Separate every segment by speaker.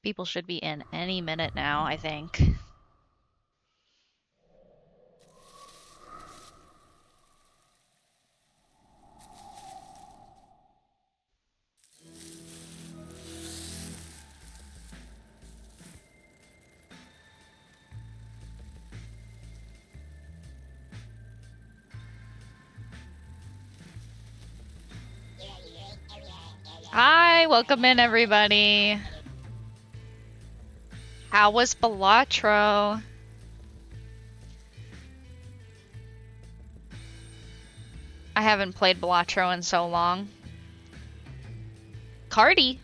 Speaker 1: People should be in any minute now, I think. Hi, welcome in everybody. How was Balatro? I haven't played Balatro in so long. Cardi.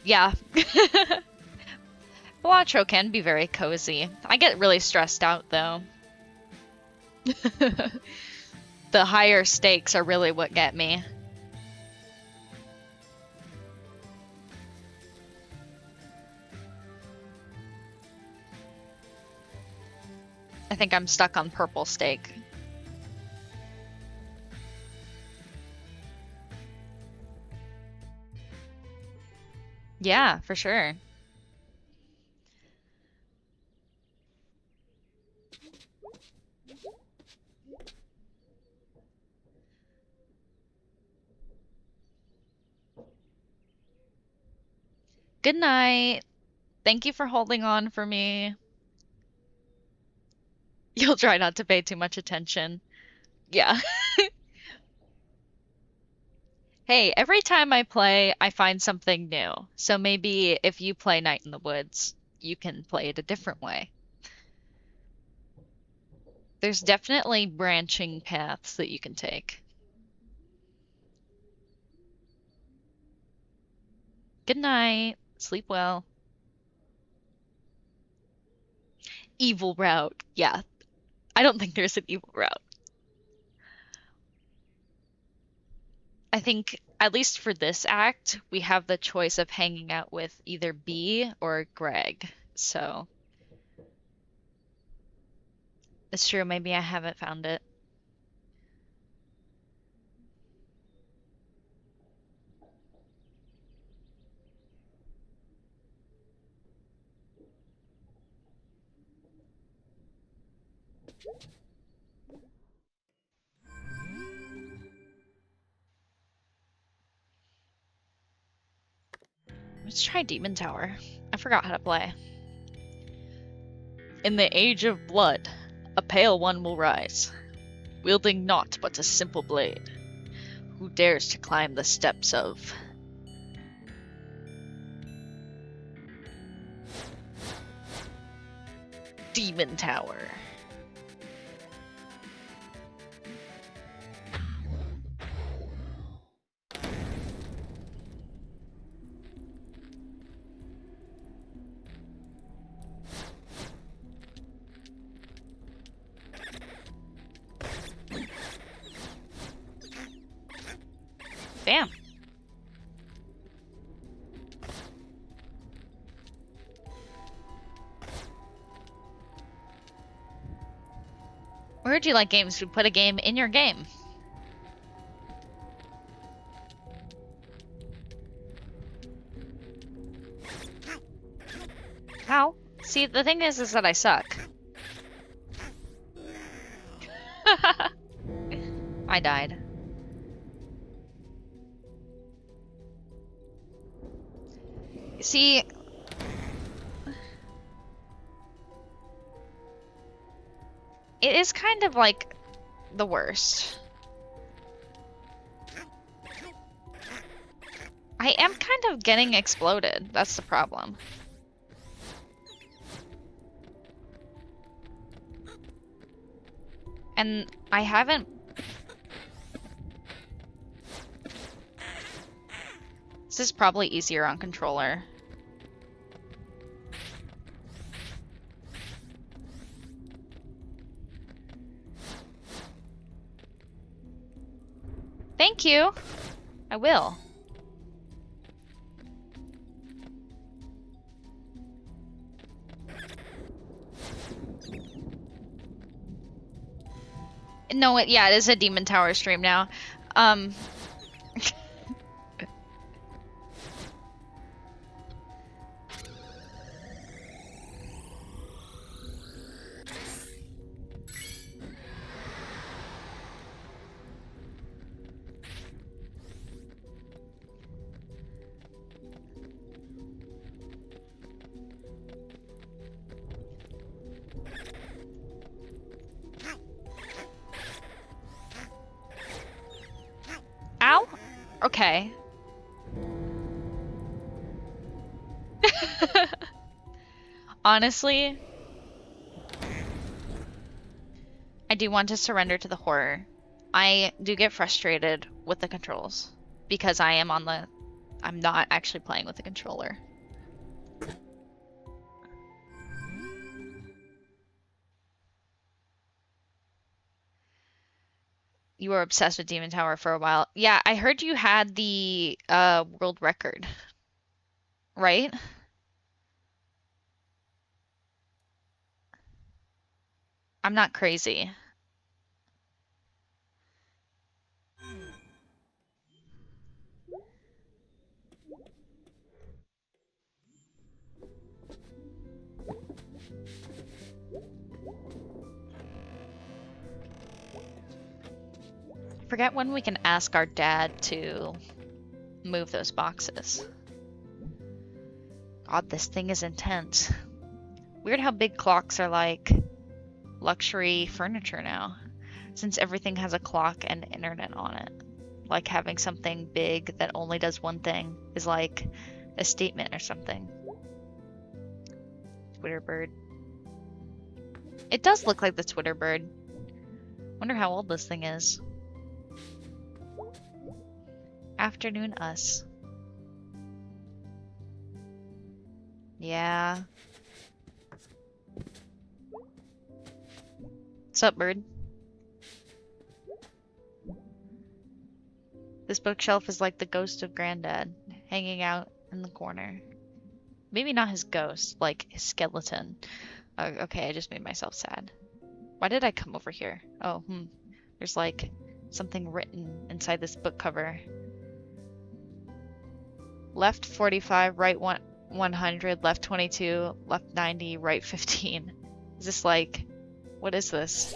Speaker 1: Yeah. Balatro can be very cozy. I get really stressed out though. The higher stakes are really what get me. I think I'm stuck on purple stake. Yeah, for sure. Good night. Thank you for holding on for me. You'll try not to pay too much attention. Yeah. Hey, every time I play, I find something new. So maybe if you play Night in the Woods, you can play it a different way. There's definitely branching paths that you can take. Good night. Sleep well. Evil route. Yeah, I don't think there's an evil route. I think, at least for this act, we have the choice of hanging out with either B or Greg. So, it's true, maybe I haven't found it. Let's try Demon Tower. I forgot how to play. In the age of blood, a pale one will rise, wielding naught but a simple blade. Who dares to climb the steps of Demon Tower? Damn. Where do you like games to put a game in your game? How? See, the thing is that I suck. I died. See, it is kind of like the worst. I am kind of getting exploded. That's the problem. And I haven't... This is probably easier on controller. Thank you. I will. No, yeah, it is a Demon Tower stream now. Um, ow? Okay. Honestly, I do want to surrender to the horror. I do get frustrated with the controls because I'm not actually playing with the controller. You were obsessed with Demon Tower for a while. Yeah, I heard you had the world record, right? I'm not crazy. I forget when we can ask our dad to move those boxes. God, this thing is intense. Weird how big clocks are like luxury furniture now, since everything has a clock and internet on it. Like having something big that only does one thing is like a statement or something. Twitter bird. It does look like the Twitter bird. Wonder how old this thing is. Afternoon us. Yeah. What's up, bird? This bookshelf is like the ghost of Granddad, hanging out in the corner. Maybe not his ghost, like his skeleton. Okay, I just made myself sad. Why did I come over here? Oh, There's like something written inside this book cover. Left 45, right 100, left 22, left 90, right 15. Is this like, what is this?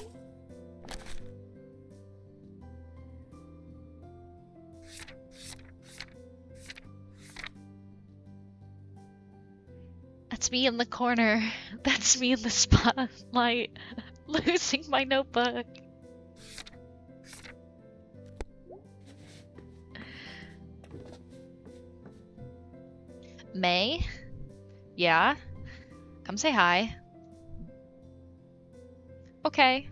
Speaker 1: That's me in the corner. That's me in the spotlight, losing my notebook. May? Yeah? Come say hi. Okay.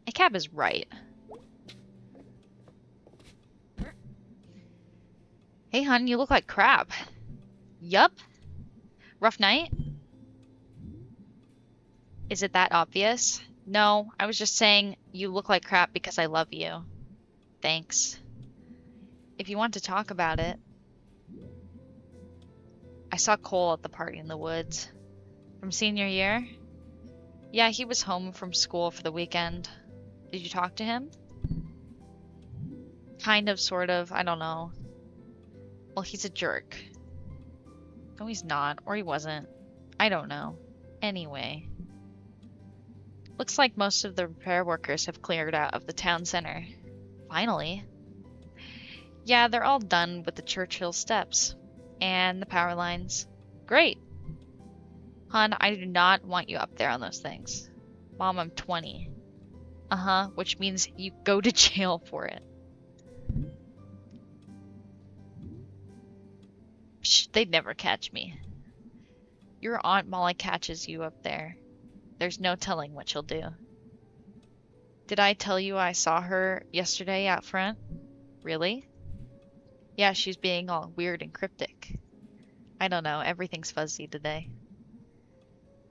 Speaker 1: A cab is right. Hey, hun, you look like crap. Yup. Rough night? Is it that obvious? No, I was just saying you look like crap because I love you. Thanks. If you want to talk about it. I saw Cole at the party in the woods. From senior year? Yeah, he was home from school for the weekend. Did you talk to him? Kind of, sort of, I don't know. Well, he's a jerk. No, he's not, or he wasn't. I don't know. Anyway. Looks like most of the repair workers have cleared out of the town center. Finally. Yeah, they're all done with the Churchill steps. And the power lines. Great. Hun, I do not want you up there on those things. Mom, I'm 20. Uh-huh, which means you go to jail for it. Psh, they'd never catch me. Your Aunt Molly catches you up there. There's no telling what she'll do. Did I tell you I saw her yesterday out front? Really? Yeah, she's being all weird and cryptic. I don't know, everything's fuzzy today.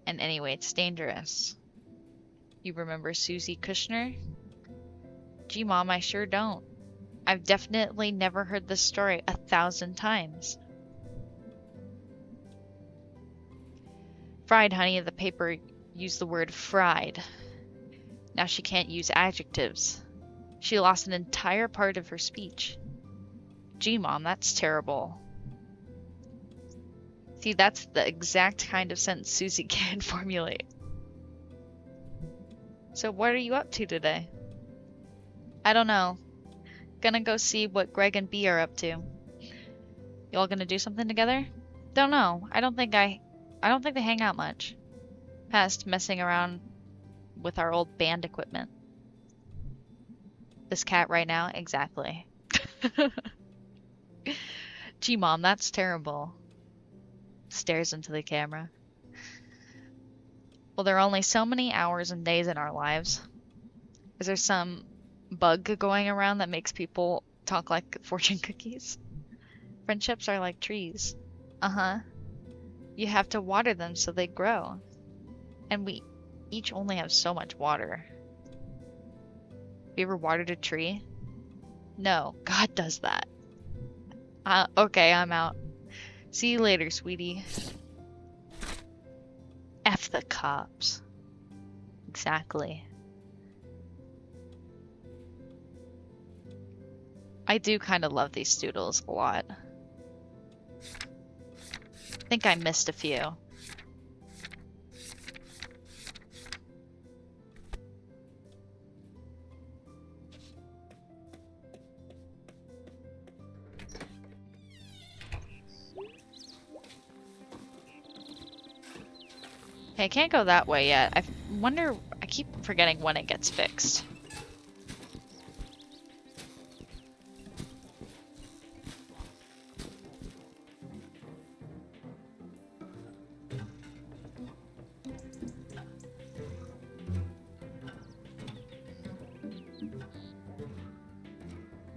Speaker 1: And anyway, it's dangerous. You remember Susie Kushner? Gee, Mom, I sure don't. I've definitely never heard this story 1,000 times. Fried honey, the paper Use the word fried. Now she can't use adjectives. She lost an entire part of her speech. Gee, Mom, that's terrible. See, that's the exact kind of sentence Susie can formulate. So what are you up to today? I don't know. Gonna go see what Greg and B are up to. You all gonna do something together? Don't know. I don't think they hang out much. Past messing around with our old band equipment. This cat right now? Exactly. Gee, Mom, that's terrible. Stares into the camera. Well, there are only so many hours and days in our lives. Is there some bug going around that makes people talk like fortune cookies? Friendships are like trees. Uh-huh. You have to water them so they grow. And we each only have so much water. Have you ever watered a tree? No, God does that. Okay, I'm out. See you later, sweetie. F the cops. Exactly. I do kind of love these doodles a lot. I think I missed a few. Okay, I can't go that way yet. I wonder, I keep forgetting when it gets fixed.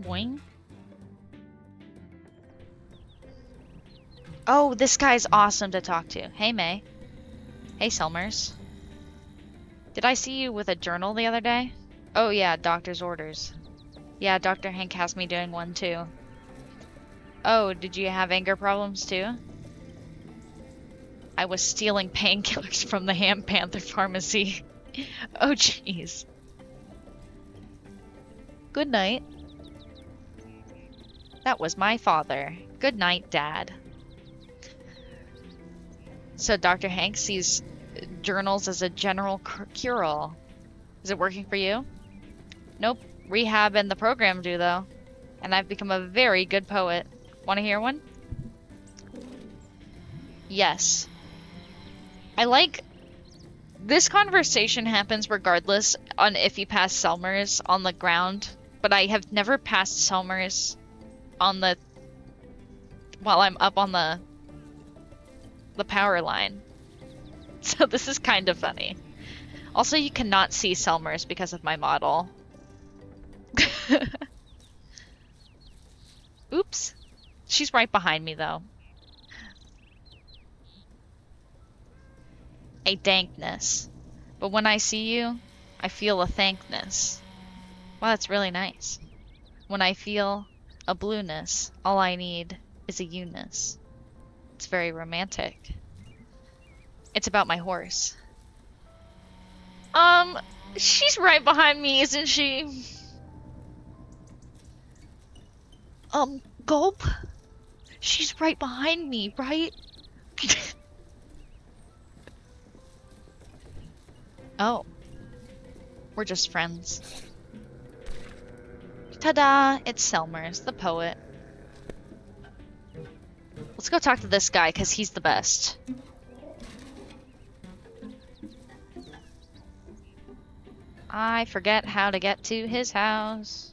Speaker 1: Boing. Oh, this guy's awesome to talk to. Hey, May. Hey, Selmers. Did I see you with a journal the other day? Oh yeah, doctor's orders. Yeah, Dr. Hank has me doing one too. Oh, did you have anger problems too? I was stealing painkillers from the Ham Panther pharmacy. Oh jeez. Good night. That was my father. Good night, Dad. So Dr. Hank sees journals as a general cure-all. Is it working for you? Nope. Rehab and the program do, though. And I've become a very good poet. Want to hear one? Yes. I like... This conversation happens regardless on if you pass Selmers on the ground, but I have never passed Selmers on the... while I'm up on the power line. So this is kind of funny. Also, you cannot see Selmers because of my model. Oops. She's right behind me, though. A dankness. But when I see you, I feel a thankness. Wow, that's really nice. When I feel a blueness, all I need is a you-ness. It's very romantic. It's about my horse. She's right behind me, isn't she? Gulp? She's right behind me, right? Oh. We're just friends. Ta-da! It's Selmers, the poet. Let's go talk to this guy, because he's the best. I forget how to get to his house.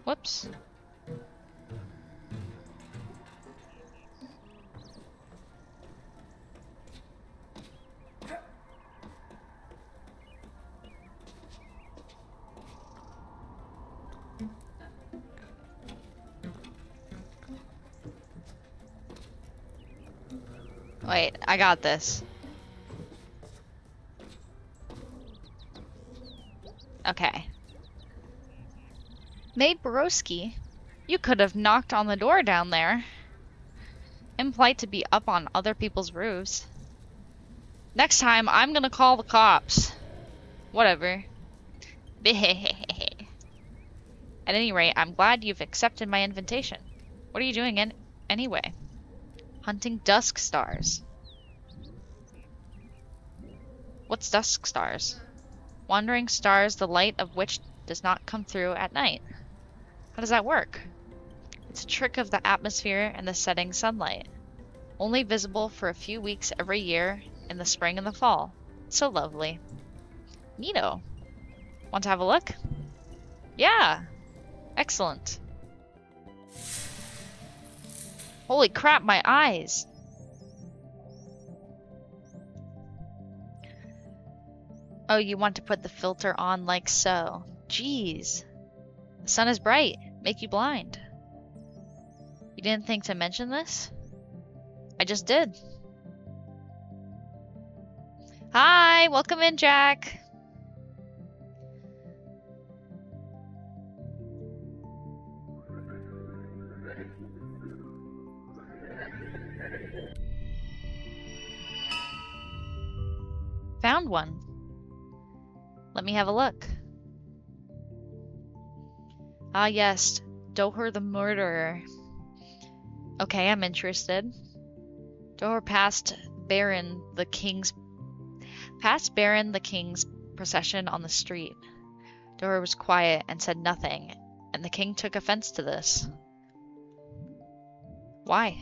Speaker 1: Whoops. Wait, I got this. Okay. Maid Borowski, you could have knocked on the door down there. Impolite to be up on other people's roofs. Next time, I'm gonna call the cops. Whatever. At any rate, I'm glad you've accepted my invitation. What are you doing anyway? Hunting dusk stars. What's dusk stars? Wandering stars, the light of which does not come through at night. How does that work? It's a trick of the atmosphere and the setting sunlight. Only visible for a few weeks every year in the spring and the fall. So lovely. Neato. Want to have a look? Yeah. Excellent. Holy crap, my eyes. Oh, you want to put the filter on like so. Jeez. The sun is bright. Make you blind. You didn't think to mention this? I just did. Hi, welcome in, Jacq. Found one. Let me have a look. Ah, yes. Doher the murderer. Okay, I'm interested. Doher passed Baron the King's procession on the street. Doher was quiet and said nothing, and the king took offense to this. Why?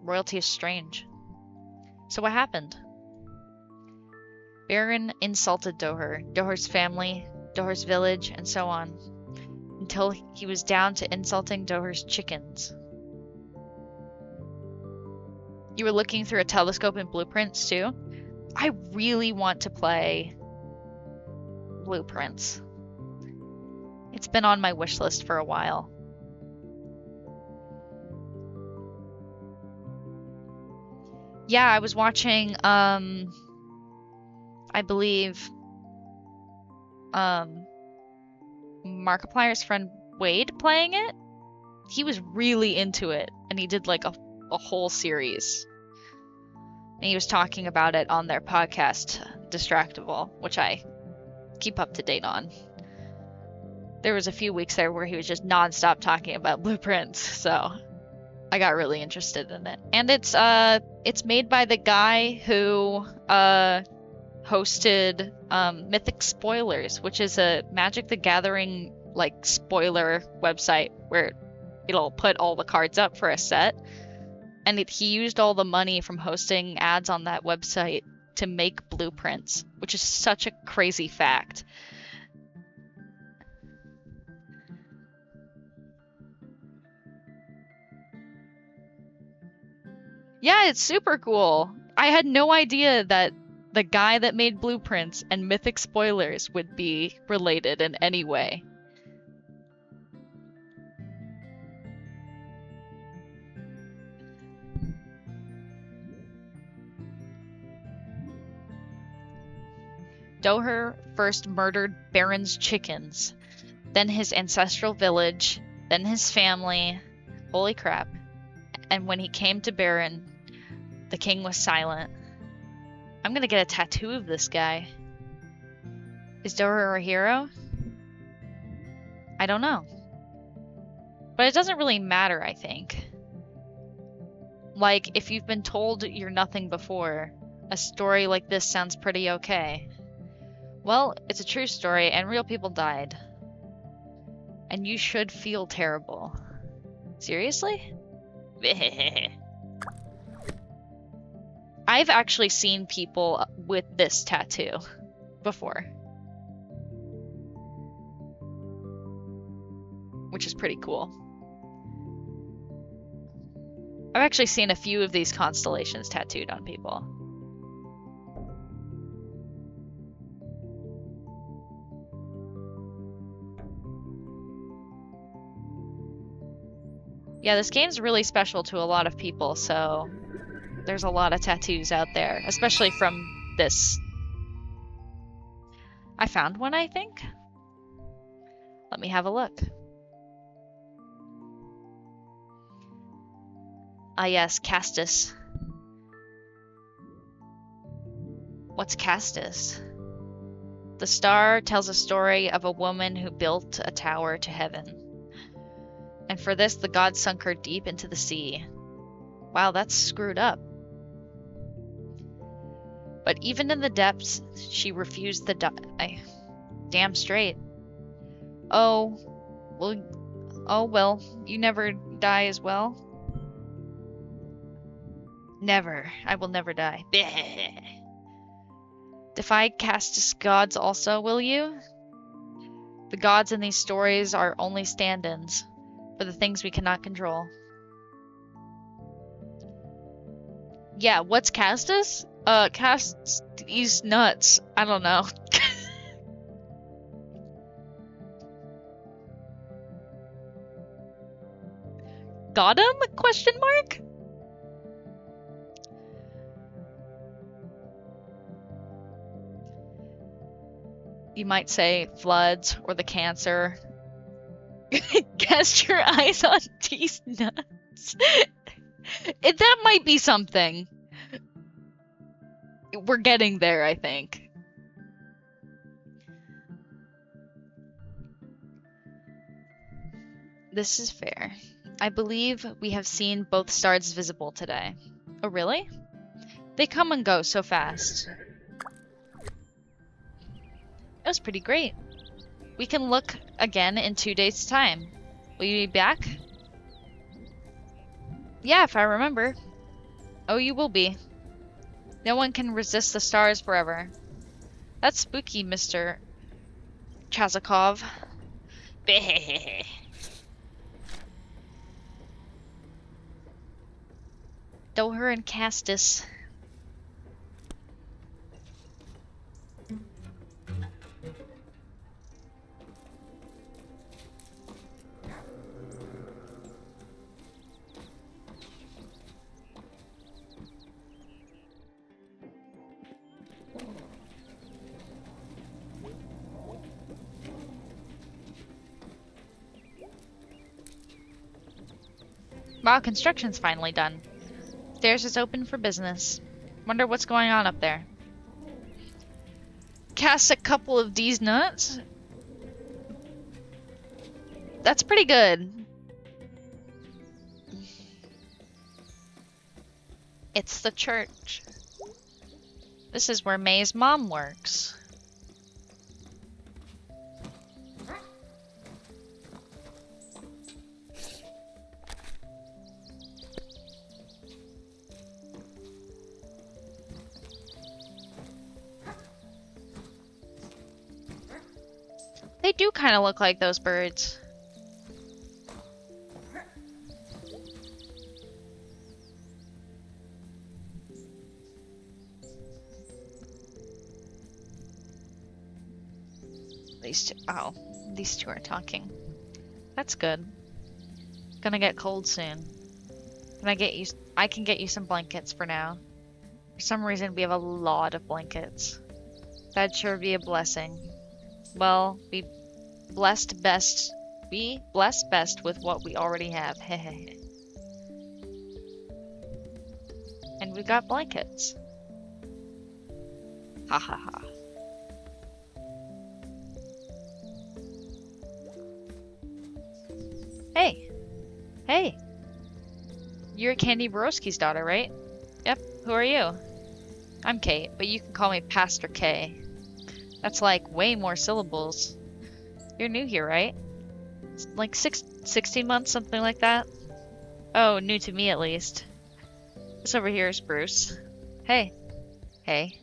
Speaker 1: Royalty is strange. So what happened? Baron insulted Doher, Doher's family, Doher's village, and so on, until he was down to insulting Doher's chickens. You were looking through a telescope in Blueprints too? I really want to play Blueprints. It's been on my wish list for a while. Yeah, I was watching, I believe, Markiplier's friend Wade playing it. He was really into it, and he did like a whole series. And he was talking about it on their podcast, Distractable, which I keep up to date on. There was a few weeks there where he was just nonstop talking about Blueprints, so I got really interested in it. And it's made by the guy who hosted Mythic Spoilers, which is a Magic the Gathering like spoiler website where it'll put all the cards up for a set. And he used all the money from hosting ads on that website to make Blueprints, which is such a crazy fact. Yeah, it's super cool. I had no idea that the guy that made Blueprints and Mythic Spoilers would be related in any way. Doher first murdered Baron's chickens, then his ancestral village, then his family. Holy crap. And when he came to Baron, the king was silent. I'm gonna get a tattoo of this guy. Is Doher a hero? I don't know. But it doesn't really matter, I think. Like, if you've been told you're nothing before, a story like this sounds pretty okay. Well, it's a true story, and real people died. And you should feel terrible. Seriously? I've actually seen people with this tattoo before. Which is pretty cool. I've actually seen a few of these constellations tattooed on people. Yeah, this game's really special to a lot of people, so There's a lot of tattoos out there, especially from this. I found one, I think. Let me have a look. Ah yes, Castus. What's Castus? The star tells a story of a woman who built a tower to heaven. And for this, the gods sunk her deep into the sea. Wow, that's screwed up. But even in the depths, she refused to die. Damn straight. Oh, well, you never die as well? Never. I will never die. Defy Castus gods also, will you? The gods in these stories are only stand-ins for the things we cannot control. Yeah, what's Castus? Castus, he's nuts. I don't know. Got him? Question mark? You might say floods or the cancer. Cast your eyes on these nuts. That might be something. We're getting there, I think. This is fair. I believe we have seen both stars visible today. Oh, really? They come and go so fast. It was pretty great. We can look again in 2 days' time. Will you be back? Yeah, if I remember. Oh, you will be. No one can resist the stars forever. That's spooky, Mr. Chazakov. Doher and Castus. Wow, construction's finally done. Stairs is open for business. Wonder what's going on up there. Cast a couple of these nuts? That's pretty good. It's the church. This is where May's mom works. They do kind of look like those birds. These two are talking. That's good. Gonna get cold soon. I can get you some blankets for now. For some reason, we have a lot of blankets. That'd sure be a blessing. Well, we blessed best with what we already have. And we got blankets. Ha ha ha. Hey. Hey. You're Candy Borowski's daughter, right? Yep. Who are you? I'm Kate, but you can call me Pastor K. That's like way more syllables. You're new here, right? It's like 16 months, something like that? Oh, new to me at least. This over here is Bruce. Hey. Hey.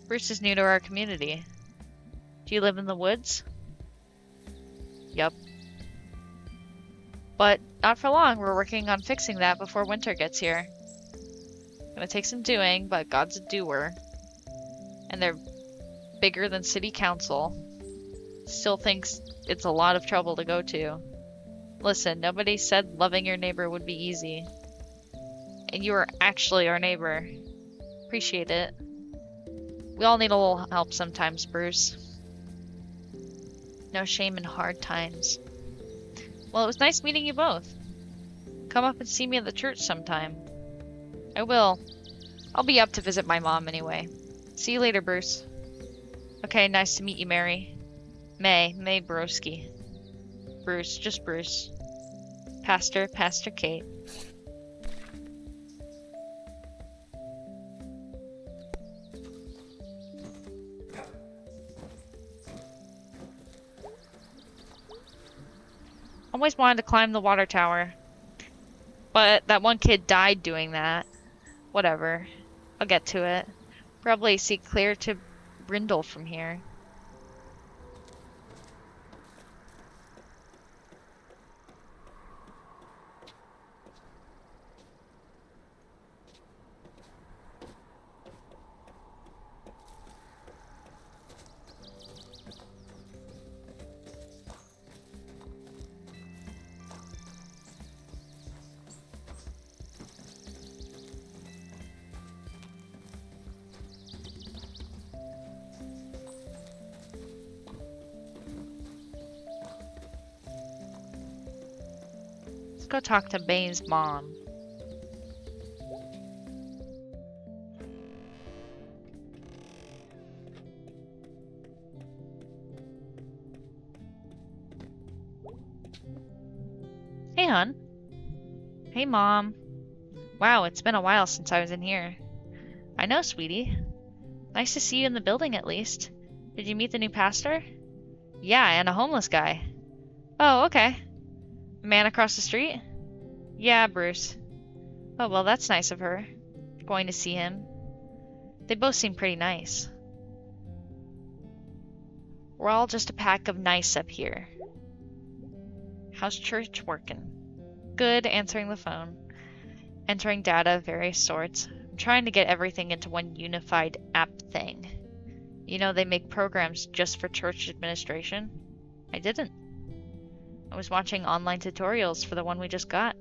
Speaker 1: Bruce is new to our community. Do you live in the woods? Yup. But not for long, we're working on fixing that before winter gets here. Gonna take some doing, but God's a doer. And they're bigger than city council. Still thinks it's a lot of trouble to go to. Listen, nobody said loving your neighbor would be easy. And you are actually our neighbor. Appreciate it. We all need a little help sometimes, Bruce. No shame in hard times. Well, it was nice meeting you both. Come up and see me at the church sometime. I will. I'll be up to visit my mom anyway. See you later, Bruce. Okay, nice to meet you, Mary. May Broski. Bruce, just Bruce. Pastor Kate. Always wanted to climb the water tower. But that one kid died doing that. Whatever. I'll get to it. Probably see clear to Brindle from here. Let's go talk to Bane's mom. Hey, hon. Hey, Mom. Wow, it's been a while since I was in here. I know, sweetie. Nice to see you in the building, at least. Did you meet the new pastor? Yeah, and a homeless guy. Oh, okay. A man across the street? Yeah, Bruce. Oh, well, that's nice of her. Going to see him. They both seem pretty nice. We're all just a pack of nice up here. How's church working? Good, answering the phone. Entering data of various sorts. I'm trying to get everything into one unified app thing. You know, they make programs just for church administration. I didn't. I was watching online tutorials for the one we just got,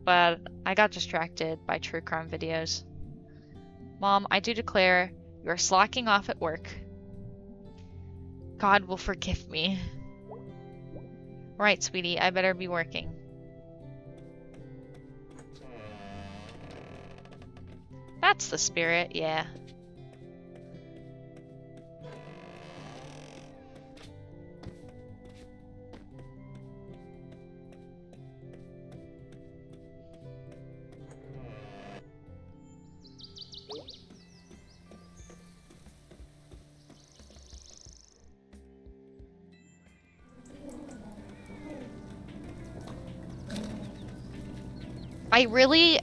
Speaker 1: but I got distracted by true crime videos. Mom, I do declare you are slacking off at work. God will forgive me. Right, sweetie, I better be working. That's the spirit, yeah.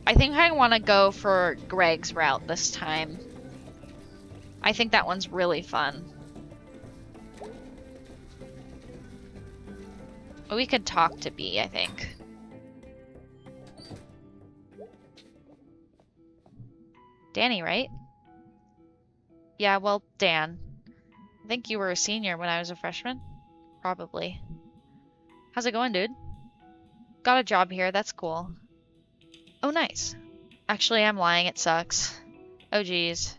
Speaker 1: I think I want to go for Greg's route this time. I think that one's really fun. We could talk to B, I think. Danny, right? Yeah, well, Dan. I think you were a senior when I was a freshman? Probably. How's it going, dude? Got a job here, that's cool. Oh, nice. Actually, I'm lying, it sucks. Oh, geez.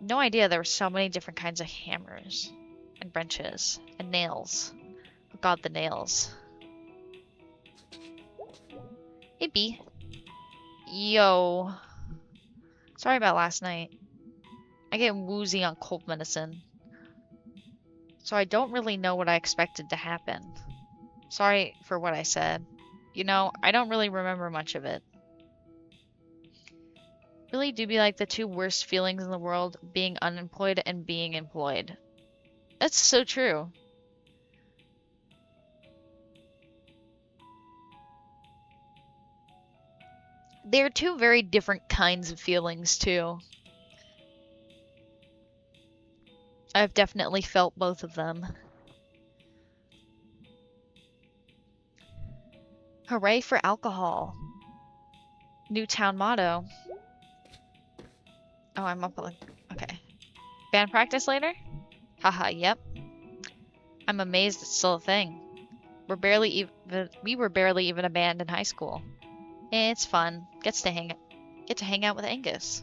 Speaker 1: No idea there were so many different kinds of hammers. And wrenches. And nails. Oh god, the nails. Hey, B. Yo. Sorry about last night. I get woozy on cold medicine. So I don't really know what I expected to happen. Sorry for what I said. You know, I don't really remember much of it. Really do be like the two worst feelings in the world, being unemployed and being employed. That's so true. They're two very different kinds of feelings, too. I've definitely felt both of them. Hooray for alcohol. New town motto. Oh, I'm up on... Okay. Band practice later? Haha, yep. I'm amazed it's still a thing. We were barely even a band in high school. It's fun. Get to hang out with Angus.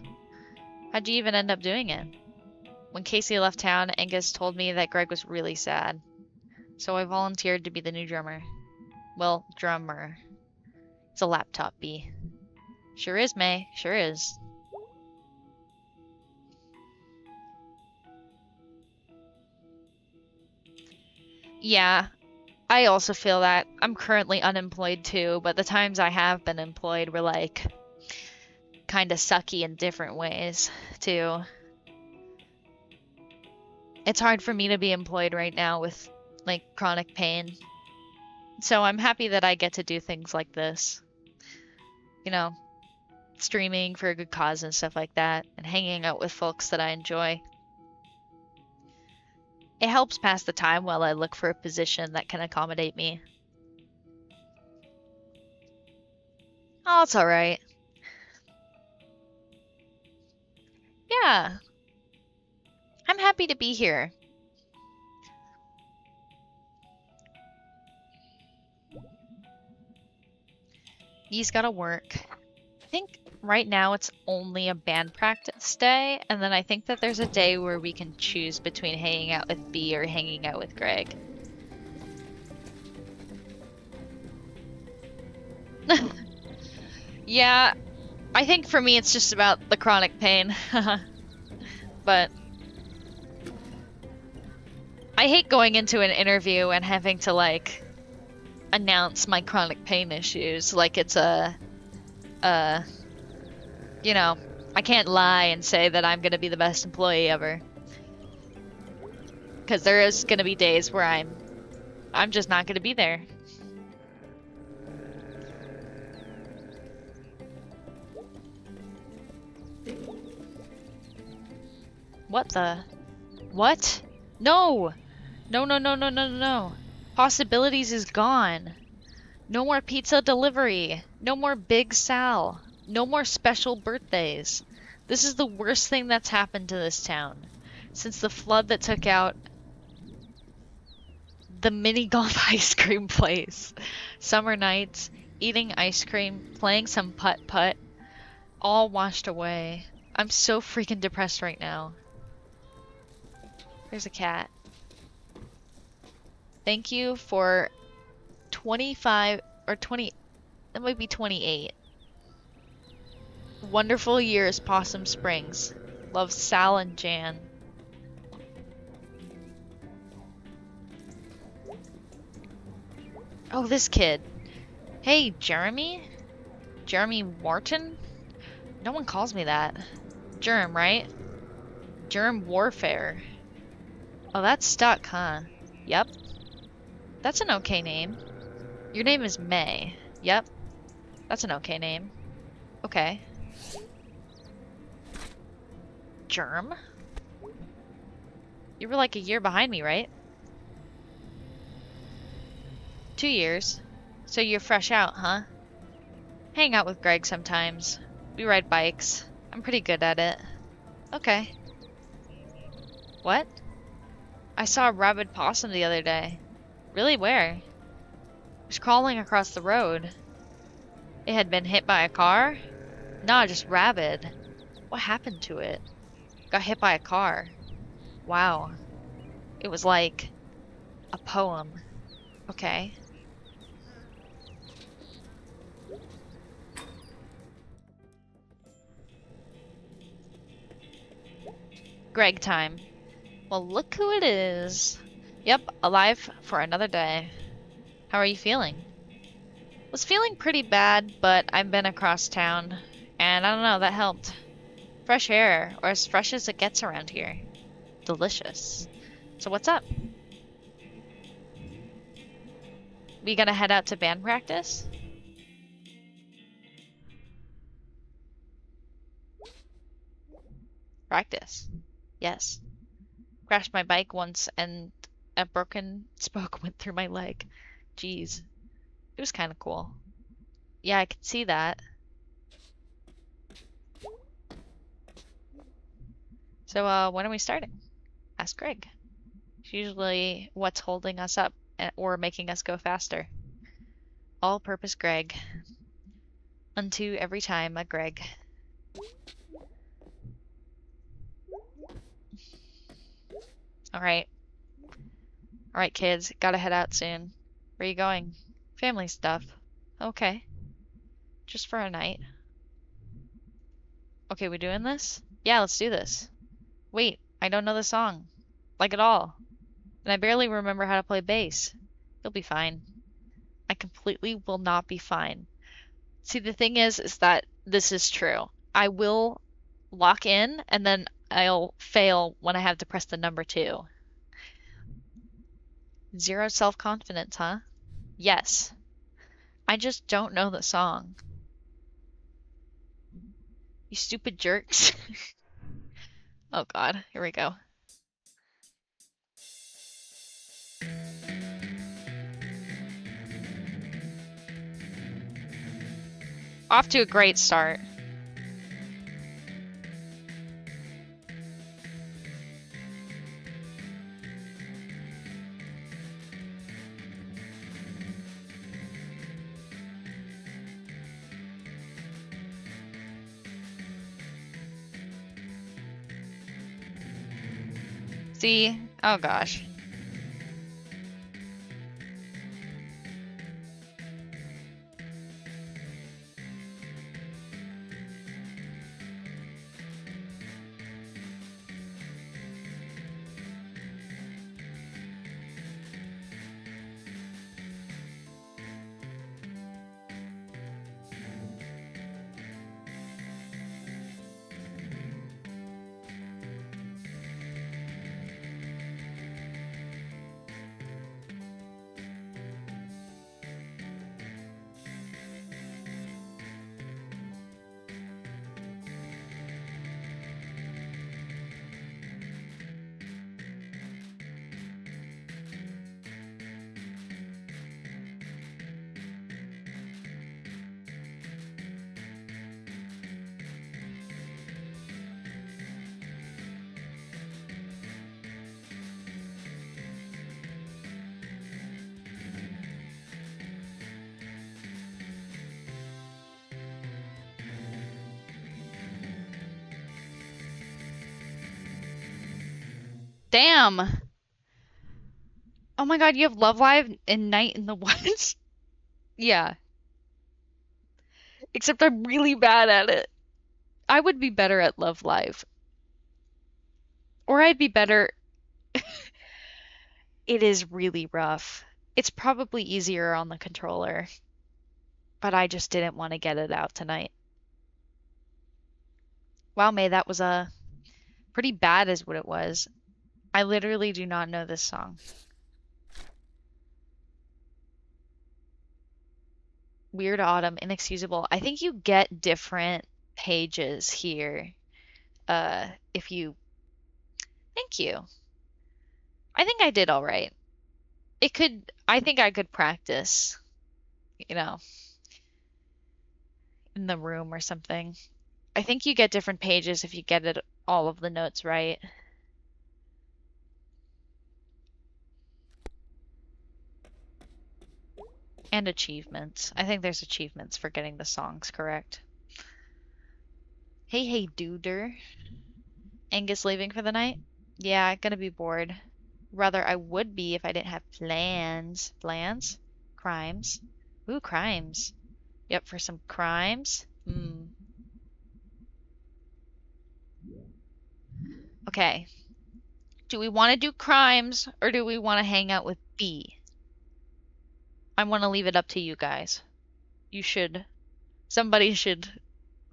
Speaker 1: How'd you even end up doing it? When Casey left town, Angus told me that Greg was really sad. So I volunteered to be the new drummer. Well, drummer. It's a laptop bee. Sure is, May. Sure is. Yeah, I also feel that. I'm currently unemployed too, but the times I have been employed were like kind of sucky in different ways too. It's hard for me to be employed right now with like chronic pain. So I'm happy that I get to do things like this. You know, streaming for a good cause and stuff like that, and hanging out with folks that I enjoy. It helps pass the time while I look for a position that can accommodate me. Oh, it's alright. Yeah, I'm happy to be here. He's gotta work. I think right now it's only a band practice day, and then I think that there's a day where we can choose between hanging out with B or hanging out with Greg. Yeah, I think for me it's just about the chronic pain. But I hate going into an interview and having to like announce my chronic pain issues like it's a you know, I can't lie and say that I'm gonna be the best employee ever. Because there is gonna be days where I'm just not gonna be there. What the? What? No! No, no, no, no, no, no, no. Possibilities is gone. No more pizza delivery. No more Big Sal. No more special birthdays. This is the worst thing that's happened to this town since the flood that took out the mini golf ice cream place. Summer nights, eating ice cream, playing some putt-putt, all washed away. I'm so freaking depressed right now. There's a cat. Thank you for 25 or 20, that might be 28. Wonderful years, Possum Springs. Love, Sal and Jan. Oh, this kid. Hey, Jeremy? Jeremy Wharton? No one calls me that. Germ, right? Germ Warfare. Oh, that's stuck, huh? Yep. That's an okay name. Your name is May. Yep. That's an okay name. Okay. Germ? You were like a year behind me, right? 2 years. So you're fresh out, huh? Hang out with Greg sometimes. We ride bikes. I'm pretty good at it. Okay. What? I saw a rabid possum the other day. Really, where? It was crawling across the road. It had been hit by a car? Nah, just rabid. What happened to it? Got hit by a car. Wow. It was like a poem. Okay. Greg time. Well, look who it is. Yep, alive for another day. How are you feeling? Was feeling pretty bad, but I've been across town, and I don't know, that helped. Fresh air, or as fresh as it gets around here. Delicious. So what's up? We gonna head out to band practice? Practice. Yes. Crashed my bike once and a broken spoke went through my leg. Jeez. It was kind of cool. Yeah, I could see that. So, when are we starting? Ask Greg. It's usually what's holding us up or making us go faster. All-purpose Greg. Unto every time a Greg. Alright. Alright, kids. Gotta head out soon. Where you going? Family stuff. Okay. Just for a night. Okay, we doing this? Yeah, let's do this. Wait, I don't know the song. Like at all. And I barely remember how to play bass. You'll be fine. I completely will not be fine. See, the thing is that this is true. I will lock in and then I'll fail when I have to press the number 2. Zero self-confidence, huh? Yes. I just don't know the song. You stupid jerks. Oh God, here we go. Off to a great start. See? Oh gosh. Damn! Oh my God, you have Love Live and Night in the Woods? Yeah. Except I'm really bad at it. I would be better at Love Live. Or I'd be better. It is really rough. It's probably easier on the controller, but I just didn't want to get it out tonight. Wow, May, that was pretty bad is what it was. I literally do not know this song. Weird Autumn, inexcusable. I think you get different pages here. If you Thank you. I think I did all right. I think I could practice, you know, in the room or something. I think you get different pages if you get it all of the notes right. And achievements. I think there's achievements for getting the songs correct. Hey, hey, duder. Angus leaving for the night? Yeah, gonna be bored. Rather, I would be if I didn't have plans. Plans? Crimes. Ooh, crimes. Yep, for some crimes. Okay. Do we want to do crimes or do we want to hang out with B? I want to leave it up to you guys. Somebody should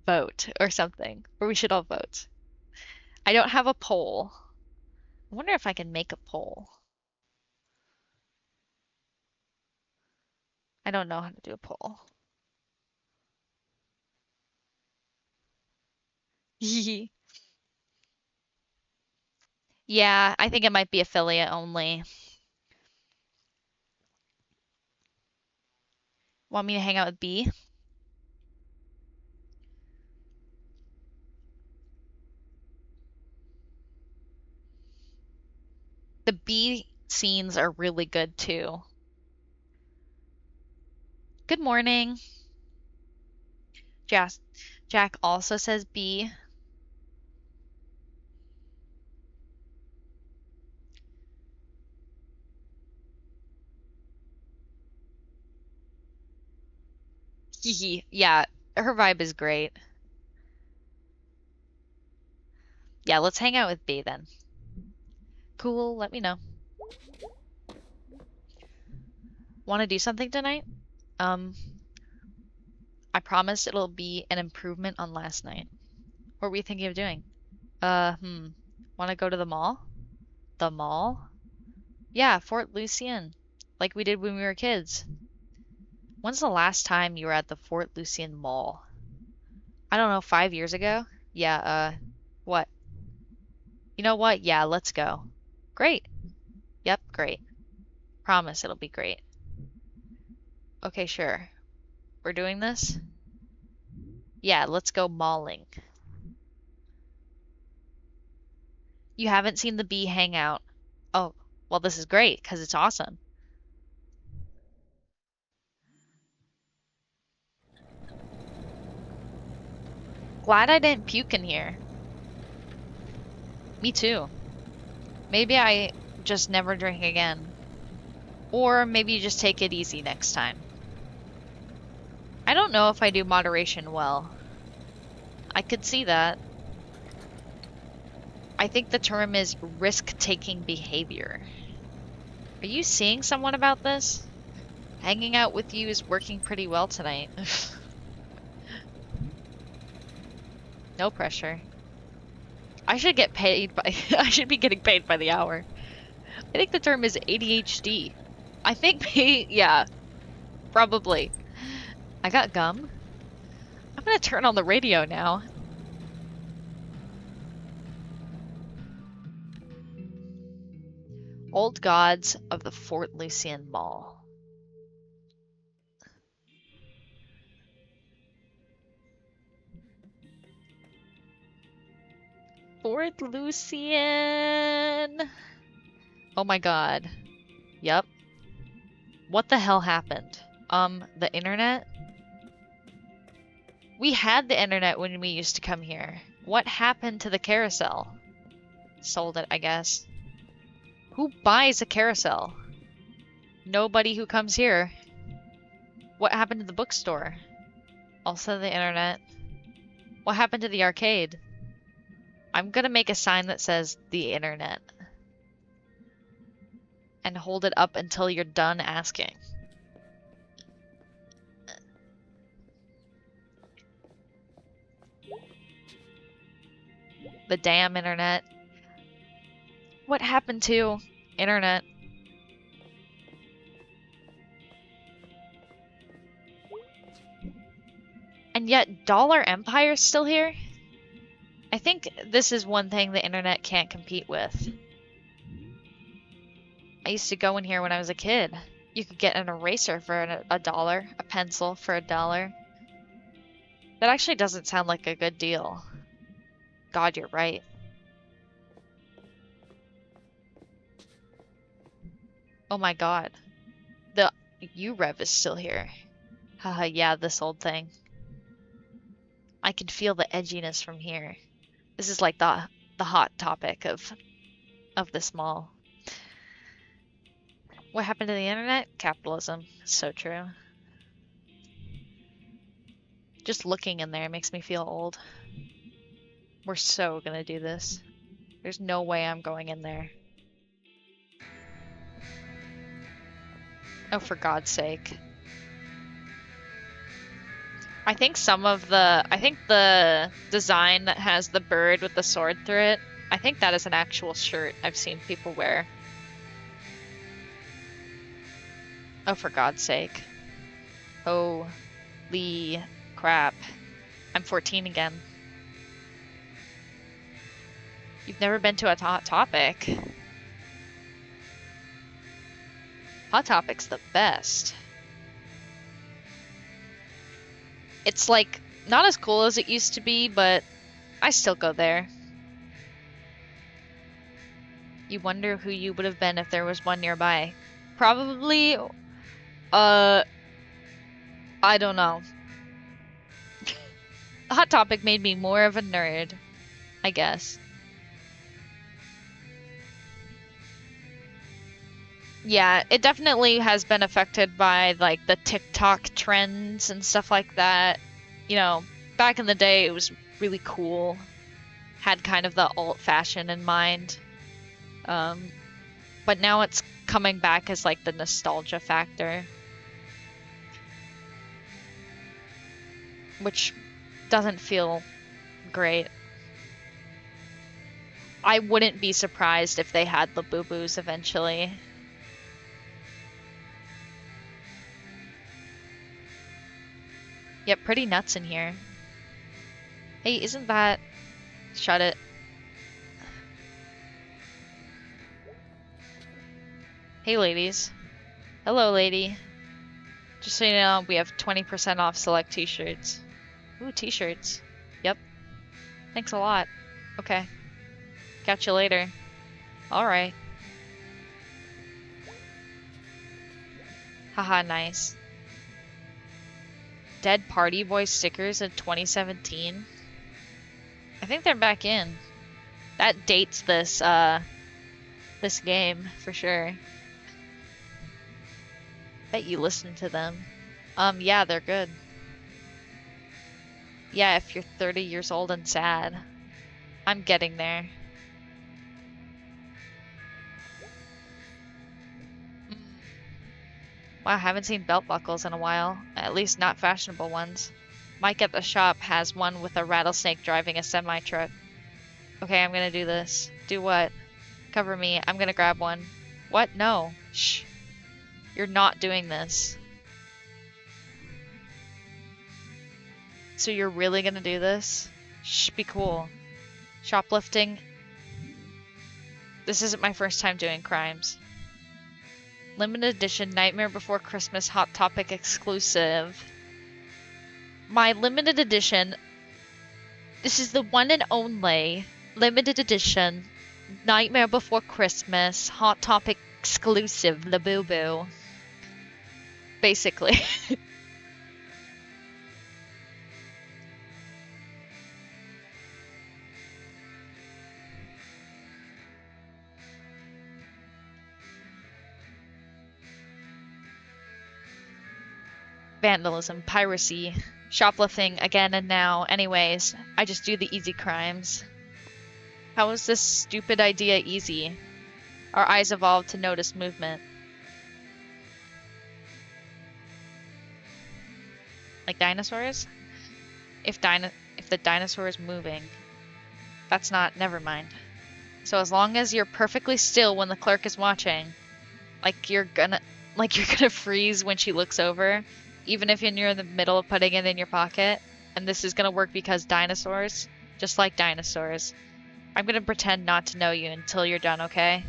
Speaker 1: vote or something, or we should all vote. I don't have a poll. I wonder if I can make a poll. I don't know how to do a poll. Yeah, I think it might be affiliate only. Want me to hang out with B? The B scenes are really good too. Good morning. Jacq also says B. Yeah, her vibe is great. Yeah, let's hang out with B then. Cool, let me know. Want to do something tonight? Um, I promise it'll be an improvement on last night. What were you thinking of doing? Want to go to the mall? The mall? Yeah, Fort Lucien. Like we did when we were kids. When's the last time you were at the Fort Lucien Mall? I don't know, 5 years ago? Yeah, what? You know what? Yeah, let's go. Great. Yep, great. Promise it'll be great. Okay, sure. We're doing this? Yeah, let's go malling. You haven't seen the bee hang out. Oh, well, this is great, because it's awesome. Glad I didn't puke in here. Me too. Maybe I just never drink again. Or maybe you just take it easy next time. I don't know if I do moderation well. I could see that. I think the term is risk-taking behavior. Are you seeing someone about this? Hanging out with you is working pretty well tonight. No pressure. I should get paid by I should be getting paid by the hour. I think the term is ADHD. I think yeah, probably. I got gum. I'm gonna turn on the radio now. Old Gods of the Fort Lucien Mall. Fort Lucien. Oh my god. Yep. What the hell happened? The internet? We had the internet when we used to come here. What happened to the carousel? Sold it, I guess. Who buys a carousel? Nobody who comes here. What happened to the bookstore? Also the internet. What happened to the arcade? I'm gonna make a sign that says the internet. And hold it up until you're done asking. The damn internet. What happened to internet? And yet Dollar Empire's still here? I think this is one thing the internet can't compete with. I used to go in here when I was a kid. You could get an eraser for a dollar, a pencil for $1. That actually doesn't sound like a good deal. God, you're right. Oh my god. The U-Rev is still here. Haha, yeah, this old thing. I can feel the edginess from here. This is like the hot topic of this mall. What happened to the internet? Capitalism. So true. Just looking in there makes me feel old. We're so gonna do this. There's no way I'm going in there. Oh, for God's sake. I think the design that has the bird with the sword through it, I think that is an actual shirt I've seen people wear. Oh, for God's sake. Holy crap. I'm 14 again. You've never been to a Hot Topic. Hot Topic's the best. It's like not as cool as it used to be, but I still go there. You wonder who you would have been if there was one nearby. Probably, I don't know. Hot Topic made me more of a nerd, I guess. Yeah, it definitely has been affected by like the TikTok trends and stuff like that. You know, back in the day it was really cool. Had kind of the alt fashion in mind. Um, but now it's coming back as like the nostalgia factor, which doesn't feel great. I wouldn't be surprised if they had Labubu's eventually. Yep, pretty nuts in here. Hey, isn't that... Shut it. Hey, ladies. Hello, lady. Just so you know, we have 20% off select t-shirts. Ooh, t-shirts. Yep. Thanks a lot. Okay. Catch you later. Alright. Haha, nice. Dead Party Boy stickers in 2017? I think they're back in. That dates this game, for sure. Bet you listen to them. Yeah, they're good. Yeah, if you're 30 years old and sad. I'm getting there. Mm. Wow, I haven't seen belt buckles in a while. At least not fashionable ones. Mike at the shop has one with a rattlesnake driving a semi-truck. Okay, I'm gonna do this. Do what? Cover me. I'm gonna grab one. What? No. Shh. You're not doing this. So you're really gonna do this? Shh, be cool. Shoplifting. This isn't my first time doing crimes. Limited edition Nightmare Before Christmas Hot Topic exclusive. My limited edition. This is the one and only limited edition Nightmare Before Christmas Hot Topic exclusive Labubu. Basically. Vandalism, piracy, shoplifting again and now. Anyways, I just do the easy crimes. How is this stupid idea easy? Our eyes evolved to notice movement. Like dinosaurs? If the dinosaur is moving. That's not, never mind. So as long as you're perfectly still when the clerk is watching, like you're gonna freeze when she looks over, even if you're near the middle of putting it in your pocket. And this is gonna work because dinosaurs, just like dinosaurs. I'm gonna pretend not to know you until you're done, okay?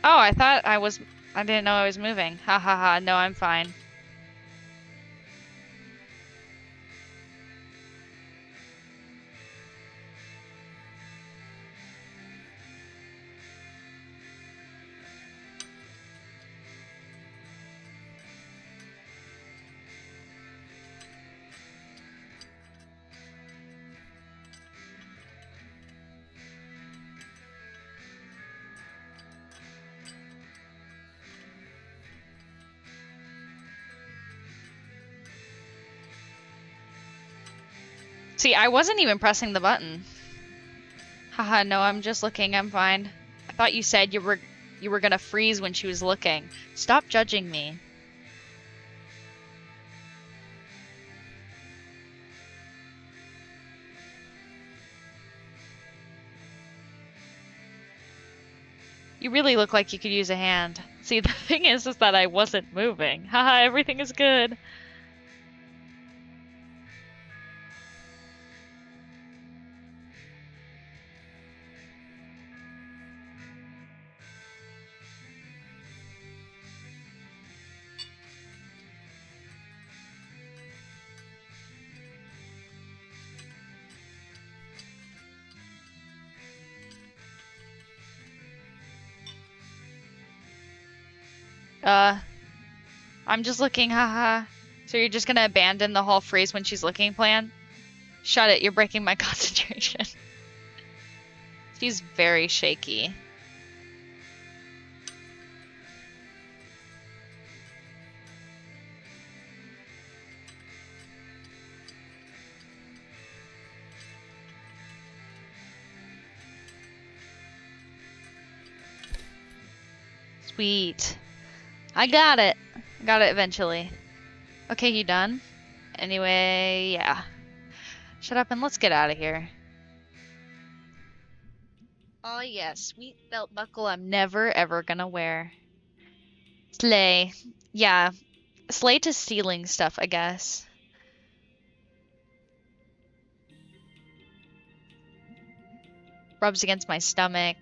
Speaker 1: Oh, I didn't know I was moving. Ha ha ha, no, I'm fine. See, I wasn't even pressing the button. Haha, no, I'm just looking, I'm fine. I thought you said you were gonna freeze when she was looking. Stop judging me. You really look like you could use a hand. See, the thing is that I wasn't moving. Haha, everything is good. Uh, I'm just looking, haha. So you're just gonna abandon the whole freeze when she's looking plan? Shut it, you're breaking my concentration. She's very shaky. Sweet. I got it. I got it eventually. Okay, you done? Anyway, yeah. Shut up and let's get out of here. Oh yeah, sweet belt buckle I'm never ever gonna wear. Slay. Yeah, slay to stealing stuff, I guess. Rubs against my stomach.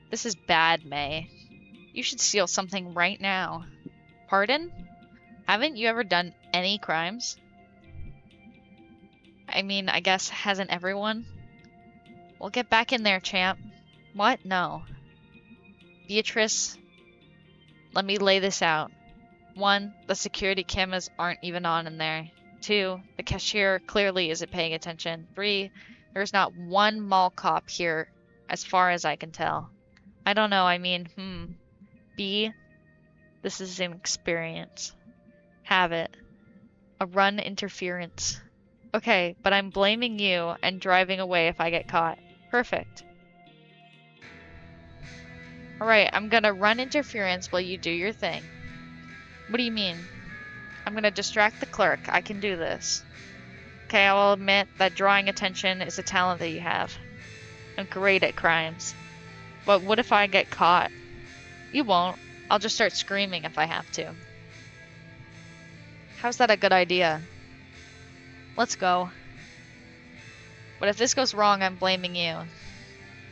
Speaker 1: This is bad, May. You should steal something right now. Pardon? Haven't you ever done any crimes? I mean, I guess hasn't everyone? Well, get back in there, champ. What? No. Beatrice, let me lay this out. 1, the security cameras aren't even on in there. 2, the cashier clearly isn't paying attention. 3, there's not one mall cop here, as far as I can tell. I don't know, I mean, B, this is an experience. Have it. A run interference. Okay, but I'm blaming you and driving away if I get caught. Perfect. Alright, I'm gonna run interference while you do your thing. What do you mean? I'm gonna distract the clerk. I can do this. Okay, I'll admit that drawing attention is a talent that you have. I'm great at crimes. But what if I get caught? You won't. I'll just start screaming if I have to. How's that a good idea? Let's go. But if this goes wrong, I'm blaming you.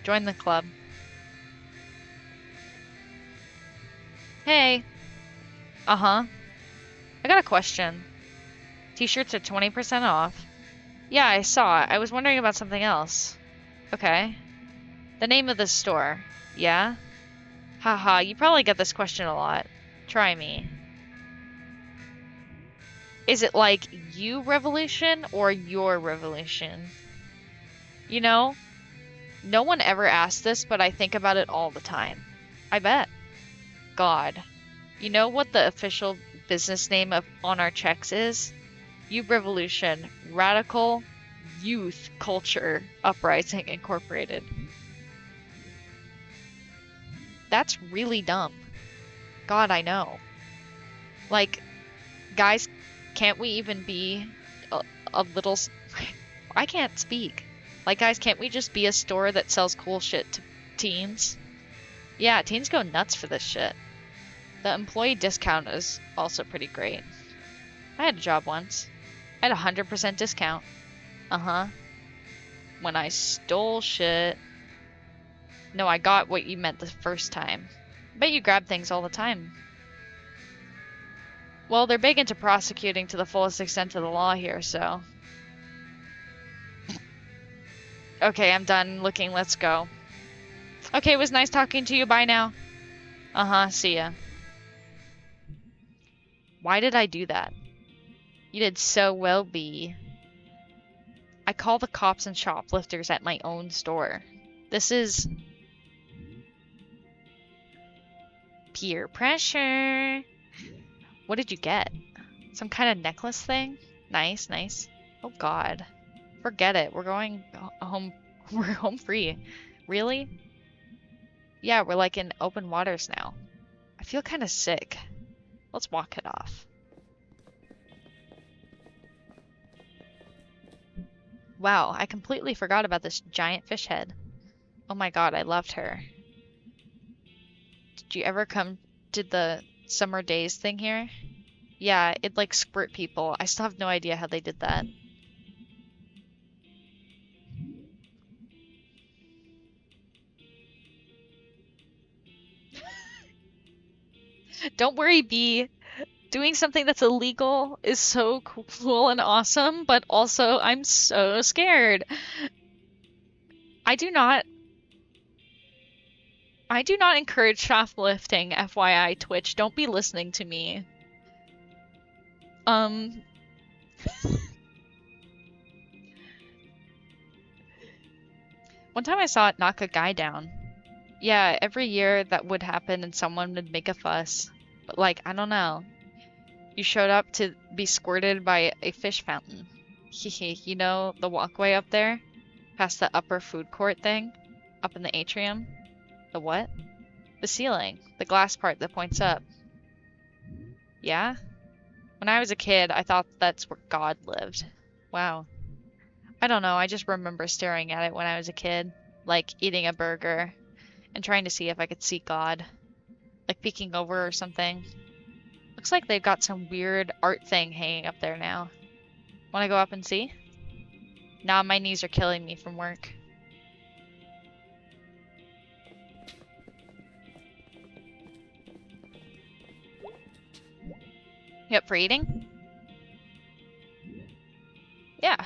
Speaker 1: Join the club. Hey. Uh-huh. I got a question. T-shirts are 20% off. Yeah, I saw it. I was wondering about something else. Okay. The name of the store. Yeah? Haha, you probably get this question a lot. Try me. Is it like you revolution or your revolution? You know, no one ever asked this, but I think about it all the time. I bet. God. You know what the official business name on our checks is? You Revolution, Radical Youth Culture Uprising Incorporated. That's really dumb. God, I know. Like, guys, can't we even be a little... I can't speak. Like, guys, can't we just be a store that sells cool shit to teens? Yeah, teens go nuts for this shit. The employee discount is also pretty great. I had a job once. I had a 100% discount. Uh-huh. When I stole shit. No, I got what you meant the first time. I bet you grab things all the time. Well, they're big into prosecuting to the fullest extent of the law here, so... Okay, I'm done looking. Let's go. Okay, it was nice talking to you. Bye now. Uh-huh, see ya. Why did I do that? You did so well, B. I call the cops and shoplifters at my own store. This is... peer pressure. What did you get? Some kind of necklace thing? Nice, nice. Oh god. Forget it. We're going home. We're home free. Really? Yeah, we're like in open waters now. I feel kind of sick. Let's walk it off. Wow, I completely forgot about this giant fish head. Oh my god, I loved her. Did you ever come did the summer days thing here. Yeah, it like squirt people. I still have no idea how they did that. Don't worry, B. Doing something that's illegal is so cool and awesome, but also I'm so scared. I do not I do not encourage shoplifting, FYI, Twitch. Don't be listening to me. Um, One time I saw it knock a guy down. Yeah, every year that would happen and someone would make a fuss. But like, I don't know. You showed up to be squirted by a fish fountain. Hehe, you know the walkway up there? Past the upper food court thing? Up in the atrium? The what? The ceiling. The glass part that points up. Yeah? When I was a kid, I thought that's where God lived. Wow. I don't know, I just remember staring at it when I was a kid. Like eating a burger and trying to see if I could see God. Like peeking over or something. Looks like they've got some weird art thing hanging up there now. Want to go up and see? Nah, my knees are killing me from work. You up for eating? Yeah,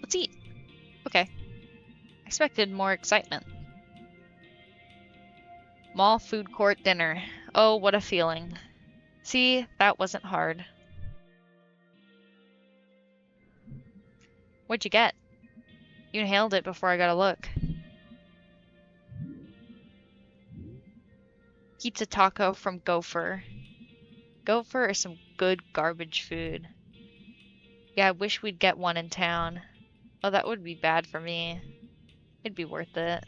Speaker 1: let's eat. Okay. I expected more excitement. Mall food court dinner. Oh, what a feeling. See, that wasn't hard. What'd you get? You inhaled it before I got a look. Pizza taco from Gopher. Gopher is some good garbage food. Yeah, I wish we'd get one in town. Oh, that would be bad for me. It'd be worth it.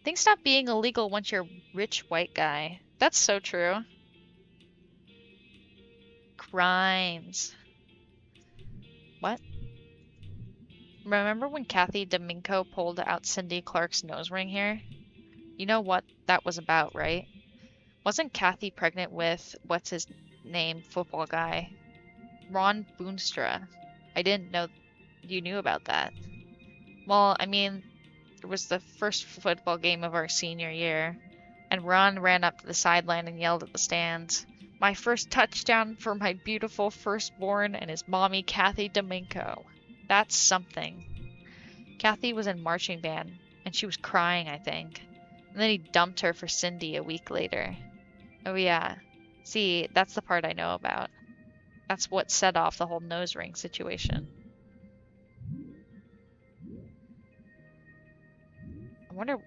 Speaker 1: Things stop being illegal once you're a rich white guy. That's so true. Crimes. What? Remember when Kathy Domingo pulled out Cindy Clark's nose ring here? You know what that was about, right? Wasn't Kathy pregnant with, what's his name, football guy? Ron Boonstra. I didn't know you knew about that. Well, I mean, it was the first football game of our senior year, and Ron ran up to the sideline and yelled at the stands, "My first touchdown for my beautiful firstborn and his mommy, Kathy Domingo." That's something. Kathy was in marching band, and she was crying, I think. And then he dumped her for Cindy a week later. Oh yeah. See, that's the part I know about. That's what set off the whole nose ring situation. I wonder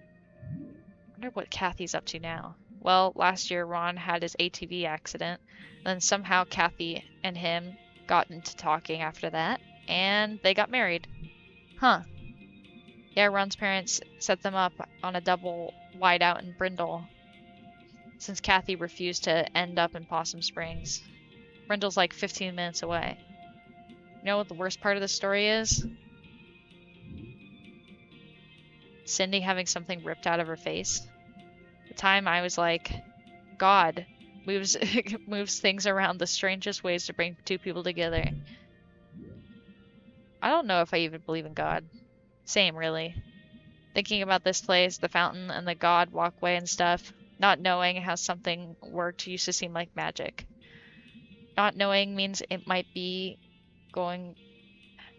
Speaker 1: what Kathy's up to now. Well, last year Ron had his ATV accident, and then somehow Kathy and him got into talking after that, and they got married. Huh. Yeah, Ron's parents set them up on a double wide out in Brindle, since Kathy refused to end up in Possum Springs. Brindle's like 15 minutes away. You know what the worst part of the story is? Cindy having something ripped out of her face. The time I was like, God moves moves things around the strangest ways to bring two people together. I don't know if I even believe in God. Same, really. Thinking about this place, the fountain, and the God walkway and stuff, not knowing how something worked used to seem like magic. Not knowing means it might be going...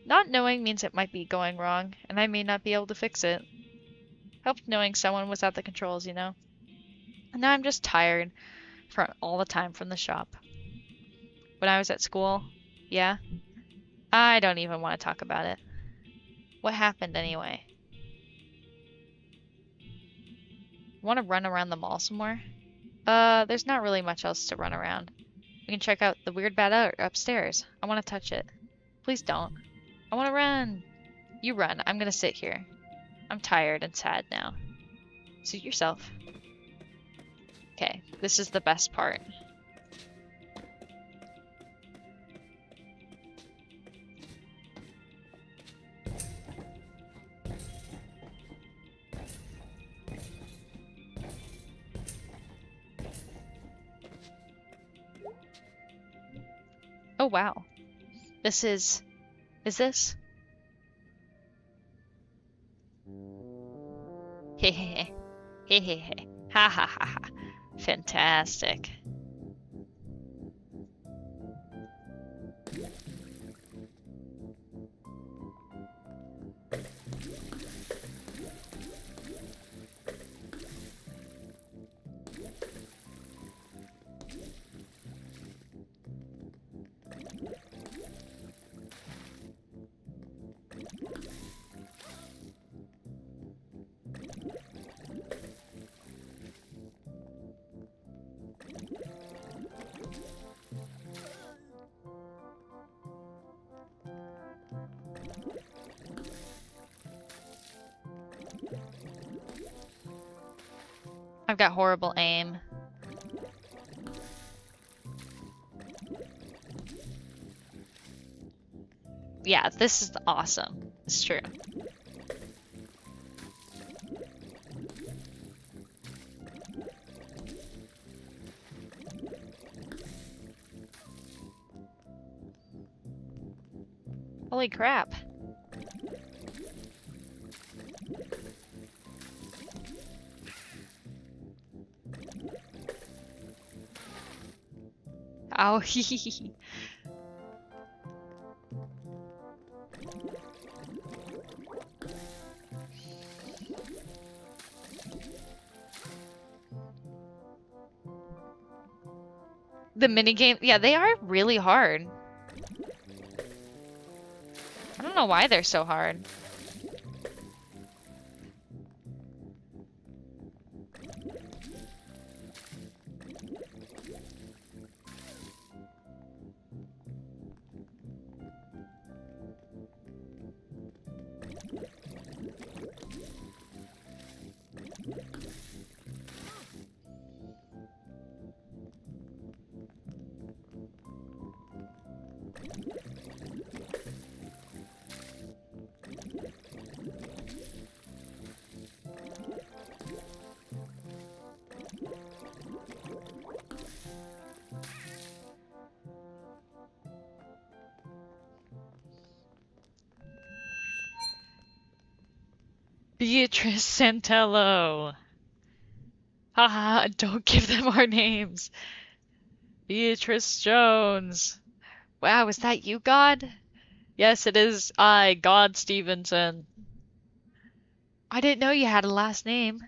Speaker 1: Not knowing means it might be going wrong, and I may not be able to fix it. Helped knowing someone was at the controls, you know? And now I'm just tired from all the time from the shop. When I was at school, yeah? I don't even want to talk about it. What happened anyway? Want to run around the mall some more? There's not really much else to run around. We can check out the weird bad art upstairs. I want to touch it. Please don't. I want to run. You run. I'm gonna sit here. I'm tired and sad now. Suit yourself. Okay, this is the best part. Oh, wow. This is this? Hehehe. Hehehe. Ha ha ha ha. Fantastic. I've got horrible aim. Yeah, this is awesome. It's true. Holy crap. Ow, hee. The minigame, yeah, they are really hard. I don't know why they're so hard. Beatrice Santello. Haha, don't give them our names. Beatrice Jones. Wow, is that you, God? Yes, it is I, God Stevenson. I didn't know you had a last name.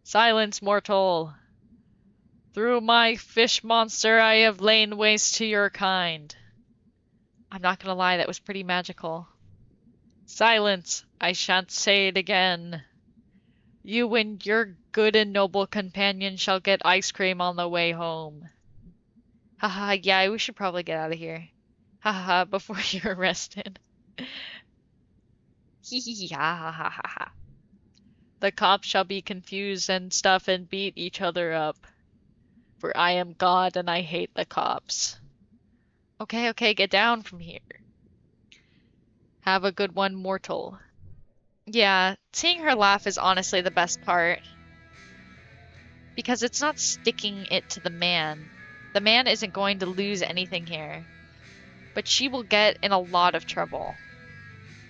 Speaker 1: Silence, mortal. Through my fish monster I have lain waste to your kind. I'm not gonna lie, that was pretty magical. Silence, I shan't say it again. You and your good and noble companion shall get ice cream on the way home. Haha, yeah, we should probably get out of here. Haha, before you're arrested. Hee hee hee, ha ha ha ha ha. The cops shall be confused and stuff and beat each other up. For I am God and I hate the cops. Okay, okay, get down from here. Have a good one, mortal. Yeah, seeing her laugh is honestly the best part. Because it's not sticking it to the man. The man isn't going to lose anything here. But she will get in a lot of trouble.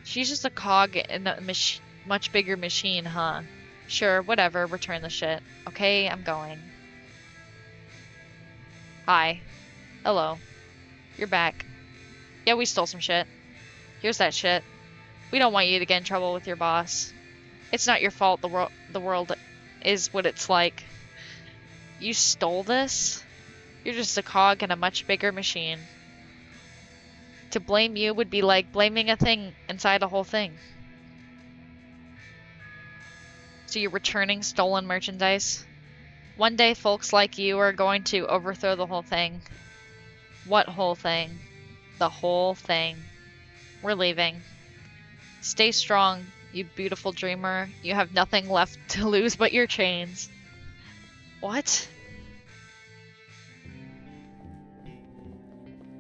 Speaker 1: She's just a cog in a much bigger machine, huh? Sure, whatever, return the shit. Okay, I'm going. Hi. Hello. You're back. Yeah, we stole some shit. Here's that shit. We don't want you to get in trouble with your boss. It's not your fault the world is what it's like. You stole this? You're just a cog in a much bigger machine. To blame you would be like blaming a thing inside a whole thing. So you're returning stolen merchandise? One day folks like you are going to overthrow the whole thing. What whole thing? The whole thing. We're leaving. Stay strong, you beautiful dreamer. You have nothing left to lose but your chains. What?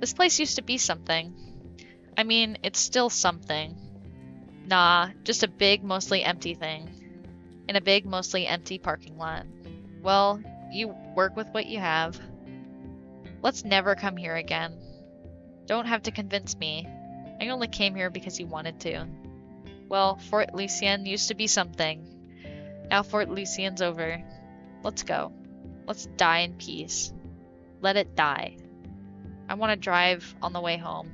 Speaker 1: This place used to be something. I mean, it's still something. Nah, just a big, mostly empty thing. In a big, mostly empty parking lot. Well, you work with what you have. Let's never come here again. Don't have to convince me. I only came here because you wanted to. Well, Fort Lucien used to be something. Now Fort Lucien's over. Let's go. Let's die in peace. Let it die. I want to drive on the way home.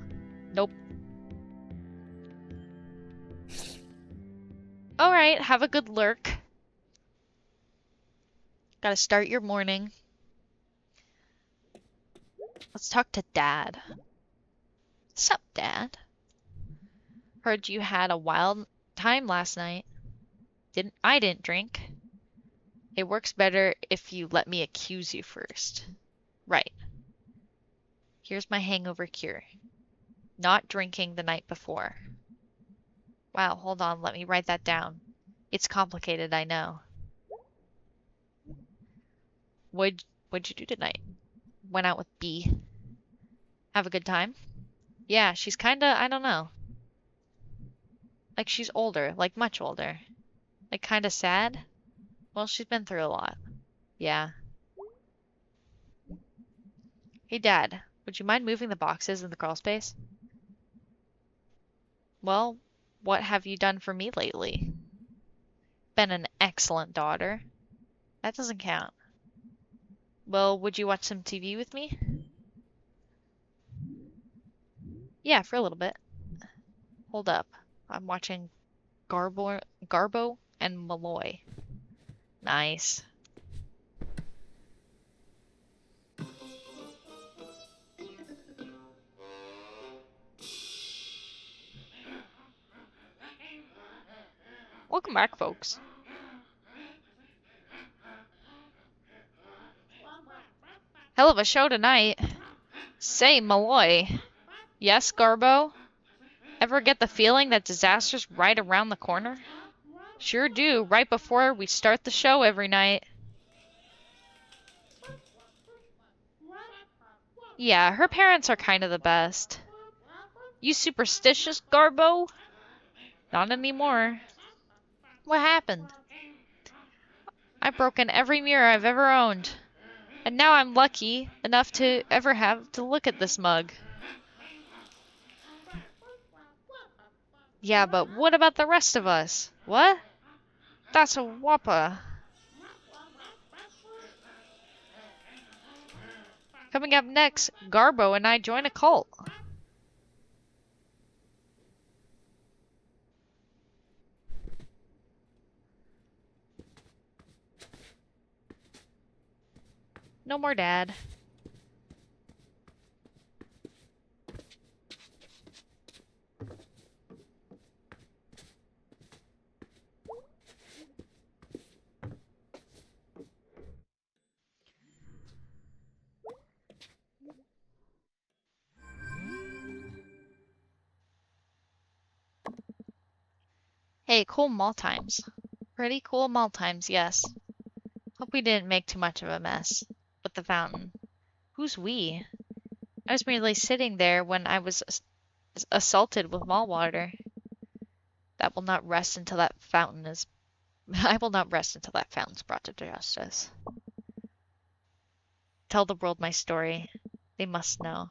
Speaker 1: Nope. Alright, have a good lurk. Gotta start your morning. Let's talk to Dad. Sup, Dad? Heard you had a wild time last night. I didn't drink. It works better if you let me accuse you first. Right. Here's my hangover cure. Not drinking the night before. Wow, hold on, let me write that down. It's complicated, I know. What'd you do tonight? Went out with B. Have a good time? Yeah, she's kinda, I don't know. Like she's older, like much older. Like kinda sad? Well, she's been through a lot. Yeah. Hey Dad, would you mind moving the boxes in the crawl space? Well, what have you done for me lately? Been an excellent daughter. That doesn't count. Well, would you watch some TV with me? Yeah, for a little bit. Hold up. I'm watching Garbo and Malloy. Nice. Welcome back, folks. Hell of a show tonight. Say, Malloy. Yes, Garbo? Ever get the feeling that disaster's right around the corner? Sure do, right before we start the show every night. Yeah, her parents are kind of the best. You superstitious, Garbo? Not anymore. What happened? I've broken every mirror I've ever owned. And now I'm lucky enough to ever have to look at this mug. Yeah, but what about the rest of us? What? That's a whopper. Coming up next, Garbo and I join a cult. No more Dad. Hey, cool mall times. Pretty cool mall times, yes. Hope we didn't make too much of a mess with the fountain. Who's we? I was merely sitting there when I was assaulted with mall water. That will not rest until that fountain is. I will not rest until that fountain's brought to justice. Tell the world my story. They must know.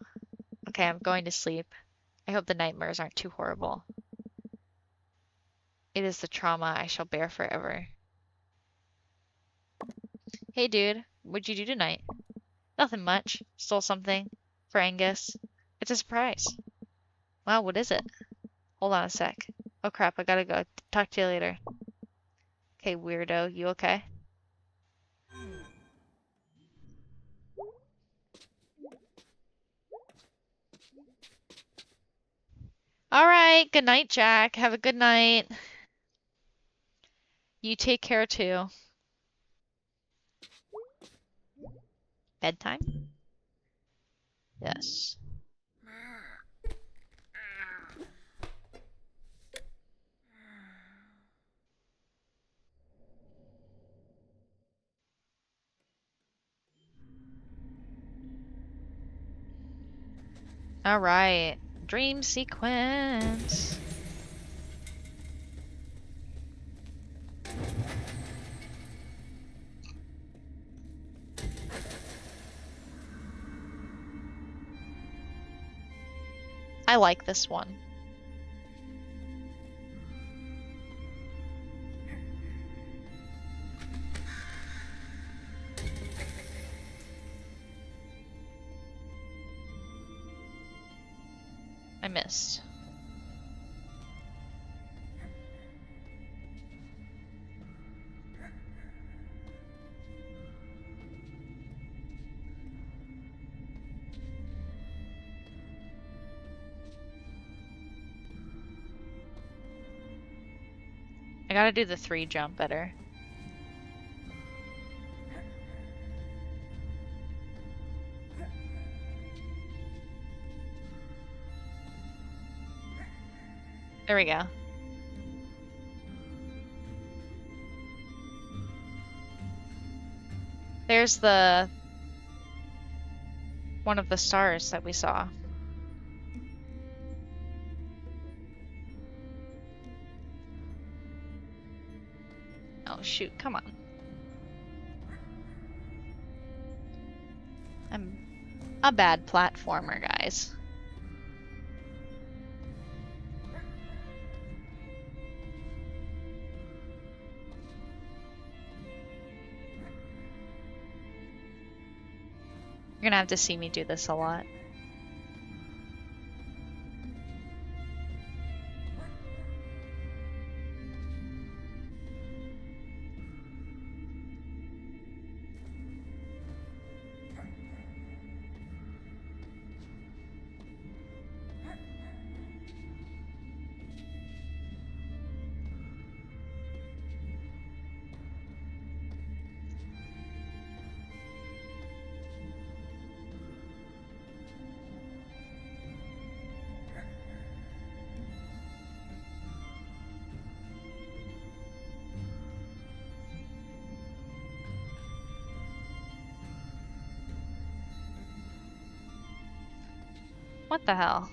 Speaker 1: Okay, I'm going to sleep. I hope the nightmares aren't too horrible. It is the trauma I shall bear forever. Hey dude, what'd you do tonight? Nothing much. Stole something. For Angus. It's a surprise. Wow, what is it? Hold on a sec. Oh crap, I gotta go. Talk to you later. Okay, weirdo, you okay? Alright, good night, Jacq. Have a good night. You take care too. Bedtime? Yes. Alright. Dream sequence. I like this one. I missed. I gotta do the 3 jump better. There we go. There's the one of the stars that we saw. Oh shoot, come on. I'm a bad platformer, guys. You're gonna have to see me do this a lot. What the hell?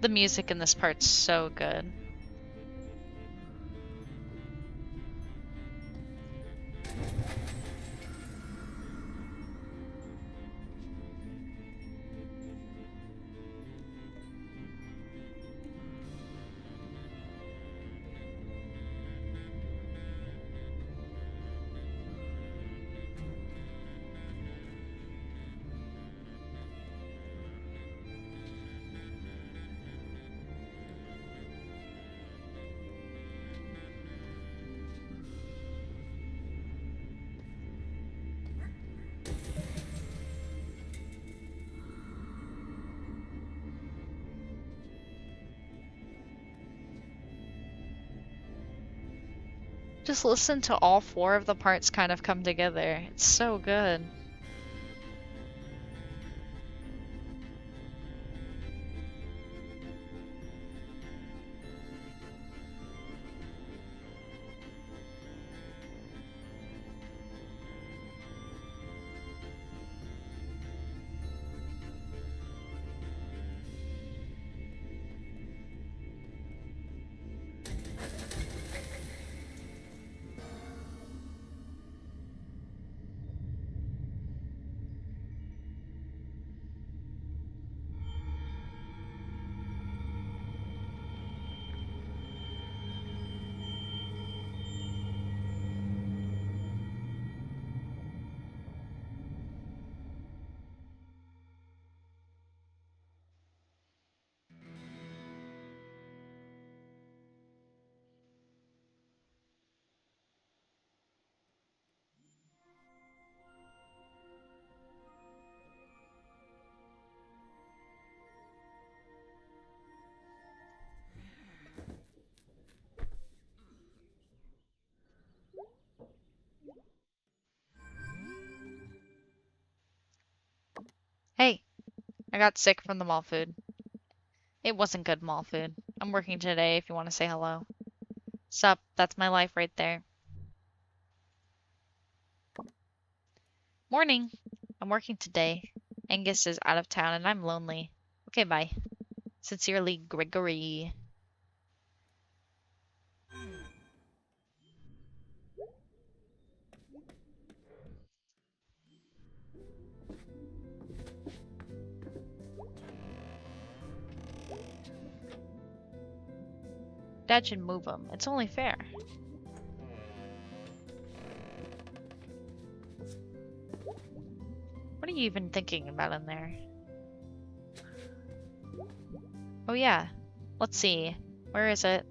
Speaker 1: The music in this part's so good. Just listen to all 4 of the parts kind of come together. It's so good. I got sick from the mall food. It wasn't good mall food. I'm working today if you want to say hello. Sup, that's my life right there. Morning. I'm working today. Angus is out of town and I'm lonely. Okay, bye. Sincerely, Gregory. Dad should move him. It's only fair. What are you even thinking about in there? Oh yeah. Let's see. Where is it?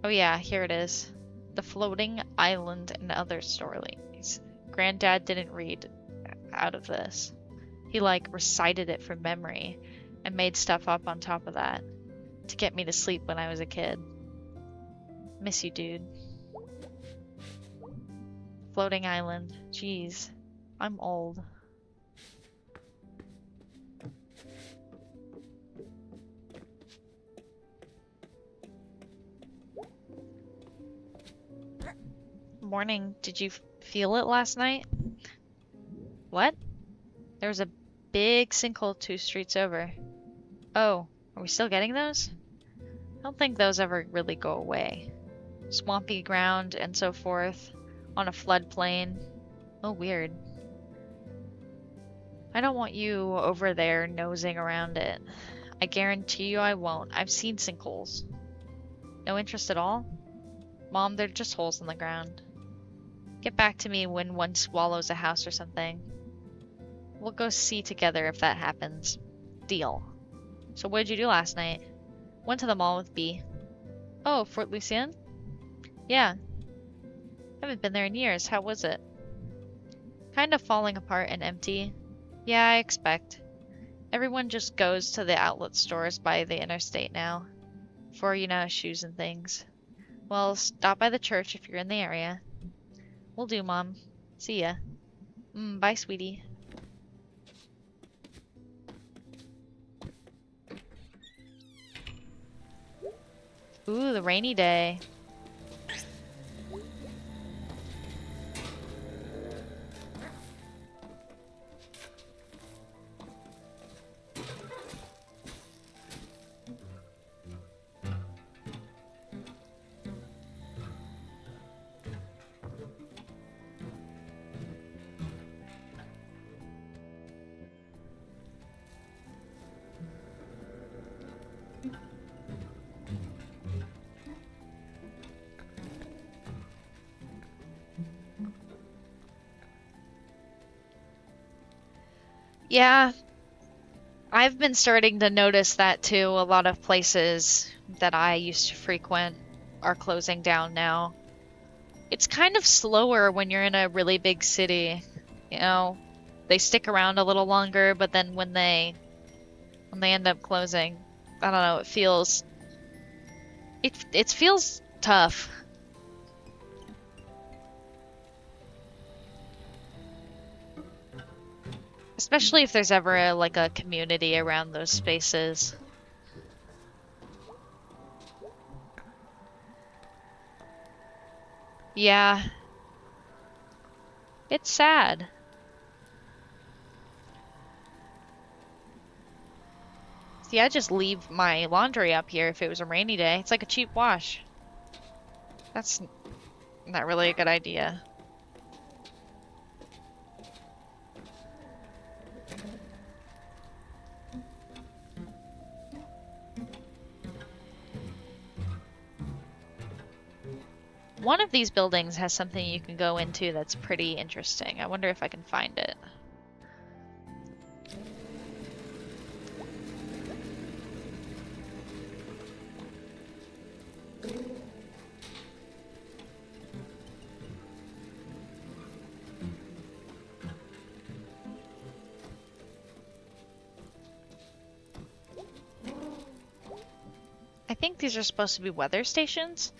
Speaker 1: Oh yeah, here it is. The Floating Island and Other Stories. Granddad didn't read out of this. He like recited it from memory and made stuff up on top of that to get me to sleep when I was a kid. Miss you, dude. Floating Island. Jeez. I'm old. Morning. Did you feel it last night? What? There was a big sinkhole 2 streets over. Oh, are we still getting those? I don't think those ever really go away. Swampy ground and so forth, on a floodplain. Oh, weird. I don't want you over there nosing around it. I guarantee you I won't. I've seen sinkholes. No interest at all? Mom, they're just holes in the ground. Get back to me when one swallows a house or something. We'll go see together if that happens. Deal. So what did you do last night? Went to the mall with B. Oh, Fort Lucien? Yeah. Haven't been there in years. How was it? Kind of falling apart and empty. Yeah, I expect. Everyone just goes to the outlet stores by the interstate now. For, shoes and things. Well, stop by the church if you're in the area. Will do, Mom. See ya. Bye, sweetie. Ooh, the rainy day. Yeah, I've been starting to notice that too. A lot of places that I used to frequent are closing down now. It's kind of slower when you're in a really big city. They stick around a little longer, but then when they end up closing, I don't know, it feels tough. Especially if there's ever a community around those spaces. Yeah, it's sad. See, I just leave my laundry up here if it was a rainy day. It's like a cheap wash. That's not really a good idea. One of these buildings has something you can go into that's pretty interesting. I wonder if I can find it. I think these are supposed to be weather stations.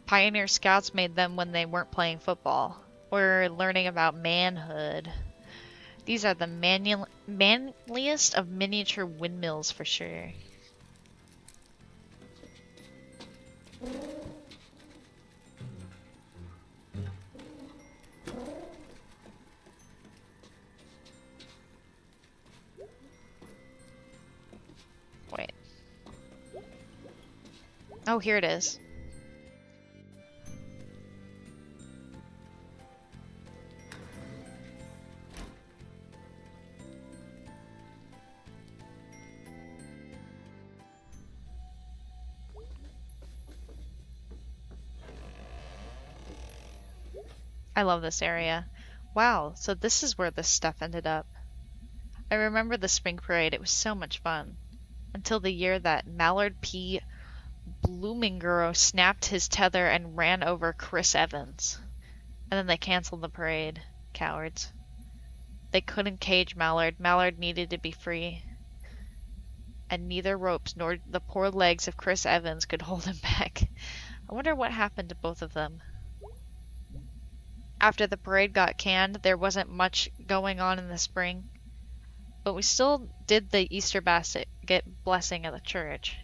Speaker 1: Pioneer Scouts made them when they weren't playing football. Or learning about manhood. These are the manliest of miniature windmills for sure. Wait. Oh, here it is. I love this area. Wow, so this is where this stuff ended up. I remember the spring parade, it was so much fun. Until the year that Mallard P. Bloominguro snapped his tether and ran over Chris Evans. And then they canceled the parade. Cowards. They couldn't cage Mallard. Mallard needed to be free. And neither ropes nor the poor legs of Chris Evans could hold him back. I wonder what happened to both of them. After the parade got canned, there wasn't much going on in the spring. But we still did the Easter basket blessing at the church.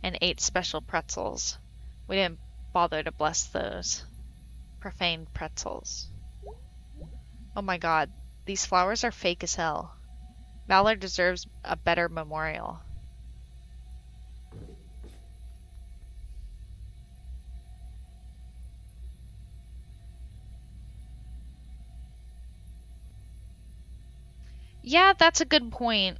Speaker 1: And ate special pretzels. We didn't bother to bless those. Profane pretzels. Oh my god, these flowers are fake as hell. Mallard deserves a better memorial. Yeah, that's a good point.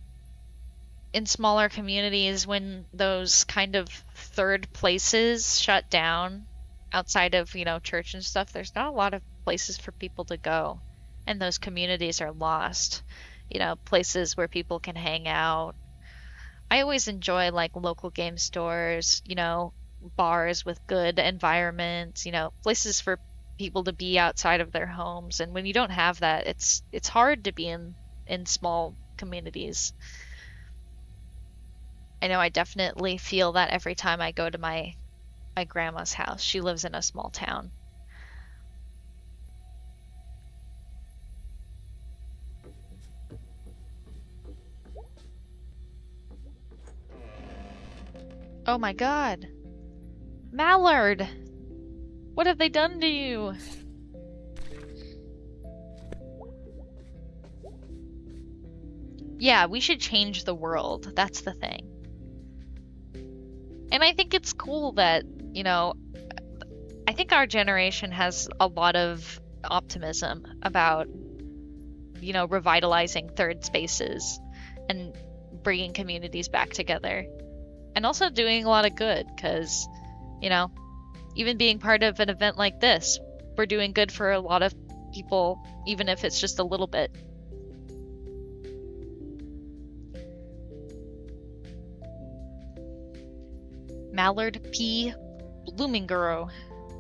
Speaker 1: In smaller communities, when those kind of third places shut down outside of, church and stuff, there's not a lot of places for people to go. And those communities are lost. Places where people can hang out. I always enjoy like local game stores, bars with good environments, places for people to be outside of their homes. And when you don't have that, it's hard to be in small communities. I know I definitely feel that every time I go to my grandma's house. She lives in a small town. Oh my god. Mallard! What have they done to you? Yeah, we should change the world. That's the thing. And I think it's cool that, I think our generation has a lot of optimism about, revitalizing third spaces and bringing communities back together. And also doing a lot of good because, even being part of an event like this, we're doing good for a lot of people, even if it's just a little bit. Mallard P. Bloominguro.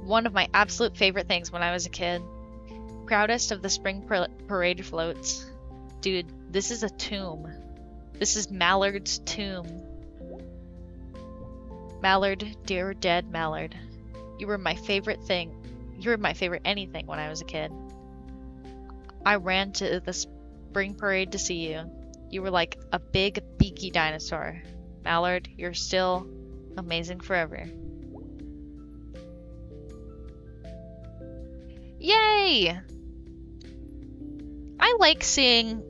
Speaker 1: One of my absolute favorite things when I was a kid. Proudest of the spring parade floats. Dude, this is a tomb. This is Mallard's tomb. Mallard, dear dead Mallard. You were my favorite thing. You were my favorite anything when I was a kid. I ran to the spring parade to see you. You were like a big, beaky dinosaur. Mallard, you're still amazing forever. Yay! I like seeing,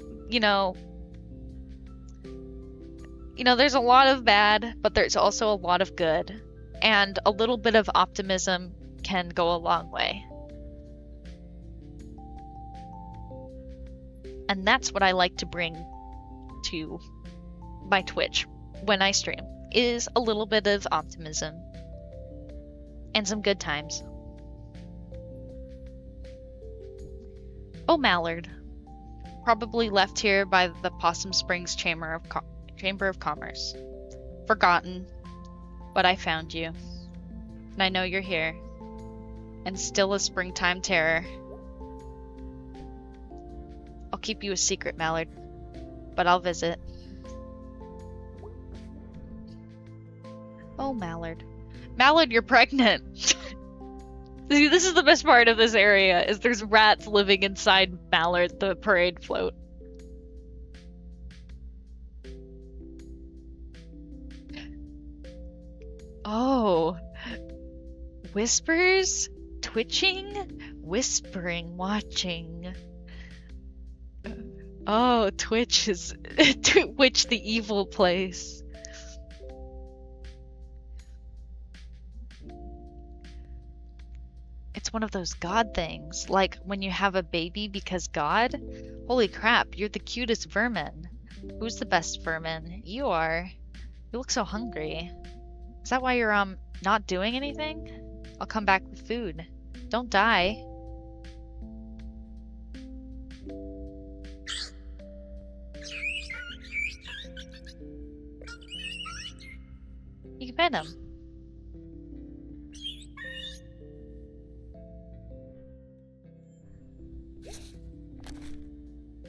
Speaker 1: there's a lot of bad, but there's also a lot of good. And a little bit of optimism can go a long way. And that's what I like to bring to my Twitch when I stream, is a little bit of optimism and some good times. Oh, Mallard. Probably left here by the Possum Springs Chamber of Commerce. Forgotten, but I found you. And I know you're here. And still a springtime terror. I'll keep you a secret, Mallard, but I'll visit. Oh, Mallard. Mallard, you're pregnant! See, this is the best part of this area, is there's rats living inside Mallard, the parade float. Oh, whispers, twitching, whispering, watching. Oh, Twitch is Twitch the evil place. It's one of those God things, like when you have a baby because God? Holy crap, you're the cutest vermin. Who's the best vermin? You are. You look so hungry. Is that why you're, not doing anything? I'll come back with food. Don't die. You can pet him.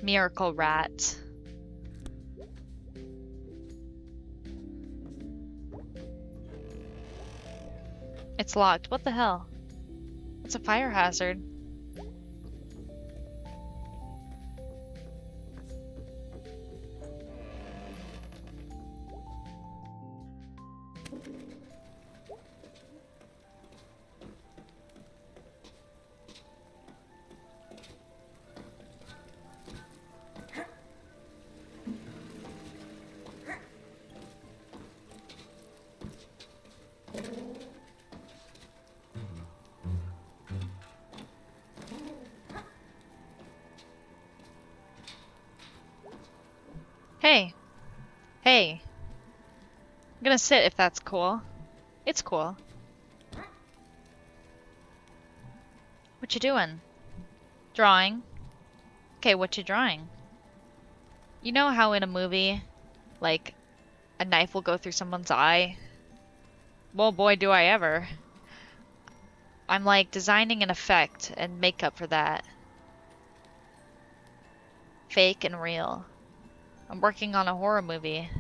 Speaker 1: Miracle rat. It's locked. What the hell? It's a fire hazard. Hey. Hey. I'm gonna sit if that's cool. It's cool. What you doing? Drawing. Okay, what you drawing? You know how in a movie, like, a knife will go through someone's eye? Well, boy, do I ever. I'm like designing an effect and makeup for that. Fake and real. I'm working on a horror movie.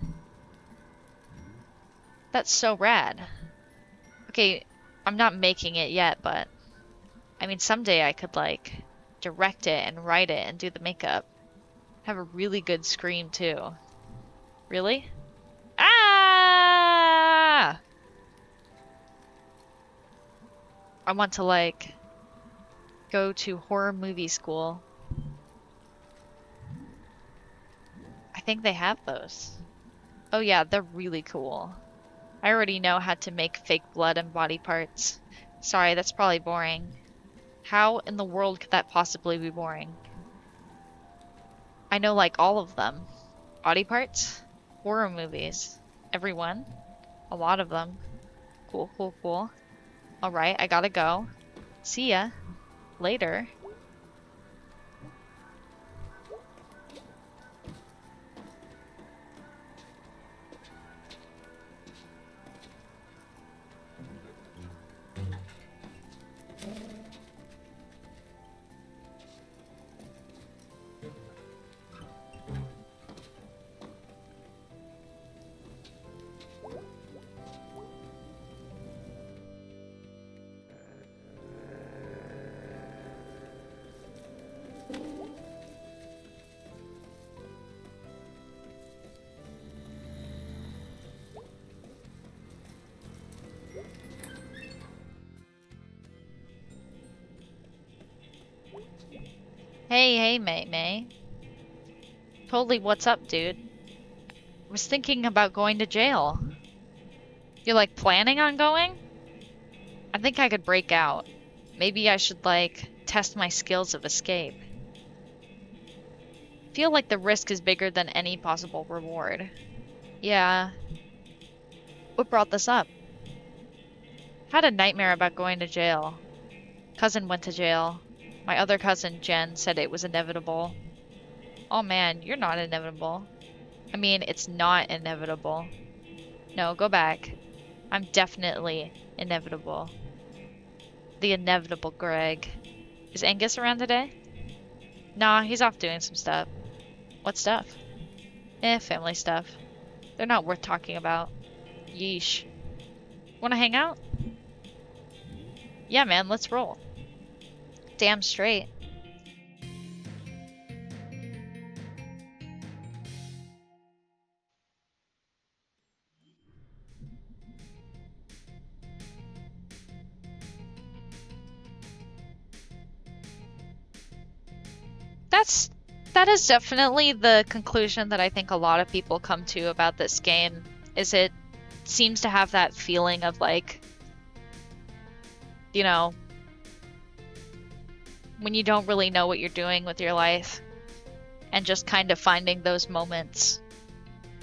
Speaker 1: That's so rad. Okay, I'm not making it yet, but I mean, someday I could like direct it and write it and do the makeup. Have a really good scream too. Really? Ah! I want to like go to horror movie school. I think they have those. Oh yeah, they're really cool. I already know how to make fake blood and body parts. Sorry, that's probably boring. How in the world could that possibly be boring? I know like all of them. Body parts? Horror movies. Everyone? A lot of them. Cool, cool, cool. Alright, I gotta go. See ya. Later. Hey, hey, May May. Totally, what's up, dude? I was thinking about going to jail. You're like planning on going? I think I could break out. Maybe I should like test my skills of escape. Feel like the risk is bigger than any possible reward. Yeah. What brought this up? Had a nightmare about going to jail. Cousin went to jail. My other cousin, Jen, said it was inevitable. Oh man, you're not inevitable. I mean, it's not inevitable. No, go back. I'm definitely inevitable. The inevitable Greg. Is Angus around today? Nah, he's off doing some stuff. What stuff? Family stuff. They're not worth talking about. Yeesh. Wanna hang out? Yeah, man, let's roll. Damn straight. that is definitely the conclusion that I think a lot of people come to about this game, is it seems to have that feeling of like, you know, when you don't really know what you're doing with your life and just kind of finding those moments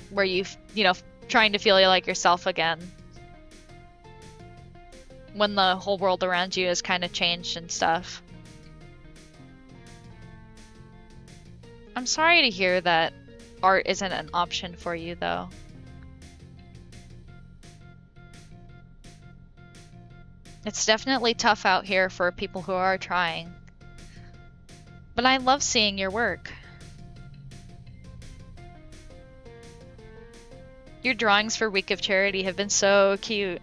Speaker 1: where you know, trying to feel like yourself again when the whole world around you has kind of changed and stuff. I'm sorry to hear that art isn't an option for you, though. It's definitely tough out here for people who are trying. But I love seeing your work. Your drawings for Week of Charity have been so cute.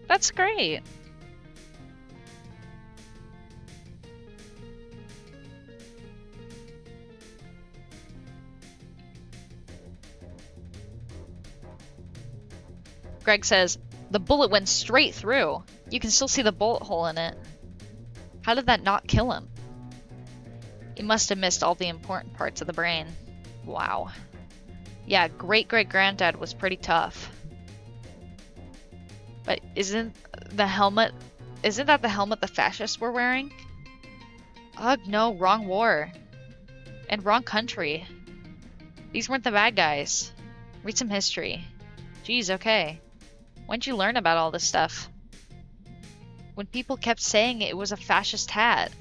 Speaker 1: That's great. Greg says, the bullet went straight through. You can still see the bullet hole in it. How did that not kill him? He must have missed all the important parts of the brain. Wow. Yeah, great-great-granddad was pretty tough. But isn't that the helmet the fascists were wearing? Ugh, no, wrong war. And wrong country. These weren't the bad guys. Read some history. Geez, okay. When'd you learn about all this stuff? When people kept saying it was a fascist hat.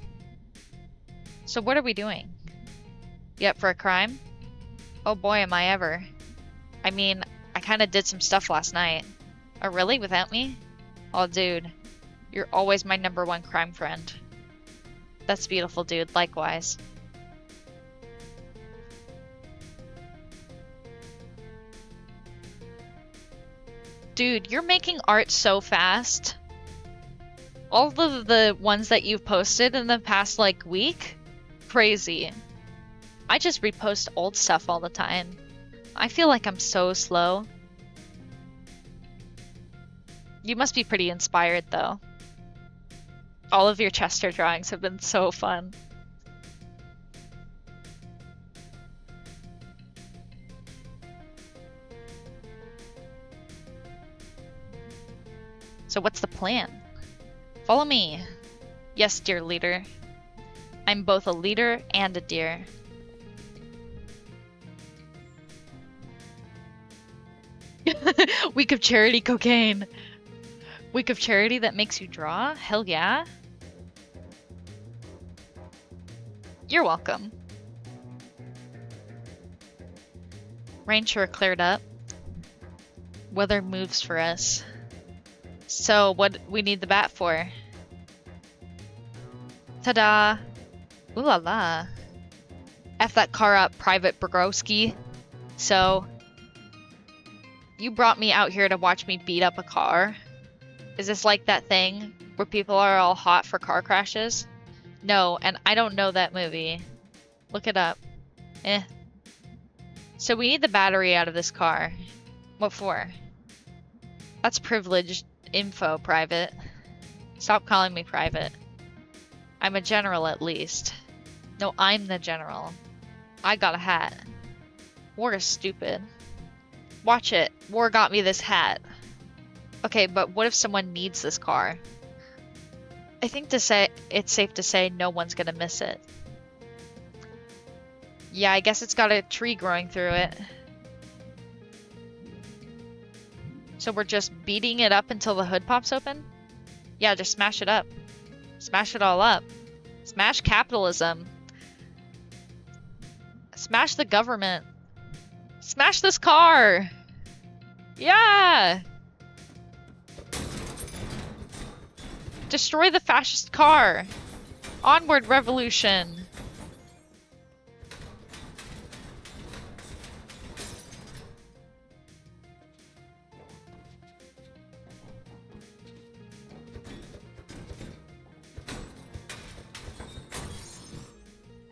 Speaker 1: So what are we doing? You up for a crime? Oh boy, am I ever. I mean, I kinda did some stuff last night. Oh really? Without me? Oh dude, you're always my #1 crime friend. That's beautiful, dude. Likewise. Dude, you're making art so fast. All of the ones that you've posted in the past, like, week? Crazy. I just repost old stuff all the time. I feel like I'm so slow. You must be pretty inspired, though. All of your Chester drawings have been so fun. So what's the plan? Follow me. Yes, dear leader. I'm both a leader and a deer. Week of Charity cocaine. Week of Charity that makes you draw? Hell yeah. You're welcome. Rain sure cleared up. Weather moves for us. So what we need the bat for? Ta-da! Ooh la la. F that car up, Private Brogowski. So, you brought me out here to watch me beat up a car? Is this like that thing where people are all hot for car crashes? No, and I don't know that movie. Look it up. Eh. So we need the battery out of this car. What for? That's privileged info, Private. Stop calling me Private. I'm a general at least. No, I'm the general. I got a hat. War is stupid. Watch it. War got me this hat. Okay, but what if someone needs this car? I think it's safe to say no one's gonna miss it. Yeah, I guess it's got a tree growing through it. So we're just beating it up until the hood pops open? Yeah, just smash it up. Smash it all up. Smash capitalism. Smash the government. Smash this car! Yeah! Destroy the fascist car! Onward, revolution!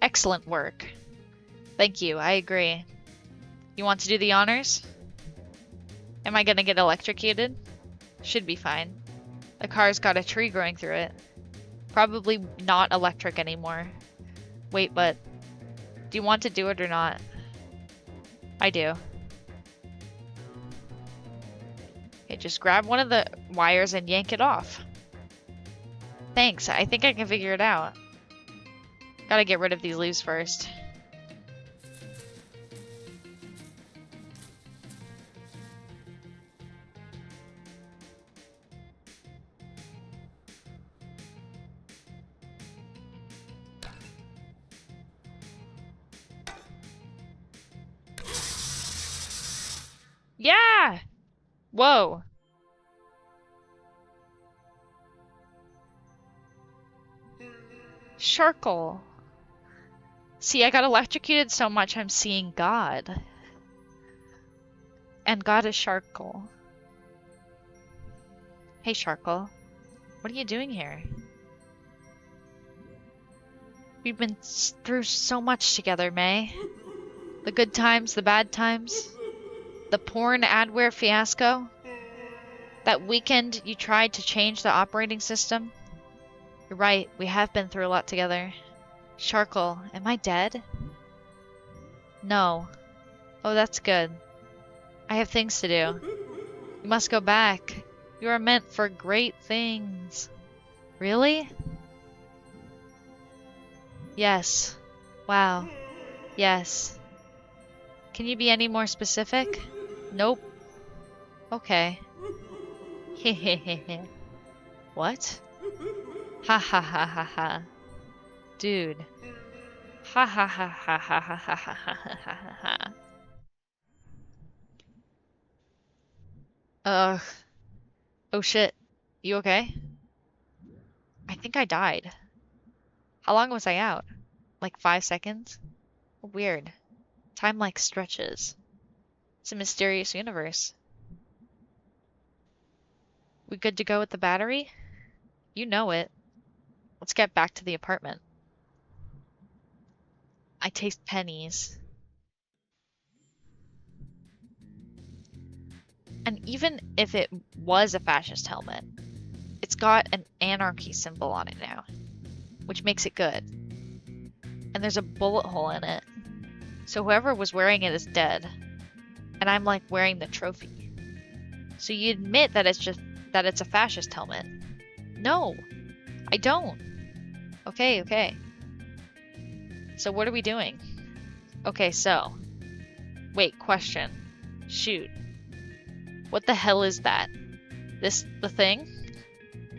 Speaker 1: Excellent work. Thank you, I agree. You want to do the honors? Am I gonna get electrocuted? Should be fine. The car's got a tree growing through it. Probably not electric anymore. Wait, but do you want to do it or not? I do. Okay, just grab one of the wires and yank it off. Thanks, I think I can figure it out. Gotta get rid of these leaves first. Yeah! Whoa. Sharkle. See, I got electrocuted so much I'm seeing God. And God is Sharkle. Hey, Sharkle. What are you doing here? We've been through so much together, May. The good times, the bad times. The porn adware fiasco. That weekend you tried to change the operating system. You're right, we have been through a lot together. Sharkle, am I dead? No. Oh, that's good. I have things to do. You must go back. You are meant for great things. Really? Yes. Wow. Yes. Can you be any more specific? Nope. Okay. Hehehehe. What? Ha ha ha ha ha. Dude. Ha ha ha ha ha ha ha ha ha ha ha ha. Ugh. Oh shit. You okay? I think I died. How long was I out? Like 5 seconds? Weird. Time like stretches. It's a mysterious universe. We good to go with the battery? You know it. Let's get back to the apartment. I taste pennies. And even if it was a fascist helmet, it's got an anarchy symbol on it now, which makes it good. And there's a bullet hole in it. So whoever was wearing it is dead. And I'm like wearing the trophy. So you admit that it's a fascist helmet. No, I don't. Okay, okay. So what are we doing? Okay, so. Wait, question. Shoot. What the hell is that? The thing?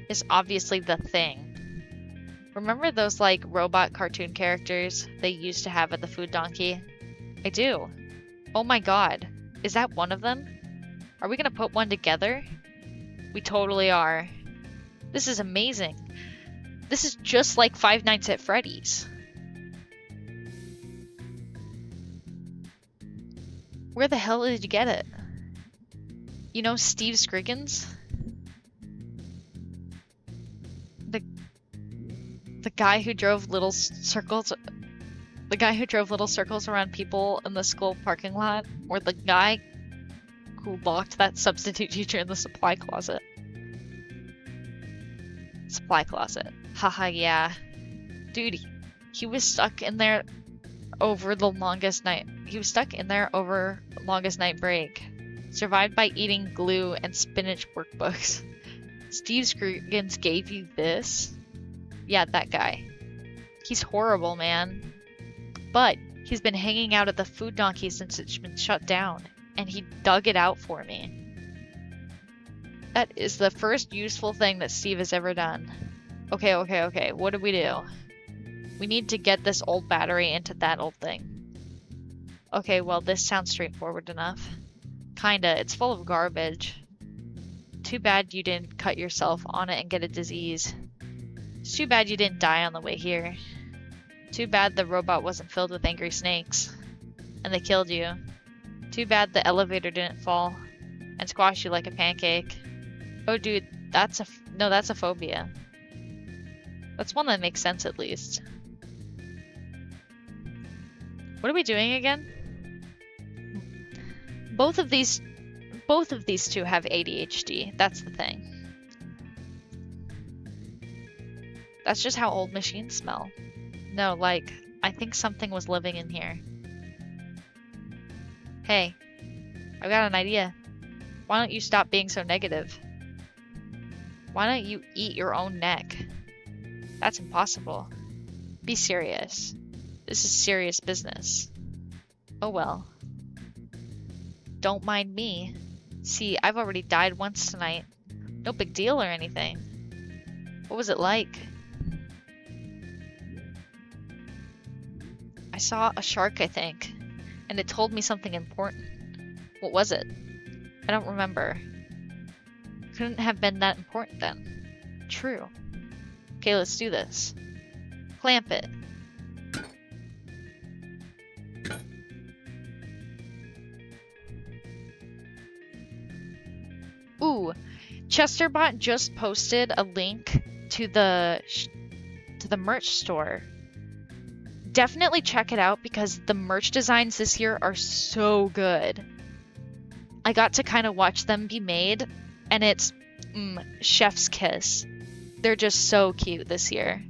Speaker 1: Is obviously the thing. Remember those like robot cartoon characters they used to have at the food donkey? I do. Oh my god. Is that one of them? Are we gonna put one together? We totally are. This is amazing. This is just like Five Nights at Freddy's. Where the hell did you get it? You know Steve Scriggins? The guy who drove little circles around people in the school parking lot, or the guy who locked that substitute teacher in the supply closet. Supply closet. Haha, yeah. Dude, he was stuck in there over the longest night. He was stuck in there over longest night break. Survived by eating glue and spinach workbooks. Steve Scriggins gave you this? Yeah, that guy. He's horrible, man. But he's been hanging out at the food donkey since it's been shut down, and he dug it out for me. That is the first useful thing that Steve has ever done. Okay, what do we do? We need to get this old battery into that old thing. Okay, well, this sounds straightforward enough. Kinda, it's full of garbage. Too bad you didn't cut yourself on it and get a disease. It's too bad you didn't die on the way here. Too bad the robot wasn't filled with angry snakes. And they killed you. Too bad the elevator didn't fall and squash you like a pancake. Oh dude, that's a phobia. That's one that makes sense at least. What are we doing again? Both of these both of these two have ADHD. That's the thing. That's just how old machines smell. No, like, I think something was living in here. Hey, I've got an idea. Why don't you stop being so negative? Why don't you eat your own neck? That's impossible. Be serious. This is serious business. Oh well. Don't mind me. See, I've already died once tonight. No big deal or anything. What was it like? I saw a shark, I think, and it told me something important. What was it? I don't remember. Couldn't have been that important then. True. Okay, let's do this. Clamp it. Ooh, Chesterbot just posted a link to the merch store. Definitely check it out because the merch designs this year are so good. I got to kind of watch them be made, and it's chef's kiss. They're just so cute this year.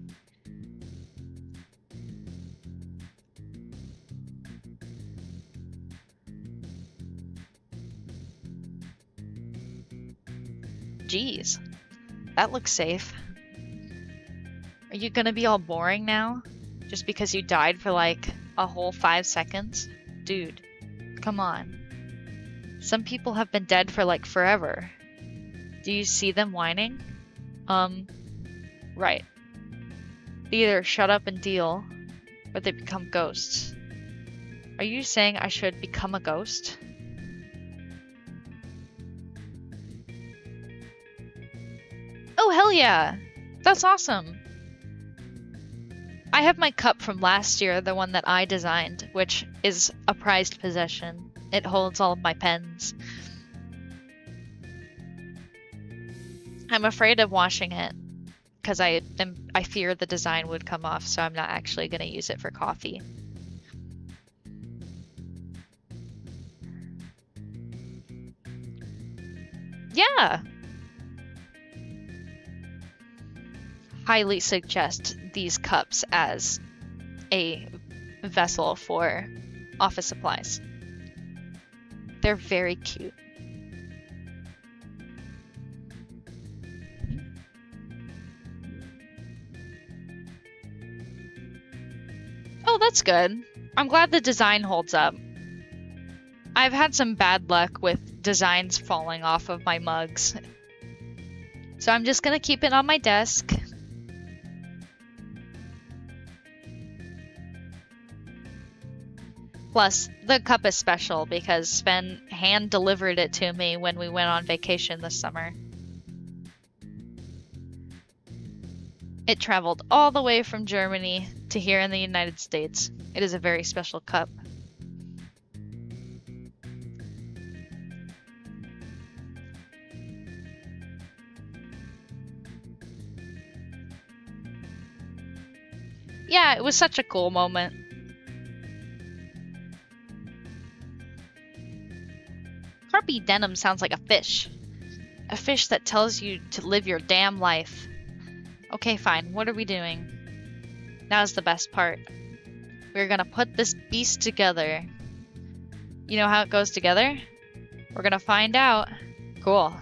Speaker 1: Jeez, that looks safe. Are you gonna be all boring now? Just because you died for like a whole 5 seconds? Dude, come on. Some people have been dead for like forever. Do you see them whining? Right. They either shut up and deal, or they become ghosts. Are you saying I should become a ghost? Oh, hell yeah! That's awesome! I have my cup from last year, the one that I designed, which is a prized possession. It holds all of my pens. I'm afraid of washing it, because I fear the design would come off, so I'm not actually going to use it for coffee. Yeah! Highly suggest these cups as a vessel for office supplies. They're very cute. Oh, that's good. I'm glad the design holds up. I've had some bad luck with designs falling off of my mugs. So I'm just gonna keep it on my desk. Plus, the cup is special because Sven hand-delivered it to me when we went on vacation this summer. It traveled all the way from Germany to here in the United States. It is a very special cup. Yeah, it was such a cool moment. Carpe denim sounds like a fish. A fish that tells you to live your damn life. Okay, fine. What are we doing? Now's the best part. We're gonna put this beast together. You know how it goes together? We're gonna find out. Cool.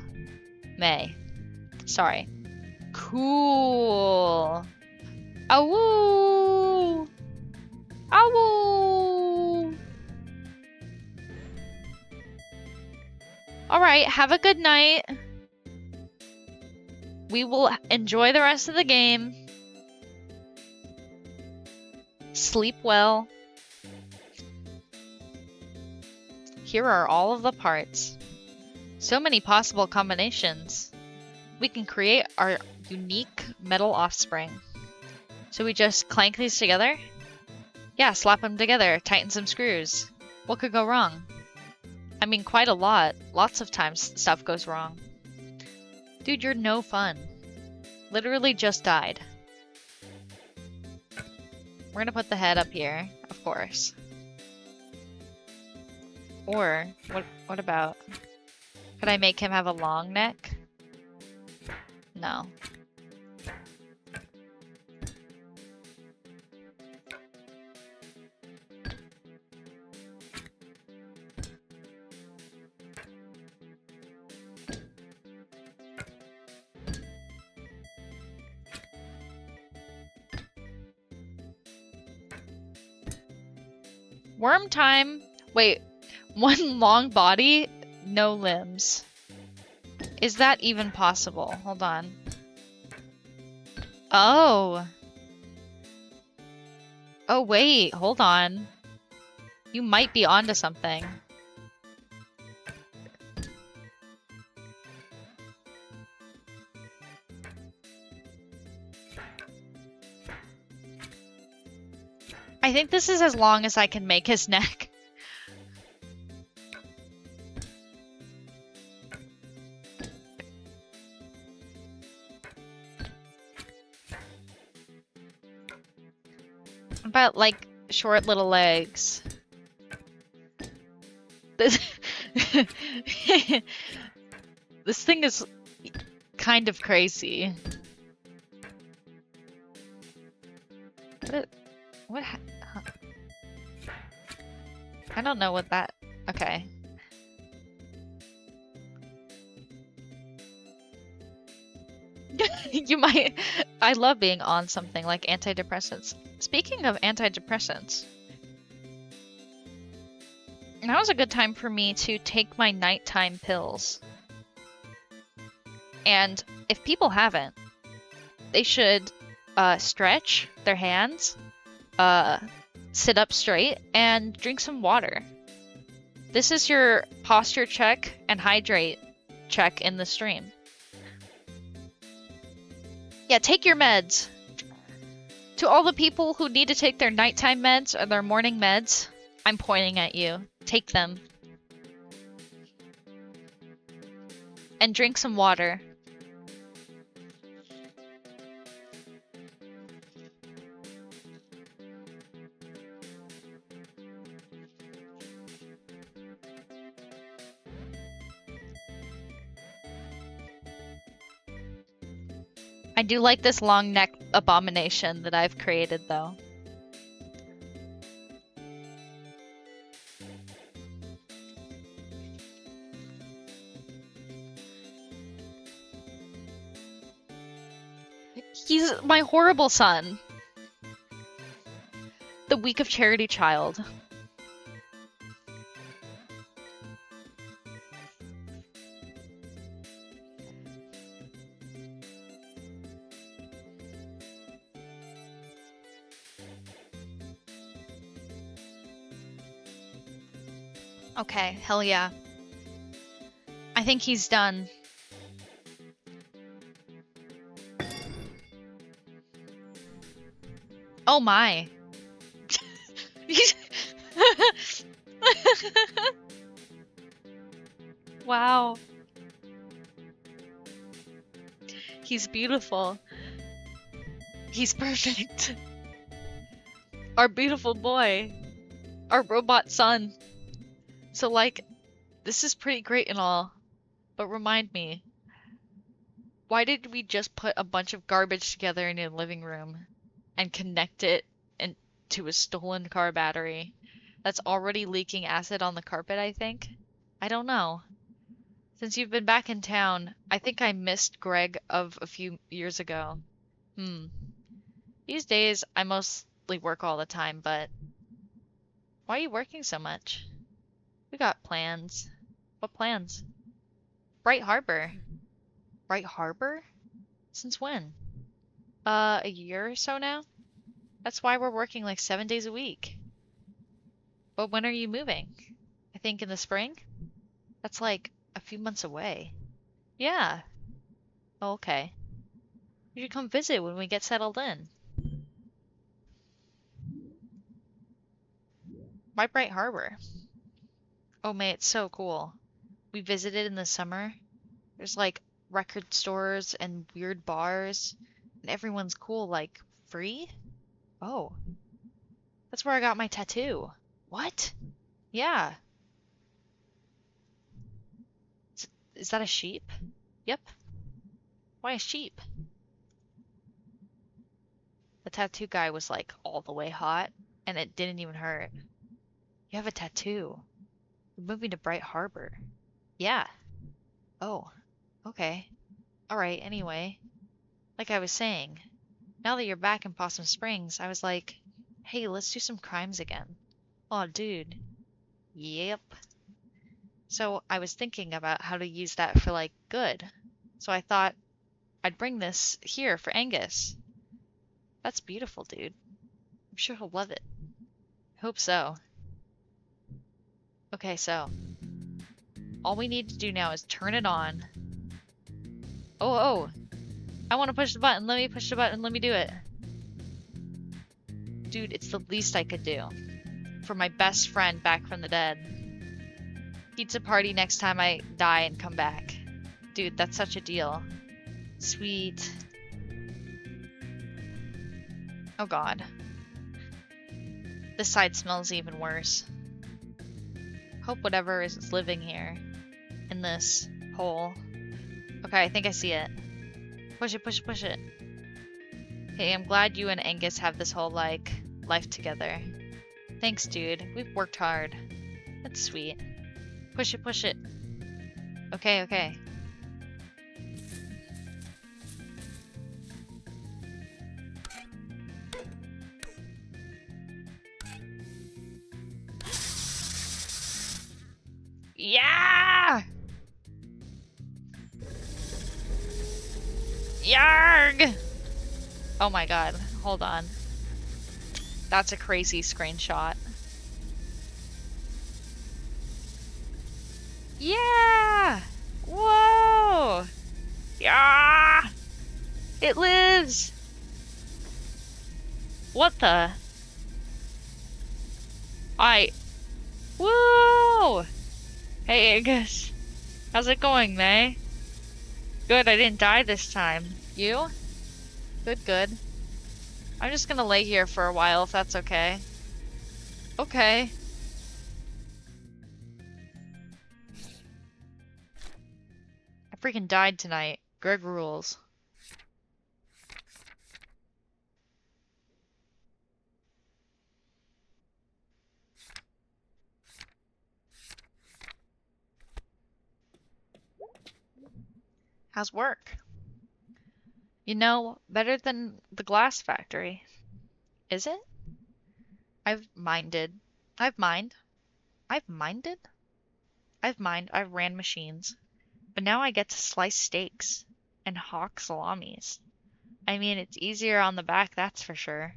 Speaker 1: May. Sorry. Cool. Awoo! Awoo! Alright, have a good night. We will enjoy the rest of the game. Sleep well. Here are all of the parts. So many possible combinations. We can create our unique metal offspring. So we just clank these together? Yeah, slap them together, tighten some screws. What could go wrong? I mean, quite a lot. Lots of times stuff goes wrong. Dude, you're no fun. Literally just died. We're gonna put the head up here, of course. Or, what about... Could I make him have a long neck? No. Worm time. Wait, one long body, no limbs. Is that even possible? Hold on. Oh. Oh, wait, hold on. You might be onto something. I think this is as long as I can make his neck. About like short little legs. This this thing is kind of crazy. What? Huh. I don't know what that. Okay. You might. I love being on something like antidepressants. Speaking of antidepressants, now is a good time for me to take my nighttime pills. And if people haven't, they should stretch their hands, sit up straight, and drink some water. This is your posture check and hydrate check in the stream. Yeah, take your meds. To all the people who need to take their nighttime meds or their morning meds, I'm pointing at you. Take them. And drink some water. I do like this long neck abomination that I've created, though. He's my horrible son. The week of charity child. Okay, hell yeah. I think he's done. Oh my. Wow. He's beautiful. He's perfect. Our beautiful boy. Our robot son. So, like, this is pretty great and all, but remind me, why did we just put a bunch of garbage together in your living room and connect it to a stolen car battery that's already leaking acid on the carpet, I think? I don't know. Since you've been back in town, I think I missed Greg of a few years ago. These days, I mostly work all the time, but why are you working so much? We got plans. What plans? Bright Harbor. Bright Harbor? Since when? A year or so now? That's why we're working like 7 days a week. But when are you moving? I think in the spring? That's like a few months away. Yeah. Oh, okay. You should come visit when we get settled in. Why Bright Harbor? Oh, May, it's so cool. We visited in the summer. There's like record stores and weird bars, and everyone's cool, like free? Oh, that's where I got my tattoo. What? Yeah. Is that a sheep? Yep. Why a sheep? The tattoo guy was like all the way hot, and it didn't even hurt. You have a tattoo. We're moving to Bright Harbor. Yeah. Oh, okay. Alright, anyway. Like I was saying, now that you're back in Possum Springs, I was like, hey, let's do some crimes again. Oh, dude. Yep. So I was thinking about how to use that for like good. So I thought I'd bring this here for Angus. That's beautiful, dude. I'm sure he'll love it. Hope so. Okay, so all we need to do now is turn it on. Oh, I want to push the button. Let me push the button. Let me do it. Dude, it's the least I could do. For my best friend back from the dead. Pizza party next time I die and come back. Dude, that's such a deal. Sweet. Oh god. This side smells even worse. Hope whatever is living here. In this hole. Okay, I think I see it. Push it, push it, push it. Hey, I'm glad you and Angus have this whole, like, life together. Thanks, dude. We've worked hard. That's sweet. Push it, push it. Okay, okay. Yeah! Yarg! Oh my god, hold on. That's a crazy screenshot. Yeah! Whoa! Yeah! It lives! What the? Whoa! Hey, Angus. How's it going, May? Good, I didn't die this time. You? Good, good. I'm just gonna lay here for a while if that's okay. Okay. I freaking died tonight. Greg rules. How's work? You know, better than the glass factory. Is it? I've minded. I've mind. I've minded? I've ran machines. But now I get to slice steaks and hawk salamis. I mean, it's easier on the back, that's for sure.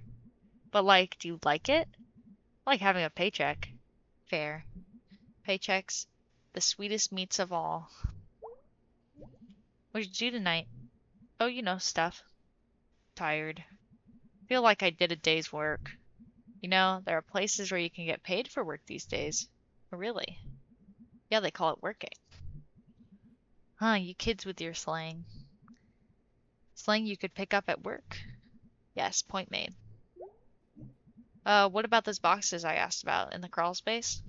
Speaker 1: But like, do you like it? I like having a paycheck. Fair. Paychecks, the sweetest meats of all. What did you do tonight? Oh, you know, stuff. Tired. Feel like I did a day's work. You know, there are places where you can get paid for work these days. Oh, really? Yeah, they call it working. Huh, you kids with your slang. Slang you could pick up at work. Yes, point made. What about those boxes I asked about in the crawl space?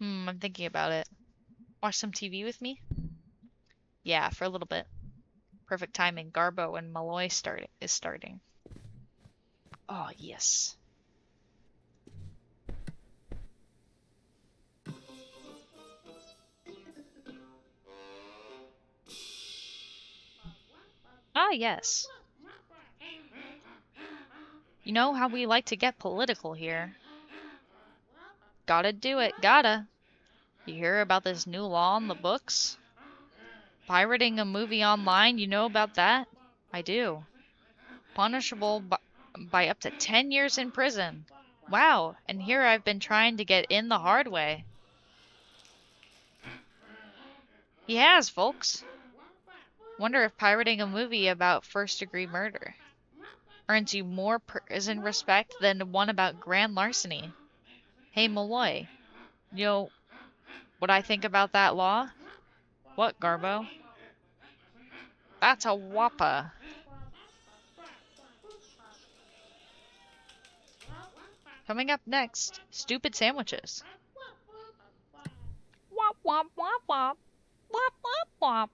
Speaker 1: I'm thinking about it. Watch some TV with me? Yeah, for a little bit. Perfect timing. Garbo and Malloy is starting. Oh, yes. Ah, yes. You know how we like to get political here. Gotta do it, gotta. You hear about this new law in the books? Pirating a movie online, you know about that? I do. Punishable by up to 10 years in prison. Wow, and here I've been trying to get in the hard way. He has, folks. Wonder if pirating a movie about first-degree murder earns you more prison respect than one about grand larceny. Hey, Malloy, you know what I think about that law? What, Garbo? That's a whopper. Coming up next, stupid sandwiches. Womp womp womp womp. Wop, wop, wop.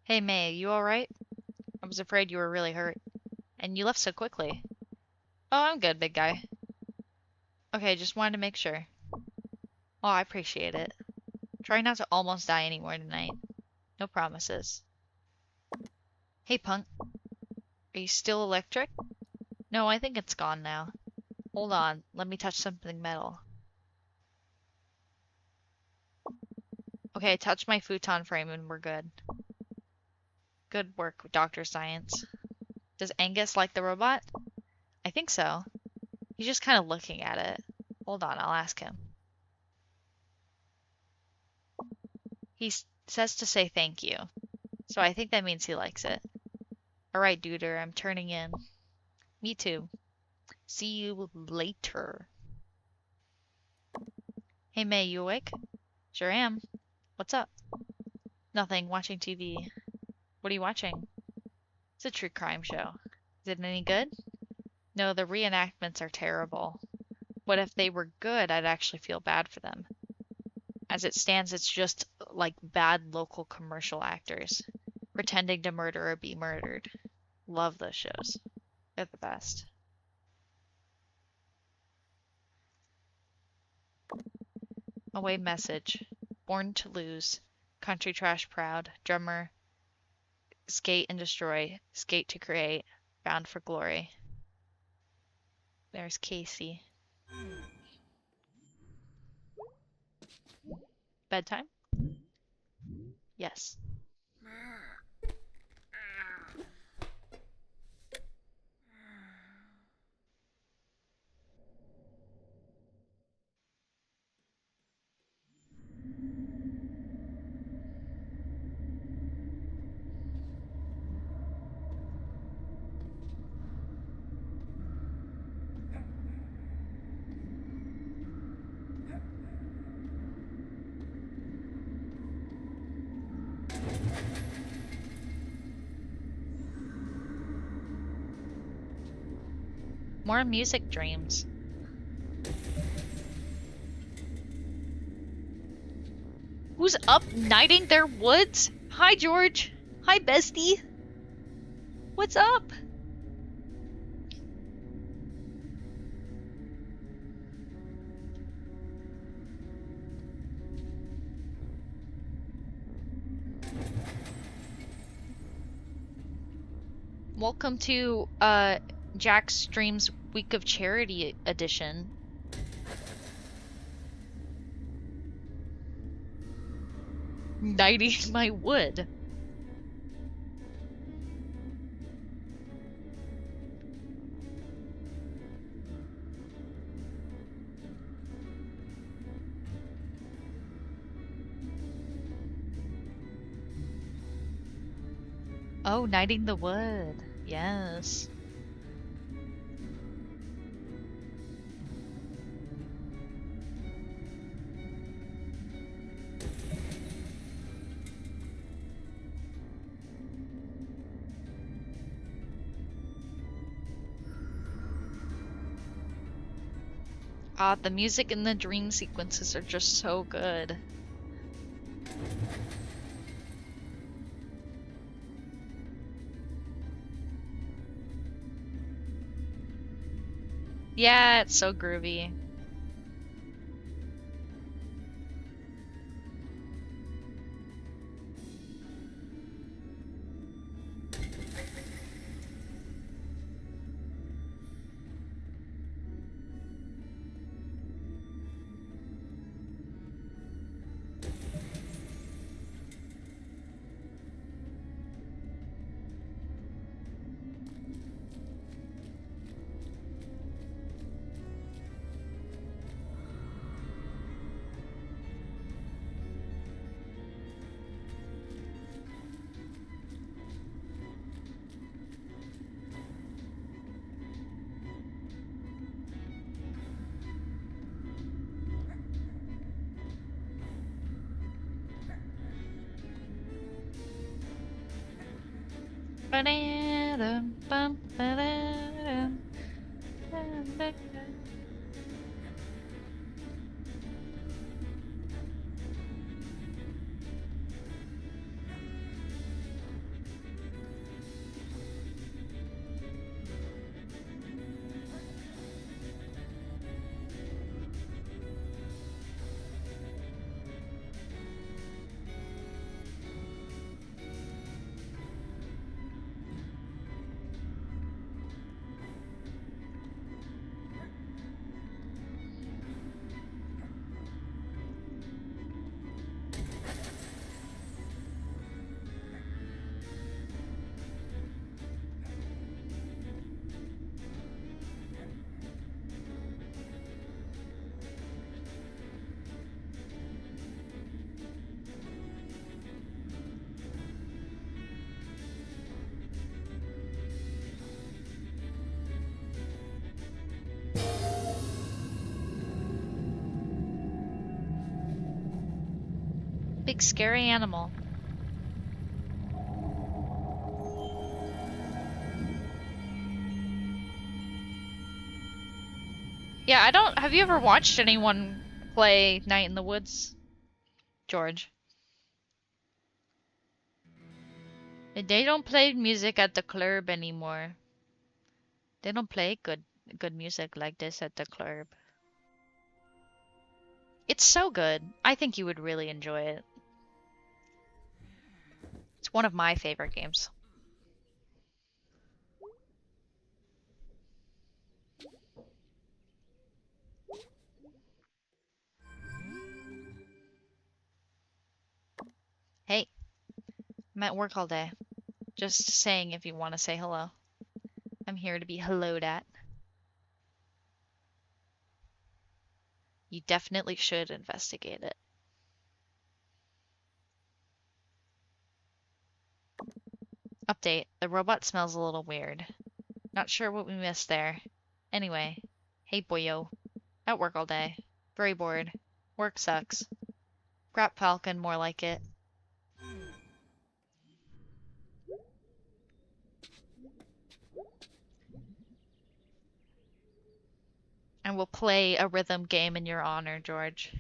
Speaker 1: Hey May, you alright? I was afraid you were really hurt. And you left so quickly. Oh, I'm good, big guy. Okay, just wanted to make sure. Oh, I appreciate it. Try not to almost die anymore tonight. No promises. Hey, punk. Are you still electric? No, I think it's gone now. Hold on, let me touch something metal. Okay, touch my futon frame and we're good. Good work, Dr. Science. Does Angus like the robot? I think so. He's just kind of looking at it. Hold on, I'll ask him. Says to say thank you, so I think that means he likes it. Alright, duder, I'm turning in. Me too. See you later. Hey May, you awake? Sure am. What's up? Nothing, watching TV. What are you watching? It's a true crime show. Is it any good? No, the reenactments are terrible. What if they were good? I'd actually feel bad for them. As it stands, it's just like bad local commercial actors pretending to murder or be murdered. Love those shows. They're the best. Away message. Born to lose. Country trash proud. Drummer. Skate and destroy. Skate to create. Bound for glory. There's Casey. Bedtime? Yes. More music dreams. Who's up knighting their woods? Hi, George. Hi, bestie. What's up? Welcome to Jacq's Streams Week of Charity edition. Knighting my wood. Oh, knighting the wood. Yes. The music and the dream sequences are just so good. Yeah, it's so groovy. Big scary animal. Yeah, I don't. Have you ever watched anyone play Night in the Woods, George? They don't play music at the club anymore. They don't play good music like this at the club. It's so good. I think you would really enjoy it. It's one of my favorite games. Hey, I'm at work all day. Just saying if you want to say hello. I'm here to be helloed at. You definitely should investigate it. Update. The robot smells a little weird. Not sure what we missed there. Anyway, hey boyo. At work all day. Very bored. Work sucks. Grap Falcon, more like it. And we'll play a rhythm game in your honor, George.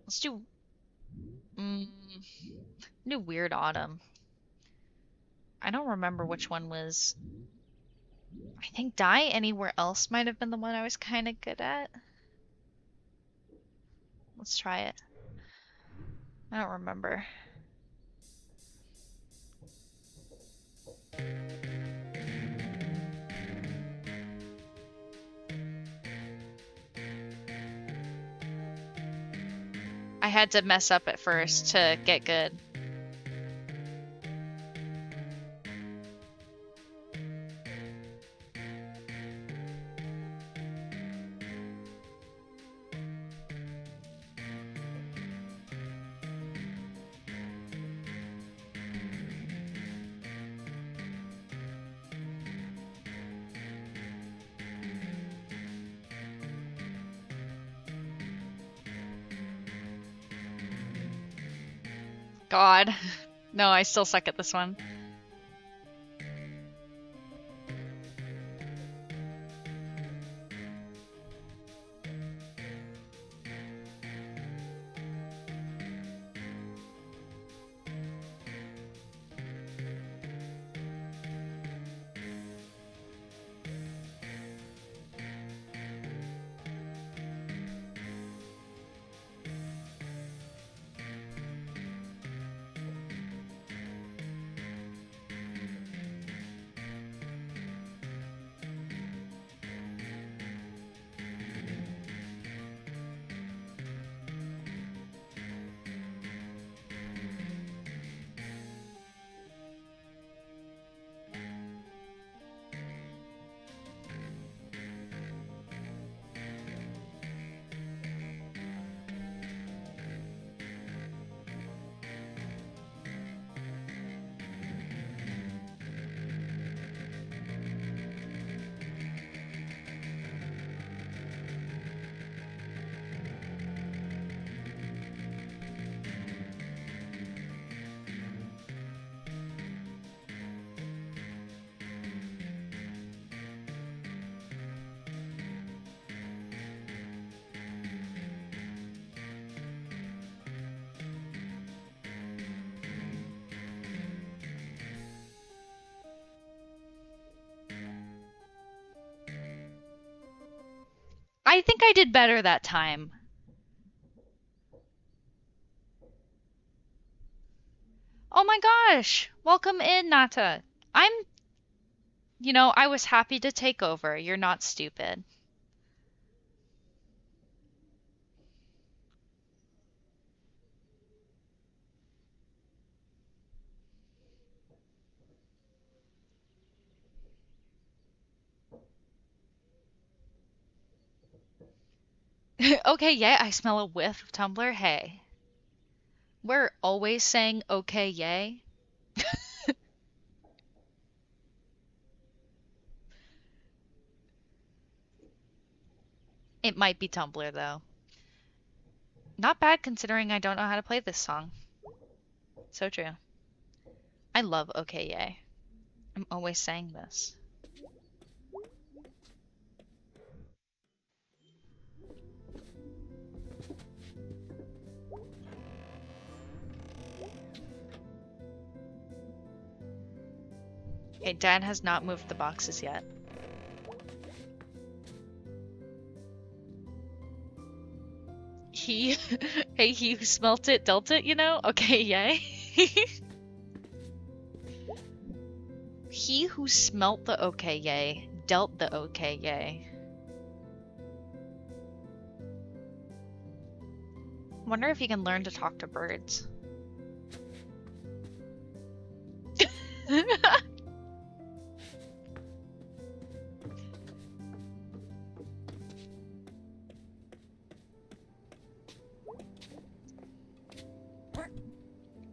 Speaker 1: Let's do mm, New Weird Autumn. I don't remember which one was. I think Die Anywhere Else might have been the one I was kind of good at. Let's try it. I don't remember. I had to mess up at first to get good. God. No, I still suck at this one. I think I did better that time. Oh my gosh! Welcome in, Nata. I was happy to take over. You're not stupid. Okay, yeah, I smell a whiff of Tumblr. Hey, we're always saying okay, yay. It might be Tumblr though. Not bad considering I don't know how to play this song. So true. I love okay, yay. I'm always saying this. Okay, Dad has not moved the boxes yet. He, hey, he who smelt it dealt it, Okay, yay. He who smelt the okay, yay, dealt the okay, yay. Wonder if he can learn to talk to birds.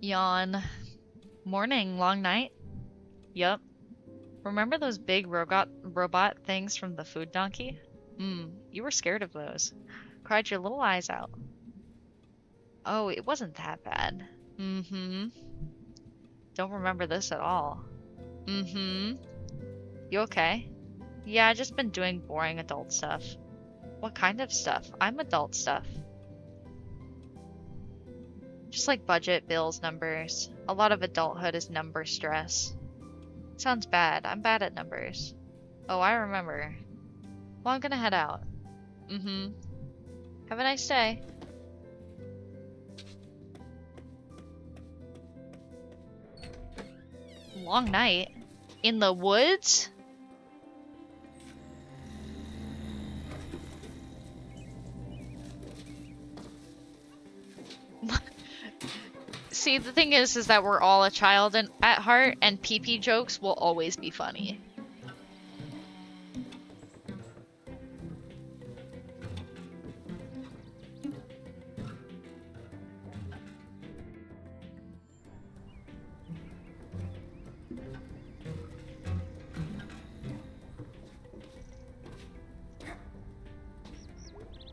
Speaker 1: Yawn. Morning, long night. Yup. Remember those big robot things from the food donkey? You were scared of those. Cried your little eyes out. Oh, it wasn't that bad. Mm-hmm. Don't remember this at all. Mm-hmm. You okay? Yeah, I just been doing boring adult stuff. What kind of stuff? I'm adult stuff. Just like budget, bills, numbers. A lot of adulthood is number stress. Sounds bad. I'm bad at numbers. Oh, I remember. Well, I'm gonna head out. Mm-hmm. Have a nice day. Long night? In the woods? See, the thing is that we're all a child at heart, and pee-pee jokes will always be funny.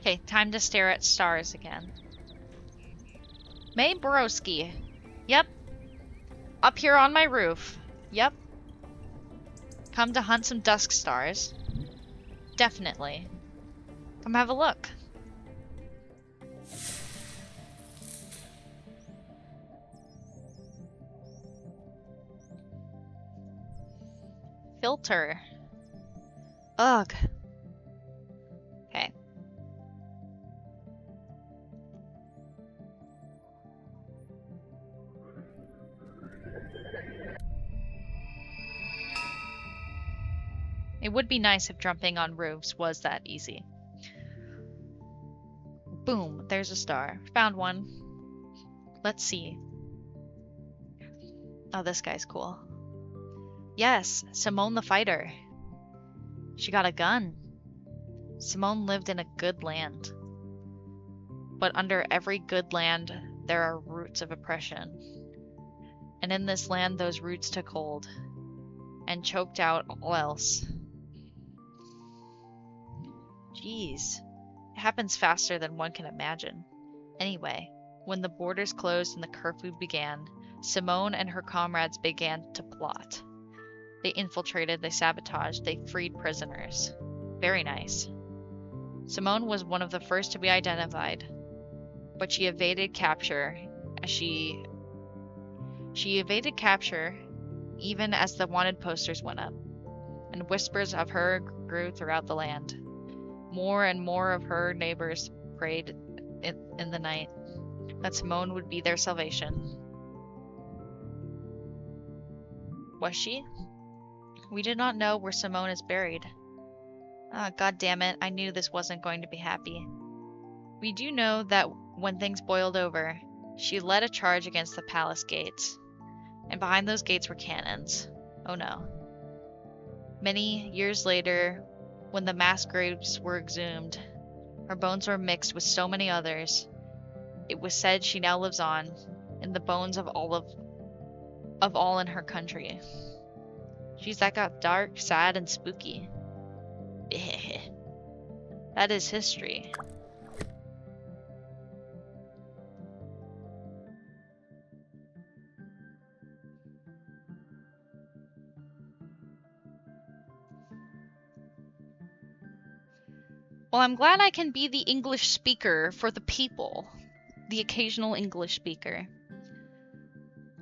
Speaker 1: Okay, time to stare at stars again. May Borowski. Yep. Up here on my roof. Yep. Come to hunt some dusk stars. Definitely. Come have a look. Filter. Ugh. Okay. It would be nice if jumping on roofs was that easy. Boom, there's a star. Found one. Let's see. Oh, this guy's cool. Yes, Simone the Fighter. She got a gun. Simone lived in a good land. But under every good land, there are roots of oppression. And in this land, those roots took hold and choked out all else. Jeez, it happens faster than one can imagine. Anyway, when the borders closed and the curfew began, Simone and her comrades began to plot. They infiltrated, they sabotaged, they freed prisoners. Very nice. Simone was one of the first to be identified, but she evaded capture as she evaded capture even as the wanted posters went up, and whispers of her grew throughout the land. More and more of her neighbors prayed in the night that Simone would be their salvation. Was she? We did not know where Simone is buried. Ah, God damn it, I knew this wasn't going to be happy. We do know that when things boiled over, she led a charge against the palace gates, and behind those gates were cannons. Oh no. Many years later, when the mass graves were exhumed, her bones were mixed with so many others. It was said she now lives on, in the bones of all in her country. Jeez, that got dark, sad, and spooky. That is history. Well, I'm glad I can be the English speaker for the people. The occasional English speaker.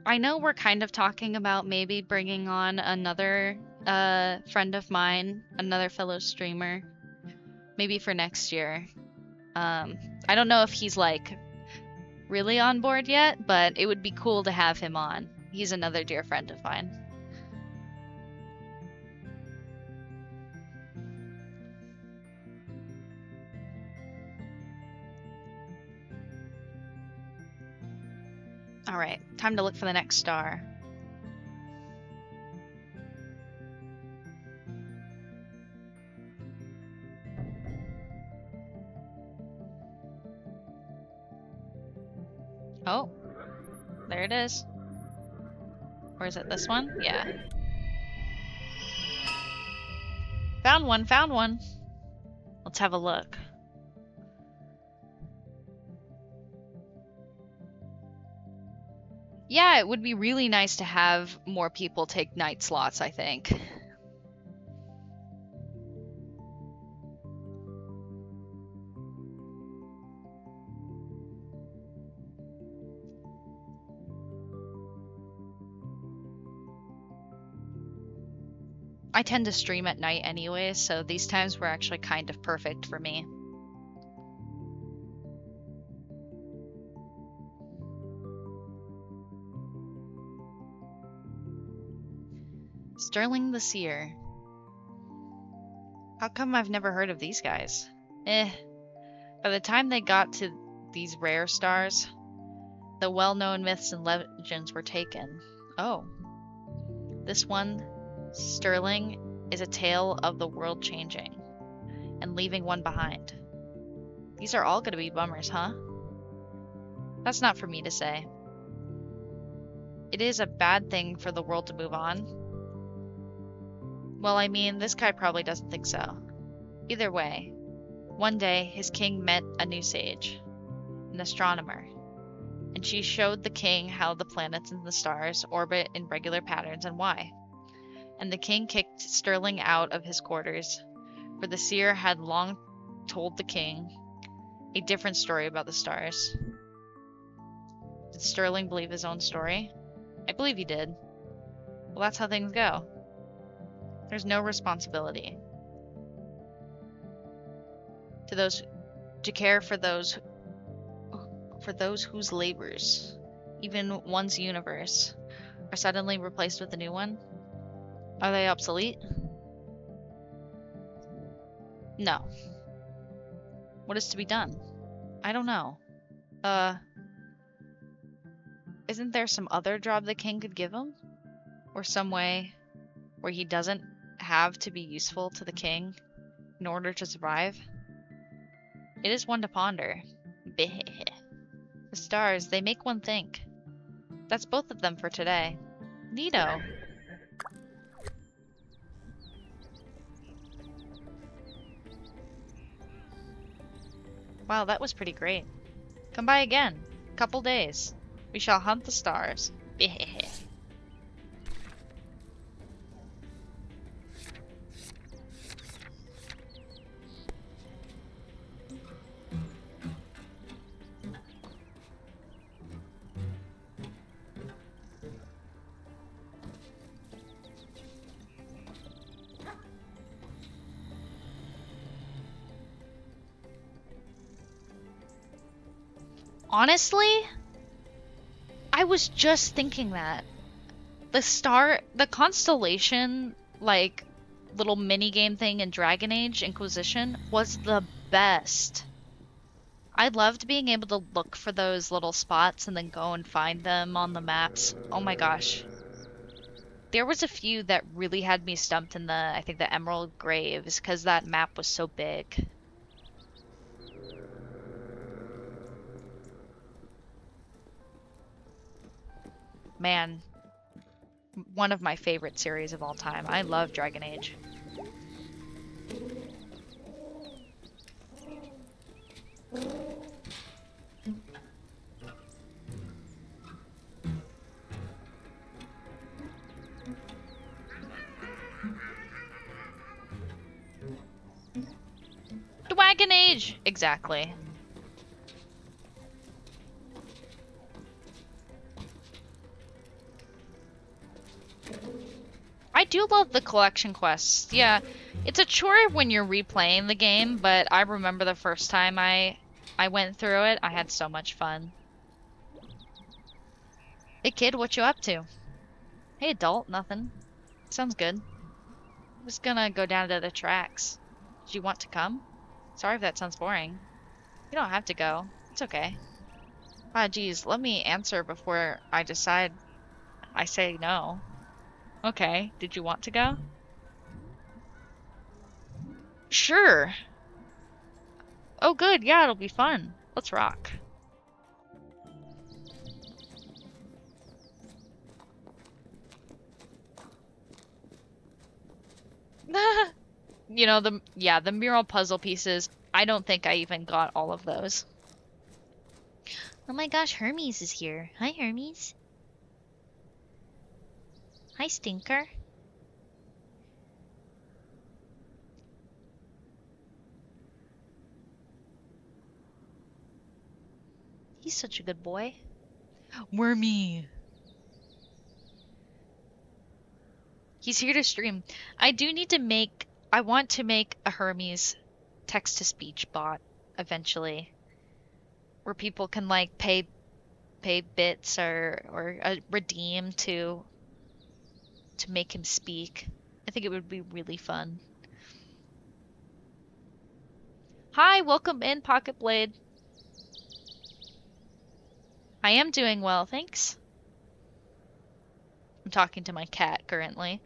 Speaker 1: I know we're kind of talking about maybe bringing on another friend of mine, another fellow streamer, maybe for next year. I don't know if he's like really on board yet, but it would be cool to have him on. He's another dear friend of mine. Alright, time to look for the next star. Oh, there it is. Or is it this one? Yeah. Found one, found one. Let's have a look. Yeah, it would be really nice to have more people take night slots, I think. I tend to stream at night anyway, so these times were actually kind of perfect for me. Sterling the Seer. How come I've never heard of these guys? By the time they got to these rare stars, the well-known myths and legends were taken. Oh. This one, Sterling, is a tale of the world changing and leaving one behind. These are all going to be bummers, huh? That's not for me to say. It is a bad thing for the world to move on. Well, I mean, this guy probably doesn't think so. Either way, one day his king met a new sage, an astronomer, and she showed the king how the planets and the stars orbit in regular patterns and why. And the king kicked Sterling out of his quarters, for the seer had long told the king a different story about the stars. Did Sterling believe his own story? I believe he did. Well, that's how things go. There's no responsibility to care for those whose labors, even one's universe, are suddenly replaced with a new one. Are they obsolete? No. What is to be done? I don't know. Isn't there some other job the king could give him? Or some way where he doesn't have to be useful to the king in order to survive? It is one to ponder. The stars, they make one think. That's both of them for today. Neato. Wow, that was pretty great. Come by again. Couple days. We shall hunt the stars. Honestly, I was just thinking that. The constellation, like, little mini game thing in Dragon Age Inquisition was the best. I loved being able to look for those little spots and then go and find them on the maps. Oh my gosh. There was a few that really had me stumped in I think the Emerald Graves, because that map was so big. Man, one of my favorite series of all time. I love Dragon Age. Dragon Age! Exactly. I do love the collection quests. Yeah, it's a chore when you're replaying the game, but I remember the first time I went through it, I had so much fun. Hey kid, what you up to? Hey adult, nothing. Sounds good. I was gonna go down to the tracks. Do you want to come? Sorry if that sounds boring. You don't have to go. It's okay. Ah, geez, let me answer before I decide I say no. Okay, did you want to go? Sure. Oh, good. Yeah, it'll be fun. Let's rock. You know, the mural puzzle pieces. I don't think I even got all of those. Oh my gosh, Hermes is here. Hi, Hermes. Hi, Stinker. He's such a good boy. Wormy. He's here to stream. I want to make a Hermes text-to-speech bot eventually, where people can like pay bits or redeem to make him speak. I think it would be really fun. Hi, welcome in, Pocket Blade. I am doing well, thanks. I'm talking to my cat currently.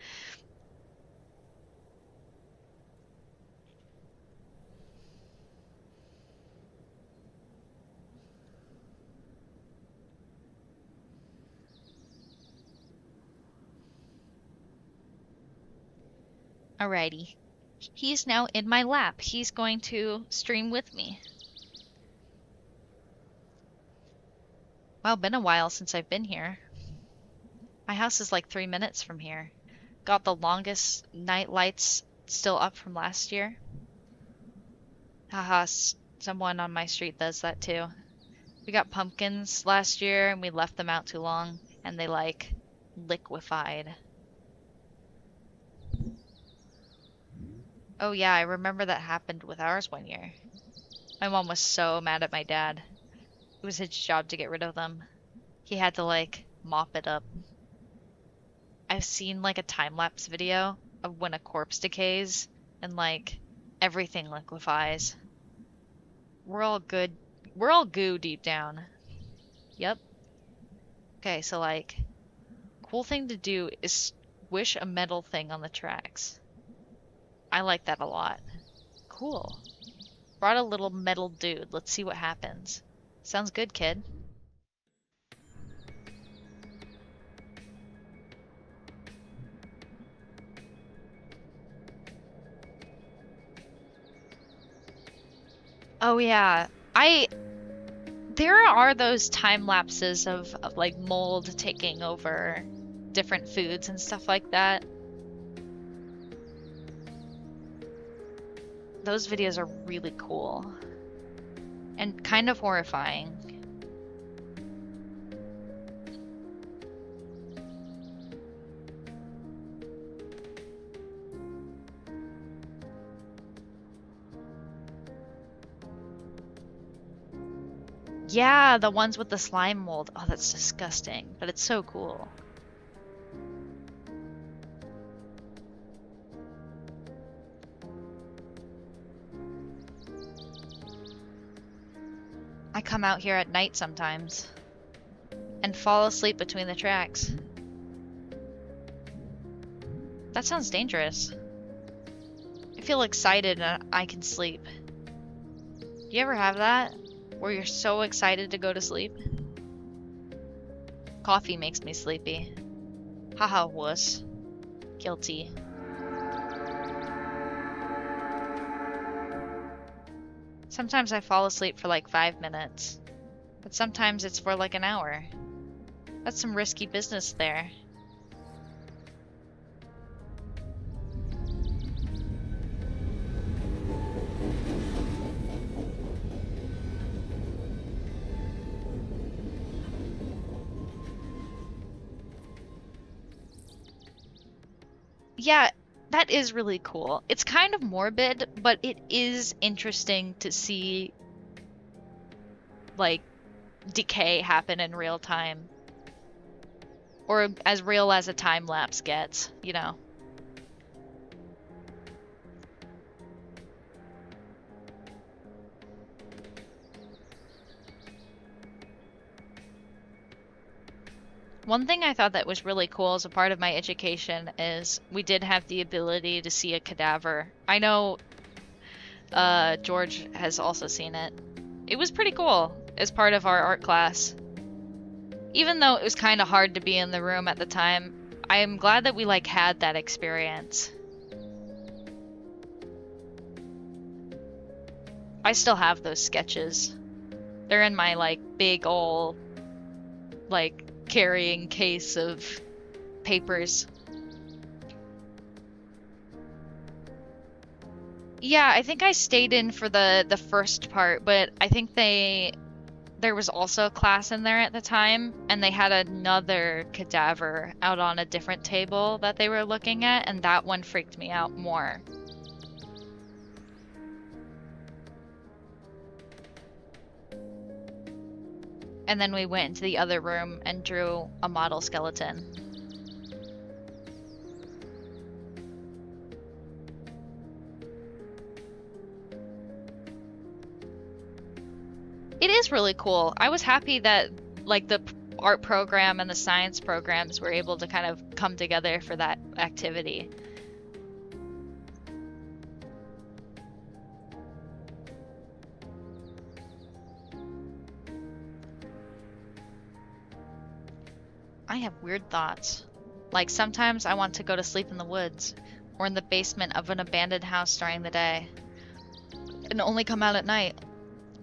Speaker 1: Alrighty. He's now in my lap. He's going to stream with me. Well, been a while since I've been here. My house is like 3 minutes from here. Got the longest night lights still up from last year. Haha, someone on my street does that too. We got pumpkins last year and we left them out too long and they like liquefied. Oh yeah, I remember that happened with ours one year. My mom was so mad at my dad. It was his job to get rid of them. He had to like mop it up. I've seen like a time-lapse video of when a corpse decays and like everything liquefies. We're all good. We're all goo deep down. Yep. Okay, so like, cool thing to do is squish a metal thing on the tracks. I like that a lot. Cool. Brought a little metal dude. Let's see what happens. Sounds good, kid. Oh yeah. I There are those time lapses of like mold taking over different foods and stuff like that. Those videos are really cool and kind of horrifying. Yeah, the ones with the slime mold. Oh, that's disgusting, but it's so cool. I come out here at night sometimes and fall asleep between the tracks. That sounds dangerous. I feel excited and I can sleep. Do you ever have that? Where you're so excited to go to sleep? Coffee makes me sleepy. Haha, wuss. Guilty. Sometimes I fall asleep for like 5 minutes, but sometimes it's for like an hour. That's some risky business there. Yeah, that is really cool. It's kind of morbid, but it is interesting to see, like, decay happen in real time. Or as real as a time lapse gets, you know. One thing I thought that was really cool as a part of my education is we did have the ability to see a cadaver. I know George has also seen it. It was pretty cool as part of our art class. Even though it was kind of hard to be in the room at the time, I am glad that we like had that experience. I still have those sketches. They're in my like big ol' like carrying case of papers. Yeah, I think I stayed in for the first part, but I think there was also a class in there at the time, and they had another cadaver out on a different table that they were looking at, and that one freaked me out more. And then we went into the other room and drew a model skeleton. It is really cool. I was happy that like the art program and the science programs were able to kind of come together for that activity. I have weird thoughts. Like sometimes I want to go to sleep in the woods or in the basement of an abandoned house during the day and only come out at night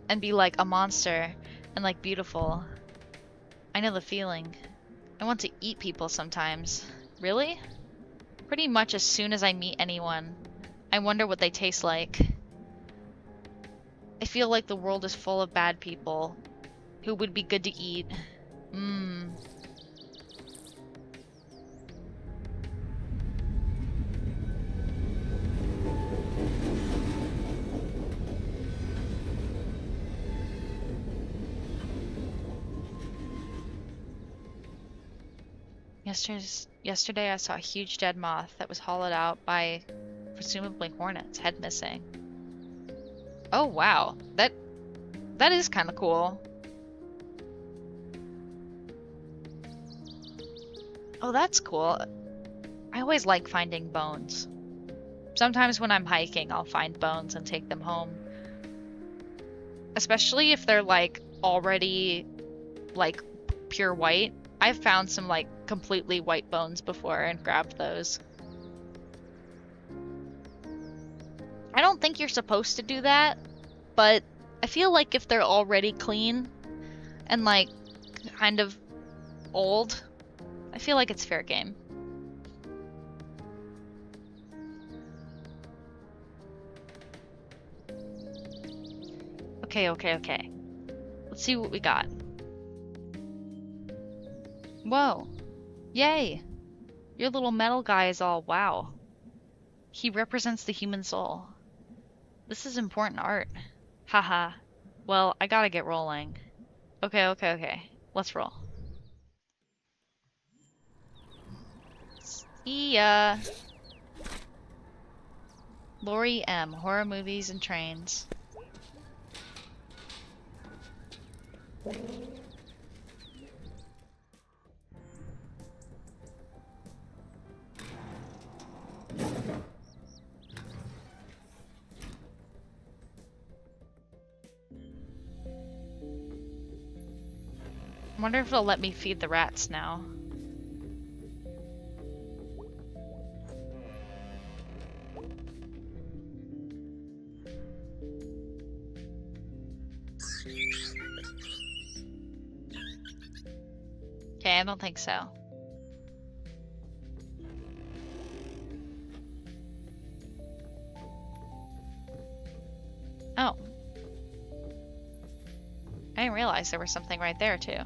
Speaker 1: and be like a monster and like beautiful. I know the feeling. I want to eat people sometimes. Really? Pretty much as soon as I meet anyone. I wonder what they taste like. I feel like the world is full of bad people who would be good to eat. Mmm. Yesterday I saw a huge dead moth that was hollowed out by presumably hornets, head missing. Oh wow, that is kind of cool. Oh, that's cool. I always like finding bones. Sometimes when I'm hiking, I'll find bones and take them home. Especially if they're like already like pure white. I've found some like completely white bones before and grabbed those. I don't think you're supposed to do that, but I feel like if they're already clean and like kind of old, I feel like it's fair game. Okay. Let's see what we got. Whoa. Yay! Your little metal guy is all wow. He represents the human soul. This is important art. Haha. Well, I gotta get rolling. Okay, okay, okay. Let's roll. See ya. Lori M. Horror movies and trains. I wonder if it'll let me feed the rats now. Okay, I don't think so. Oh. I didn't realize there was something right there, too.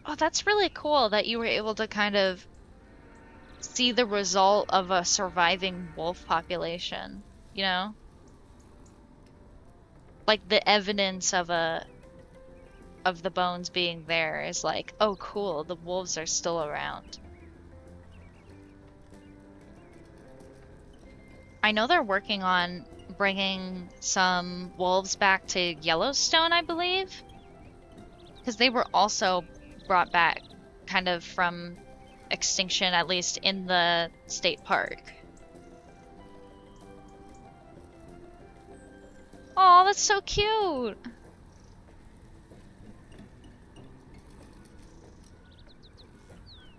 Speaker 1: Oh, that's really cool that you were able to kind of see the result of a surviving wolf population, you know? Like the evidence of the bones being there is like, oh cool, the wolves are still around. I know they're working on bringing some wolves back to Yellowstone, I believe, because they were also brought back kind of from extinction, at least in the state park. Oh, that's so cute.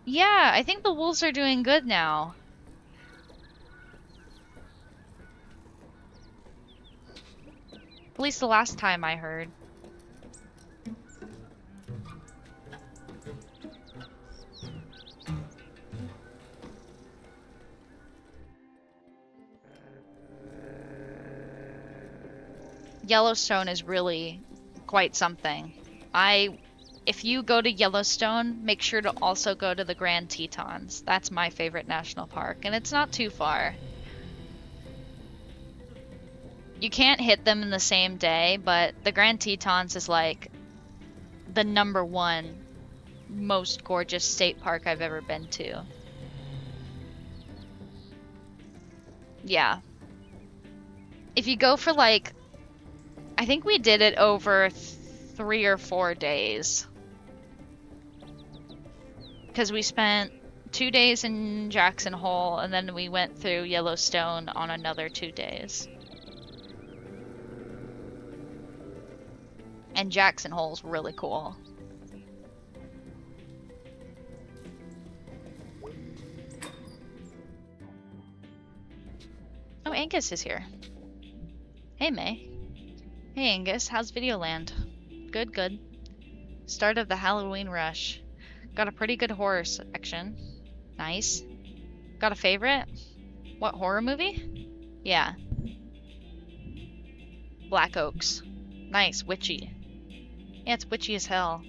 Speaker 1: Yeah, I think the wolves are doing good now. At least the last time I heard. Yellowstone is really quite something. If you go to Yellowstone, make sure to also go to the Grand Tetons. That's my favorite national park, and it's not too far. You can't hit them in the same day, but the Grand Tetons is like the #1 most gorgeous state park I've ever been to. Yeah. If you go for like, I think we did it over 3 or 4 days. Because we spent 2 days in Jackson Hole, and then we went through Yellowstone on another 2 days. And Jackson Hole's really cool. Oh, Angus is here. Hey, May. Hey, Angus, how's Videoland? Good, good. Start of the Halloween rush. Got a pretty good horror section. Nice. Got a favorite? What horror movie? Yeah. Black Oaks. Nice, witchy. Yeah, it's witchy as hell.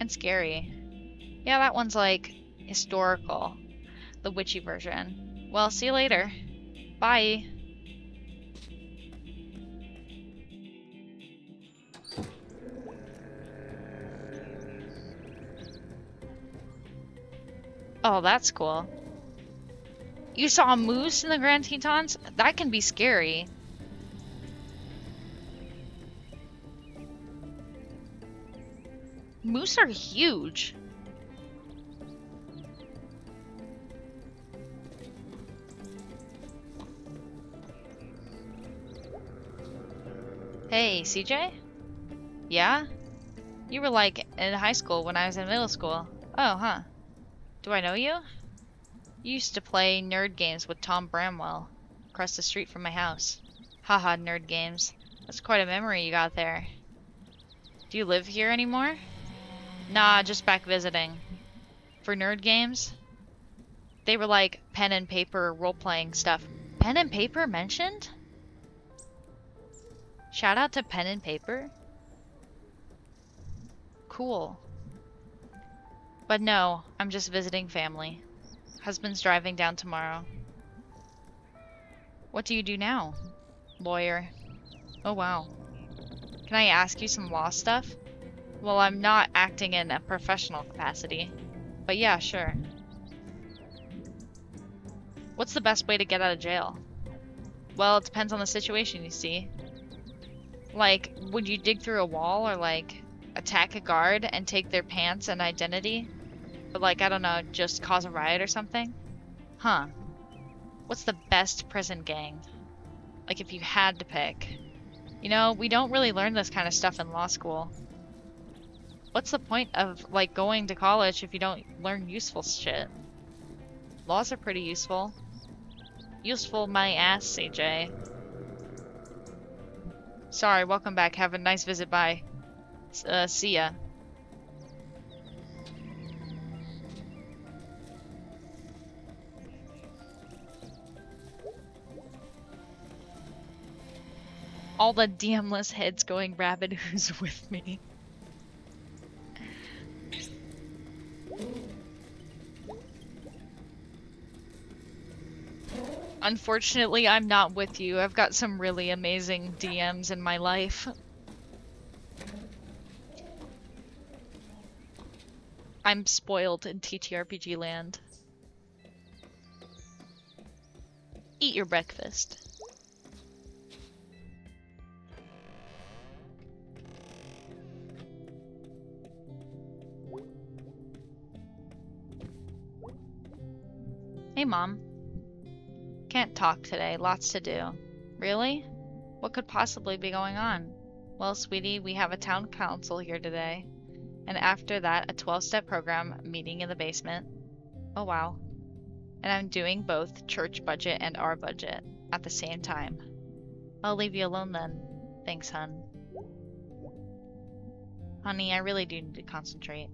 Speaker 1: And scary. Yeah, that one's like historical. The witchy version. Well, see you later. Bye. Oh, that's cool. You saw a moose in the Grand Tetons? That can be scary. Moose are huge. Hey, CJ? Yeah? You were like in high school when I was in middle school. Oh, huh. Do I know you? You used to play nerd games with Tom Bramwell across the street from my house. Haha, nerd games. That's quite a memory you got there. Do you live here anymore? Nah, just back visiting. For nerd games? They were like pen and paper role-playing stuff. Pen and paper mentioned? Shout out to pen and paper? Cool. But no, I'm just visiting family. Husband's driving down tomorrow. What do you do now? Lawyer. Oh wow. Can I ask you some law stuff? Well, I'm not acting in a professional capacity. But yeah, sure. What's the best way to get out of jail? Well, it depends on the situation, you see. Like, would you dig through a wall or like attack a guard and take their pants and identity? Or like, I don't know, just cause a riot or something? Huh. What's the best prison gang? Like if you had to pick. You know, we don't really learn this kind of stuff in law school. What's the point of like going to college if you don't learn useful shit? Laws are pretty useful. Useful my ass, CJ. Sorry, welcome back. Have a nice visit. Bye. See ya. All the DMless heads going rabid. Who's with me? Unfortunately, I'm not with you. I've got some really amazing DMs in my life. I'm spoiled in TTRPG land. Eat your breakfast. Hey, Mom. Can't talk today. Lots to do. Really? What could possibly be going on? Well, sweetie, we have a town council here today. And after that, a 12-step program meeting in the basement. Oh, wow. And I'm doing both church budget and our budget at the same time. I'll leave you alone then. Thanks, hun. Honey, I really do need to concentrate.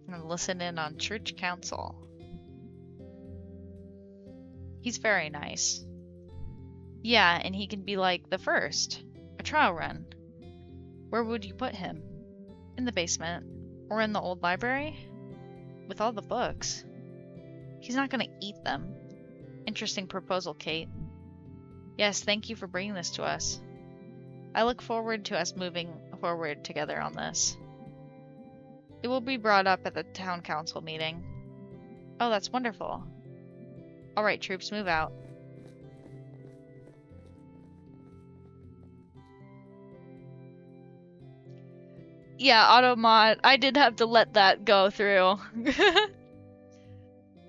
Speaker 1: And listen in on church council. He's very nice. Yeah, and he can be like the first. A trial run. Where would you put him? In the basement. Or in the old library? With all the books. He's not gonna eat them. Interesting proposal, Kate. Yes, thank you for bringing this to us. I look forward to us moving forward together on this. It will be brought up at the town council meeting. Oh, that's wonderful. Alright, troops, move out. Yeah, automod. I did have to let that go through.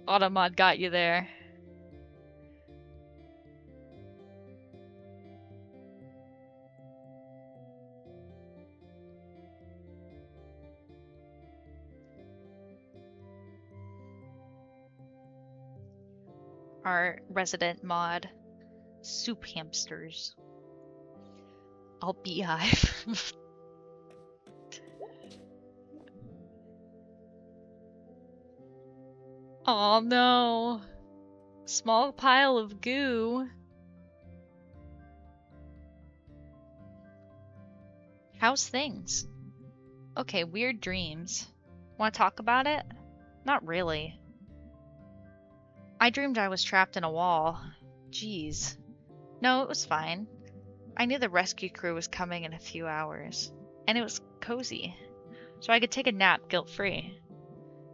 Speaker 1: Automod got you there. Our resident mod. Soup hamsters. I'll beehive. Oh no. Small pile of goo. How's things? Okay, weird dreams. Want to talk about it? Not really. I dreamed I was trapped in a wall. Jeez. No, it was fine. I knew the rescue crew was coming in a few hours. And it was cozy. So I could take a nap guilt-free.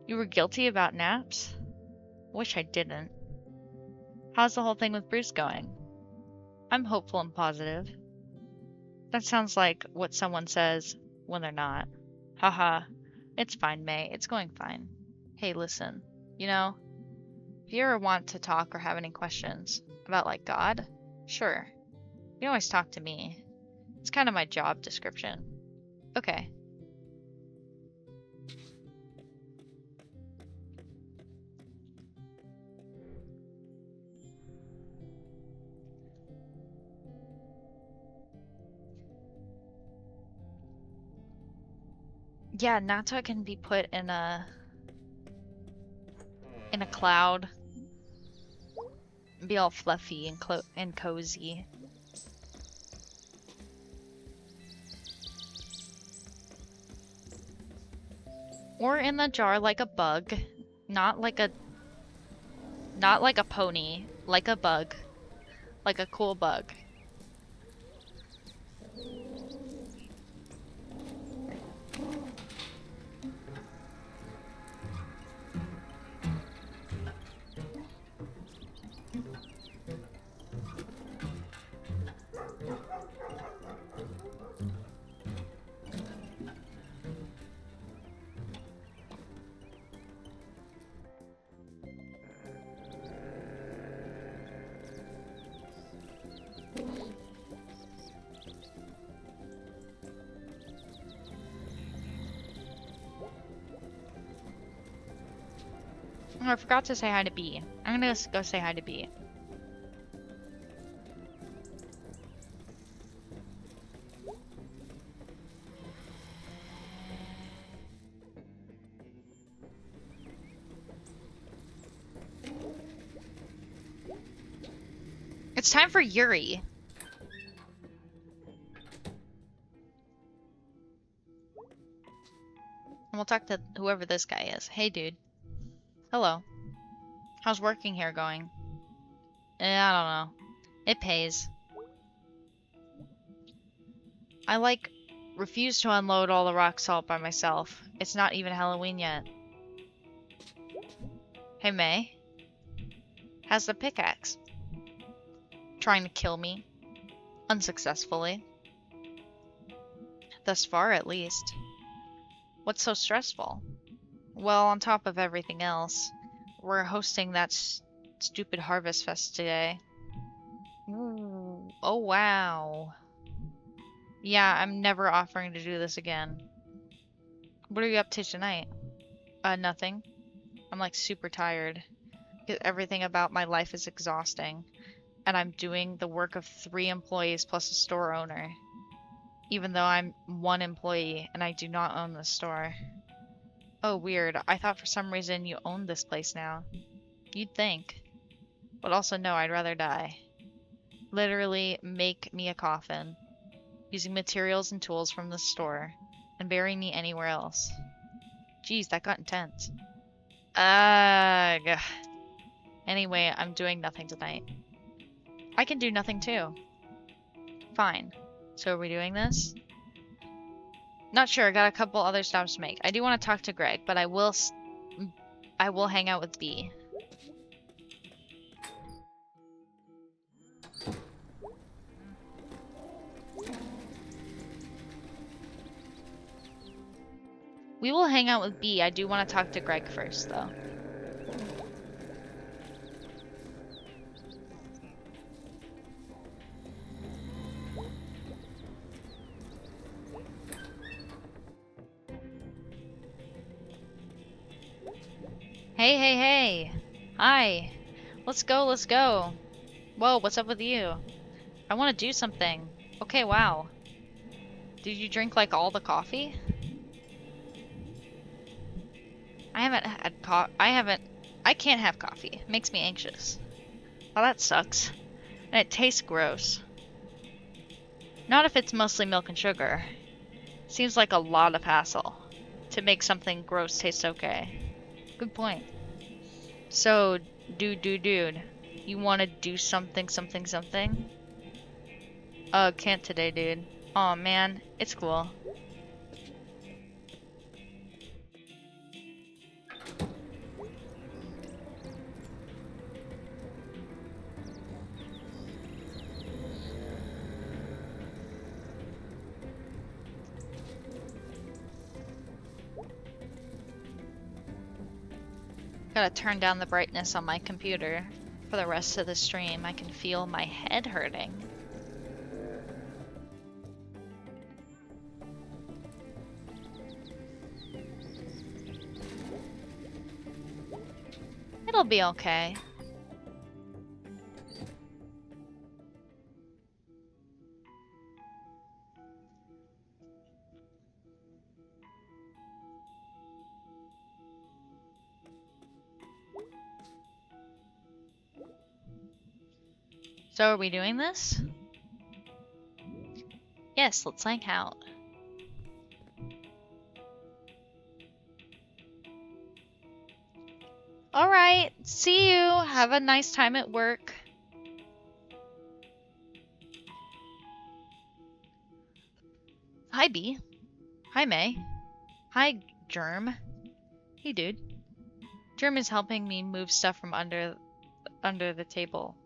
Speaker 1: You were guilty about naps? Wish I didn't. How's the whole thing with Bruce going? I'm hopeful and positive. That sounds like what someone says when they're not. Haha. It's fine, May. It's going fine. Hey, listen. You know, if you ever want to talk or have any questions about, like, God, sure. You can always talk to me. It's kind of my job description. Okay. Yeah, Nata can be put in a cloud, be all fluffy and cozy. Or in the jar like a bug, not like a not like a pony, like a bug, like a cool bug. Oh, I forgot to say hi to B. I'm gonna go say hi to B. It's time for Yuri. And we'll talk to whoever this guy is. Hey, dude. Hello. How's working here going? I don't know. It pays. I refuse to unload all the rock salt by myself. It's not even Halloween yet. Hey, May. How's the pickaxe? Trying to kill me. Unsuccessfully. Thus far, at least. What's so stressful? Well, on top of everything else, we're hosting that stupid Harvest Fest today. Ooh. Oh, wow. Yeah, I'm never offering to do this again. What are you up to tonight? Nothing. I'm like super tired. Everything about my life is exhausting. And I'm doing the work of 3 employees plus a store owner. Even though I'm 1 employee and I do not own the store. Oh, weird. I thought for some reason you owned this place now. You'd think. But also no, I'd rather die. Literally make me a coffin. Using materials and tools from the store. And bury me anywhere else. Jeez, that got intense. Ugh. Anyway, I'm doing nothing tonight. I can do nothing too. Fine. So are we doing this? Not sure, got a couple other stops to make. I do want to talk to Greg, but I will hang out with B. We will hang out with B. I do want to talk to Greg first, though. Hey, hey, hey! Hi! Let's go, let's go! Whoa, what's up with you? I want to do something. Okay, wow. Did you drink, like, all the coffee? I haven't had I can't have coffee. It makes me anxious. Well, that sucks. And it tastes gross. Not if it's mostly milk and sugar. Seems like a lot of hassle to make something gross taste okay. Good point. So, dude, you want to do something, something, something? Can't today, dude. Aw, man, it's cool. Gotta turn down the brightness on my computer. For the rest of the stream, I can feel my head hurting. It'll be okay. So are we doing this? Yes, let's hang out. Alright, see you. Have a nice time at work. Hi, B. Hi, May. Hi, Germ. Hey, dude. Germ is helping me move stuff from under the table.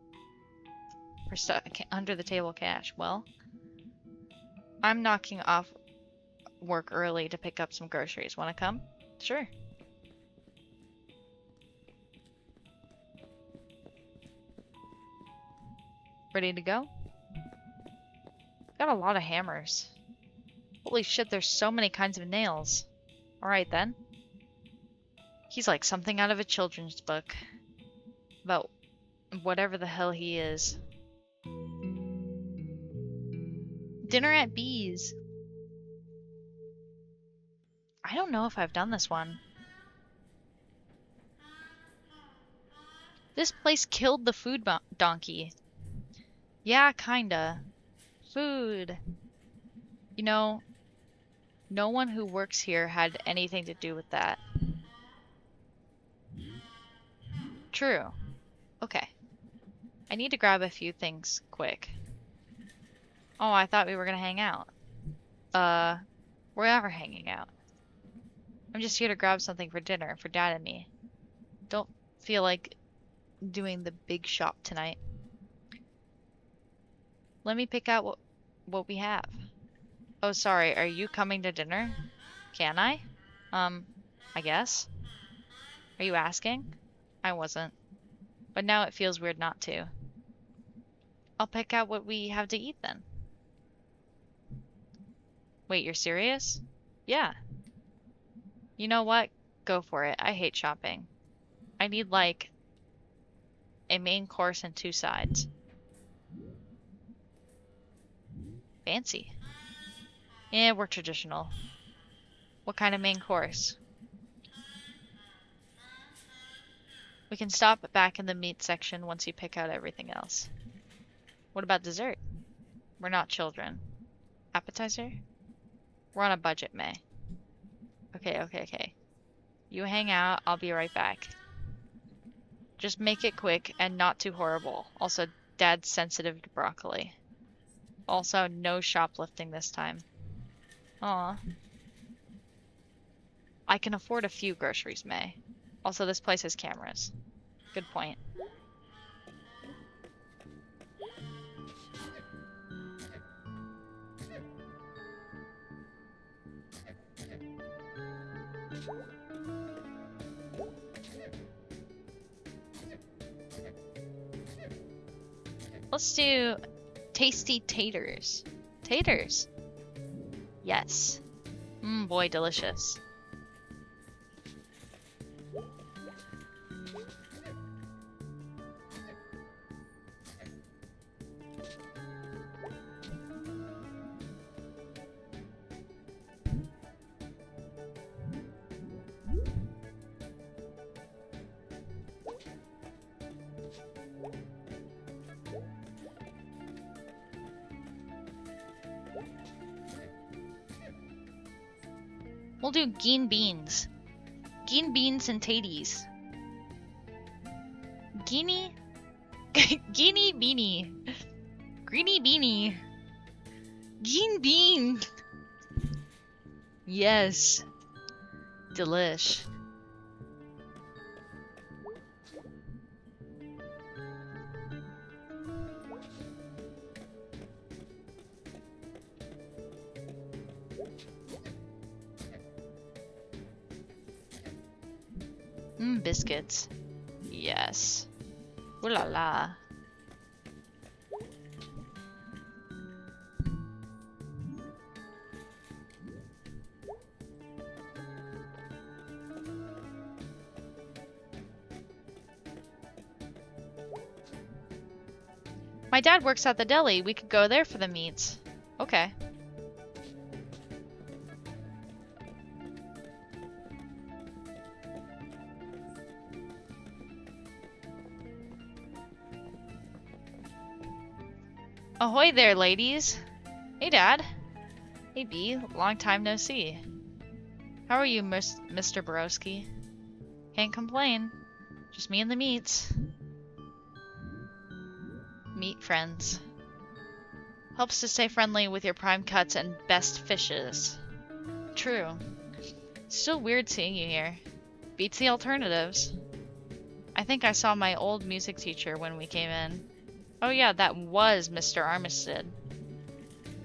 Speaker 1: For under the table cash. Well, I'm knocking off work early to pick up some groceries. Wanna come? Sure. Ready to go? Got a lot of hammers. Holy shit, there's so many kinds of nails. Alright then. He's like something out of a children's book. About whatever the hell he is. Dinner at B's. I don't know if I've done this one. This place killed the food donkey. Yeah, kinda. Food. You know, no one who works here had anything to do with that. True. Okay. I need to grab a few things quick. Oh, I thought we were gonna hang out. We're never hanging out. I'm just here to grab something for dinner for Dad and me. Don't feel like doing the big shop tonight. Let me pick out what we have. Oh, sorry, are you coming to dinner? Can I? I guess. Are you asking? I wasn't. But now it feels weird not to. I'll pick out what we have to eat then. Wait, you're serious? Yeah. You know what? Go for it. I hate shopping. I need, like, a main course and 2 sides. Fancy. Yeah, we're traditional. What kind of main course? We can stop back in the meat section once you pick out everything else. What about dessert? We're not children. Appetizer? We're on a budget, May. Okay. You hang out, I'll be right back. Just make it quick and not too horrible. Also, Dad's sensitive to broccoli. Also, no shoplifting this time. Aw. I can afford a few groceries, May. Also, this place has cameras. Good point. Let's do tasty taters. Taters. Yes. Mmm, boy, delicious. We'll do green beans. Green beans and taties. Guinea? Guinea beanie. Greeny beanie. Green bean. Yes. Delish. Mmm, biscuits. Yes. Ooh la la. My dad works at the deli. We could go there for the meats. Okay. Ahoy there, ladies. Hey, Dad. Hey, B. Long time no see. How are you, Mr. Borowski? Can't complain. Just me and the meats. Meat friends. Helps to stay friendly with your prime cuts and best fishes. True. Still weird seeing you here. Beats the alternatives. I think I saw my old music teacher when we came in. Oh yeah, that was Mr. Armistead.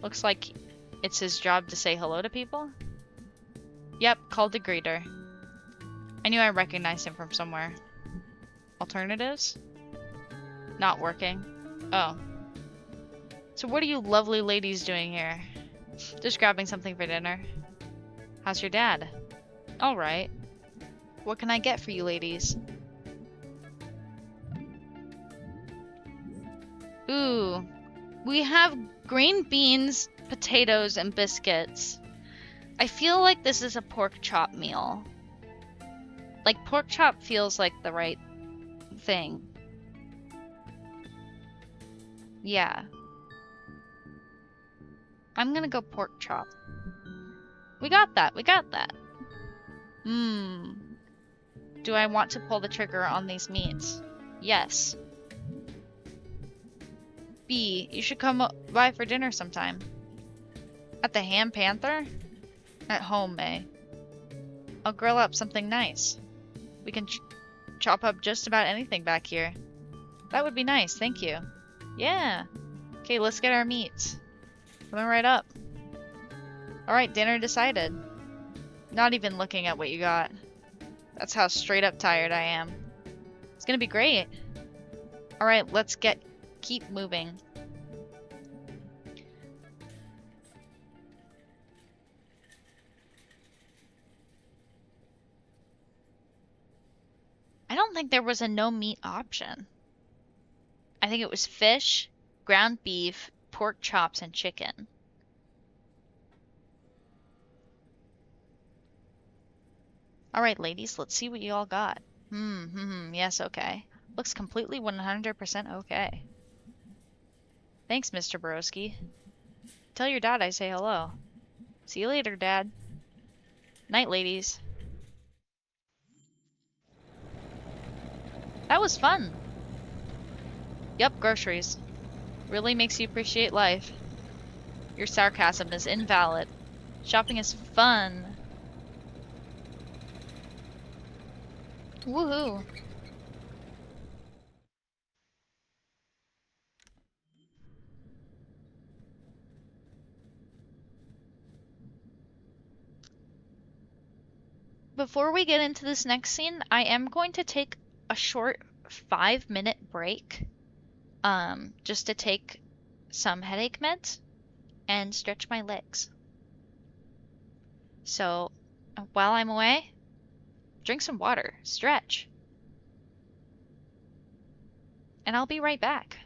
Speaker 1: Looks like it's his job to say hello to people? Yep, called the greeter. I knew I recognized him from somewhere. Alternatives? Not working. Oh. So what are you lovely ladies doing here? Just grabbing something for dinner. How's your dad? Alright. What can I get for you ladies? Ooh. We have green beans, potatoes, and biscuits. I feel like this is a pork chop meal. Like, pork chop feels like the right thing. Yeah. I'm gonna go pork chop. We got that, we got that. Do I want to pull the trigger on these meats? Yes. B, you should come by for dinner sometime. At the Ham Panther? At home, May. I'll grill up something nice. We can chop up just about anything back here. That would be nice, thank you. Yeah. Okay, let's get our meats. Coming right up. Alright, dinner decided. Not even looking at what you got. That's how straight up tired I am. It's gonna be great. Alright, let's keep moving. I don't think there was a no meat option. I think it was fish, ground beef, pork chops, and chicken. Alright, ladies, let's see what you all got. Yes, okay. Looks completely 100% okay. Thanks, Mr. Borowski. Tell your dad I say hello. See you later, Dad. Night, ladies. That was fun. Yup, groceries. Really makes you appreciate life. Your sarcasm is invalid. Shopping is fun. Woohoo. Before we get into this next scene, I am going to take a short 5-minute break. Just to take some headache meds and stretch my legs. So, while I'm away, drink some water, stretch, and I'll be right back.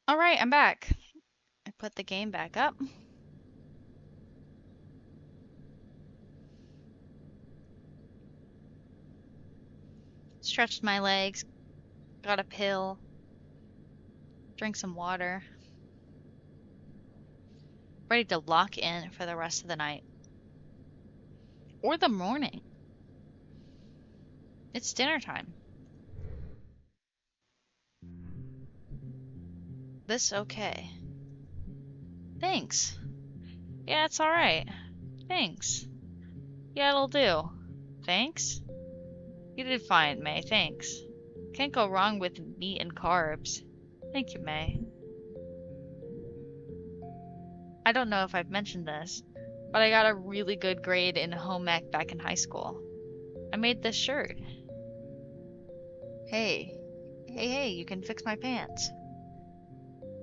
Speaker 1: Alright, I'm back. I put the game back up. Stretched my legs. Got a pill. Drink some water. Ready to lock in for the rest of the night. Or the morning. It's dinner time. This okay? Thanks. Yeah, it's alright. Thanks. Yeah, it'll do. Thanks? You did fine, May. Thanks. Can't go wrong with meat and carbs. Thank you, May. I don't know if I've mentioned this, but I got a really good grade in home ec back in high school. I made this shirt. Hey. Hey, you can fix my pants.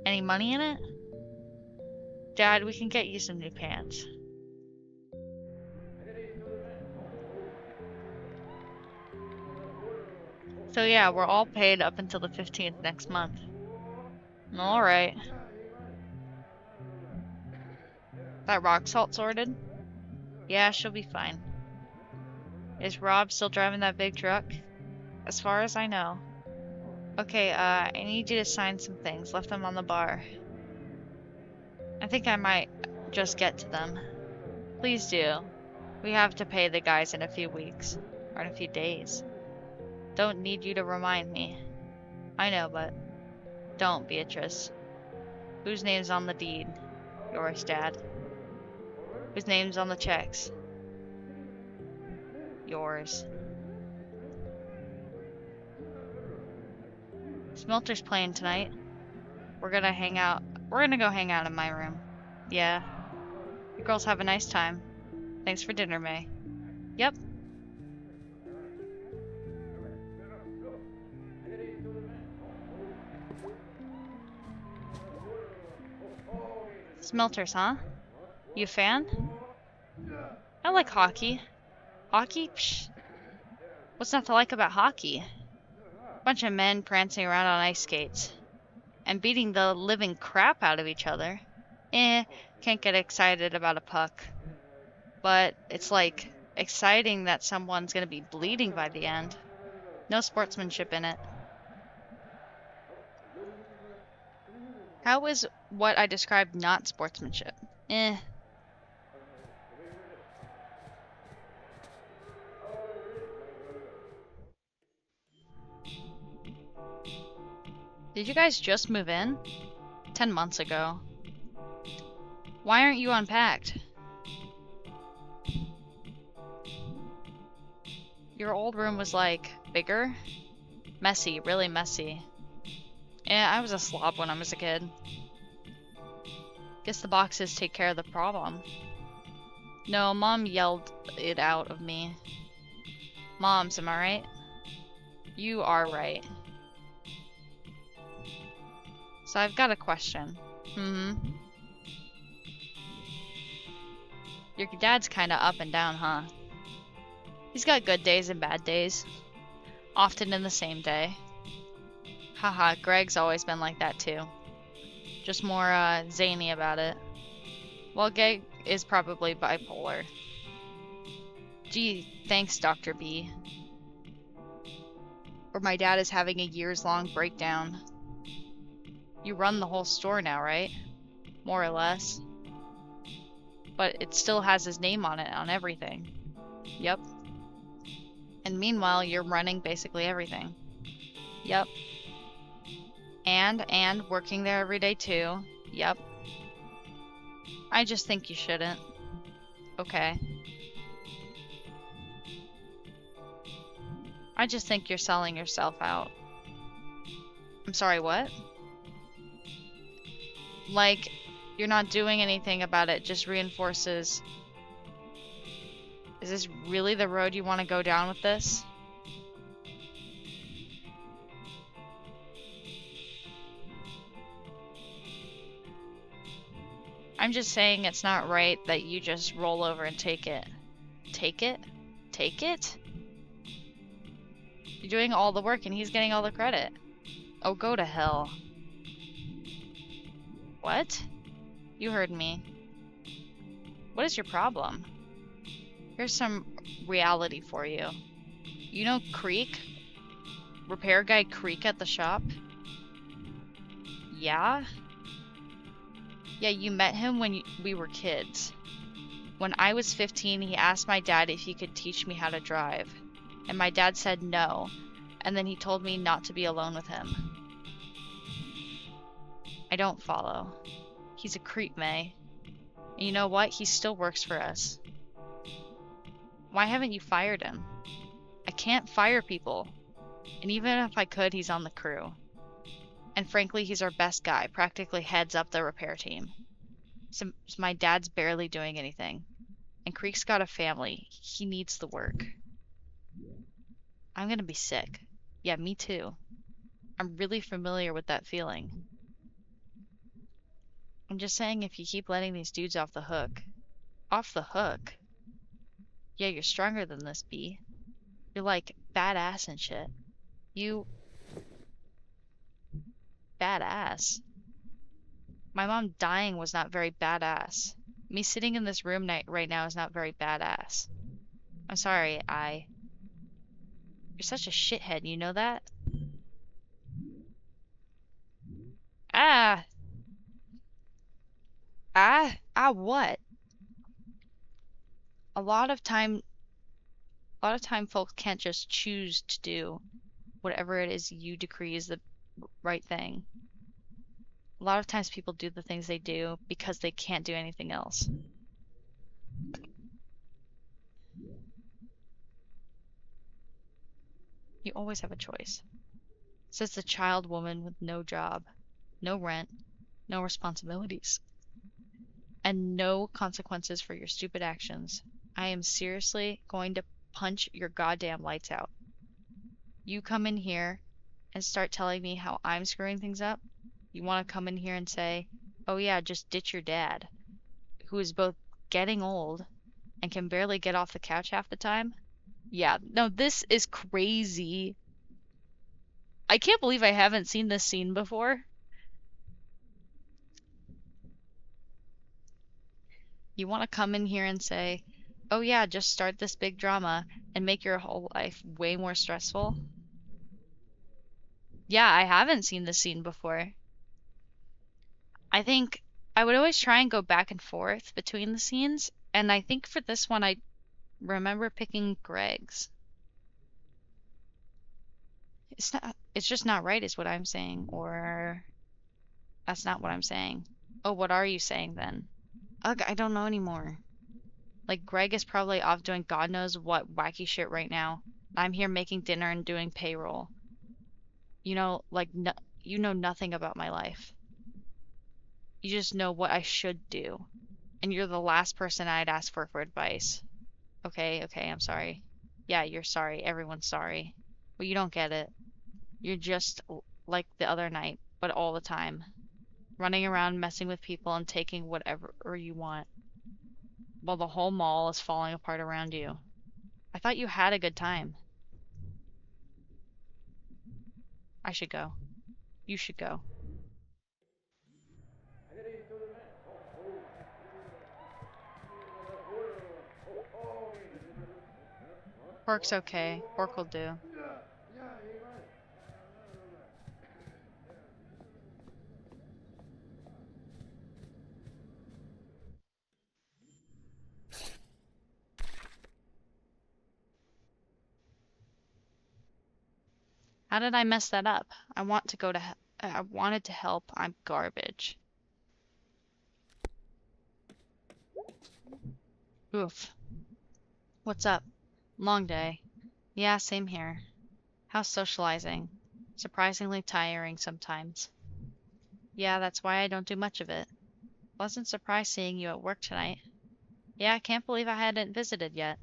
Speaker 1: Any money in it? Dad, we can get you some new pants. So yeah, we're all paid up until the 15th next month. Alright. That rock salt sorted? Yeah, she'll be fine. Is Rob still driving that big truck? As far as I know. Okay, I need you to sign some things. Left them on the bar. I think I might just get to them. Please do. We have to pay the guys in a few weeks. Or in a few days. Don't need you to remind me. I know, but don't, Beatrice. Whose name's on the deed? Yours, Dad. Whose name's on the checks? Yours. Smelter's playing tonight. We're gonna hang out. We're gonna go hang out in my room. Yeah. You girls have a nice time. Thanks for dinner, May. Yep. Smelters, huh? You a fan? I like hockey. Hockey? Psh. What's not to like about hockey? Bunch of men prancing around on ice skates. And beating the living crap out of each other. Can't get excited about a puck. But it's like exciting that someone's gonna be bleeding by the end. No sportsmanship in it. How is what I described not sportsmanship? Did you guys just move in? 10 months ago. Why aren't you unpacked? Your old room was like bigger? Messy, really messy. Yeah, I was a slob when I was a kid. Guess the boxes take care of the problem. No, Mom yelled it out of me. Moms, am I right? You are right. So I've got a question. Your dad's kinda up and down, huh? He's got good days and bad days. Often in the same day. Haha, Greg's always been like that too. Just more, zany about it. Well, Greg is probably bipolar. Gee, thanks, Dr. B. Or my dad is having a years-long breakdown. You run the whole store now, right? More or less. But it still has his name on it, on everything. Yep. And meanwhile, you're running basically everything. Yep. And working there every day too. Yep. I just think you shouldn't. Okay. I just think you're selling yourself out. I'm sorry, what? Like, you're not doing anything about it, just reinforces... Is this really the road you want to go down with this? I'm just saying it's not right that you just roll over and take it. Take it? Take it? You're doing all the work and he's getting all the credit. Oh, go to hell. What? You heard me. What is your problem? Here's some reality for you. You know Creek? Repair guy Creek at the shop? Yeah? Yeah, you met him when we were kids. When I was 15, he asked my dad if he could teach me how to drive. And my dad said no, and then he told me not to be alone with him. I don't follow. He's a creep, May. And you know what? He still works for us. Why haven't you fired him? I can't fire people. And even if I could, he's on the crew. And frankly, he's our best guy, practically heads up the repair team. So my dad's barely doing anything. And Creek's got a family. He needs the work. I'm gonna be sick. Yeah, me too. I'm really familiar with that feeling. I'm just saying if you keep letting these dudes off the hook. Off the hook? Yeah, you're stronger than this, B. You're like badass and shit. You badass. My mom dying was not very badass. Me sitting in this room right now is not very badass. I'm sorry, You're such a shithead, you know that? Ah! What? A lot of time, folks can't just choose to do whatever it is you decree is the right thing. A lot of times people do the things they do because they can't do anything else. You always have a choice. Says the child woman with no job, no rent, no responsibilities, and no consequences for your stupid actions. I am seriously going to punch your goddamn lights out. You come in here and start telling me how I'm screwing things up? You want to come in here and say, oh yeah, just ditch your dad, who is both getting old and can barely get off the couch half the time? Yeah, no, this is crazy. I can't believe I haven't seen this scene before. You want to come in here and say, oh yeah, just start this big drama and make your whole life way more stressful? Yeah, I haven't seen this scene before. I think I would always try and go back and forth between the scenes, and I think for this one I remember picking Greg's. It's just not right is what I'm saying, or that's not what I'm saying. Oh, what are you saying then? Ugh, I don't know anymore. Like, Greg is probably off doing God knows what wacky shit right now. I'm here making dinner and doing payroll. You know, like, no, you know nothing about my life. You just know what I should do. And you're the last person I'd ask for advice. Okay, I'm sorry. Yeah, you're sorry. Everyone's sorry. But you don't get it. You're just like the other night, but all the time. Running around messing with people and taking whatever you want, while the whole mall is falling apart around you. I thought you had a good time. I should go. You should go. Pork's okay. Pork will do. How did I mess that up? I wanted to help. I'm garbage. Oof. What's up? Long day. Yeah, same here. How's socializing? Surprisingly tiring sometimes. Yeah, that's why I don't do much of it. Wasn't surprised seeing you at work tonight. Yeah, I can't believe I hadn't visited yet.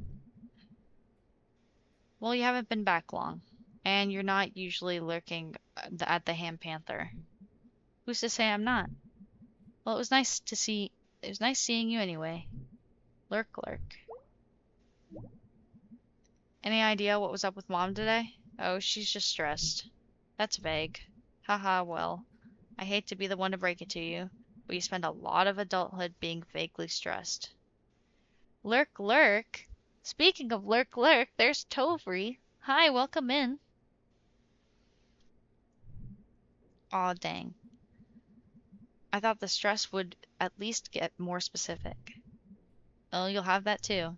Speaker 1: Well, you haven't been back long. And you're not usually lurking at the Ham Panther. Who's to say I'm not? Well, it was nice seeing you anyway. Lurk, lurk. Any idea what was up with Mom today? Oh, she's just stressed. That's vague. Haha, well, I hate to be the one to break it to you, We spend a lot of adulthood being vaguely stressed. Lurk, lurk. Speaking of lurk, lurk, there's Tovri. Hi, welcome in. Aw, dang. I thought the stress would at least get more specific. Oh, you'll have that too.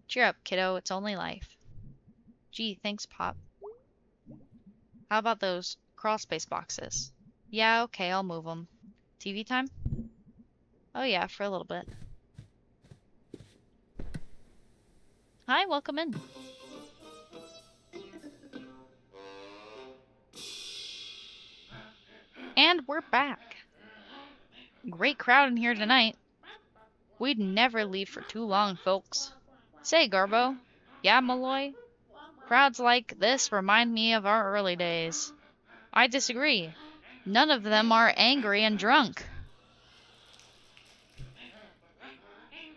Speaker 1: Cheer up, kiddo. It's only life. Gee, thanks, Pop. How about those crawl space boxes? Yeah, okay, I'll move them. TV time? Oh yeah, for a little bit. Hi, welcome in. And we're back. Great crowd in here tonight. We'd never leave for too long, folks. Say, Garbo. Yeah, Malloy? Crowds like this remind me of our early days. I disagree. None of them are angry and drunk.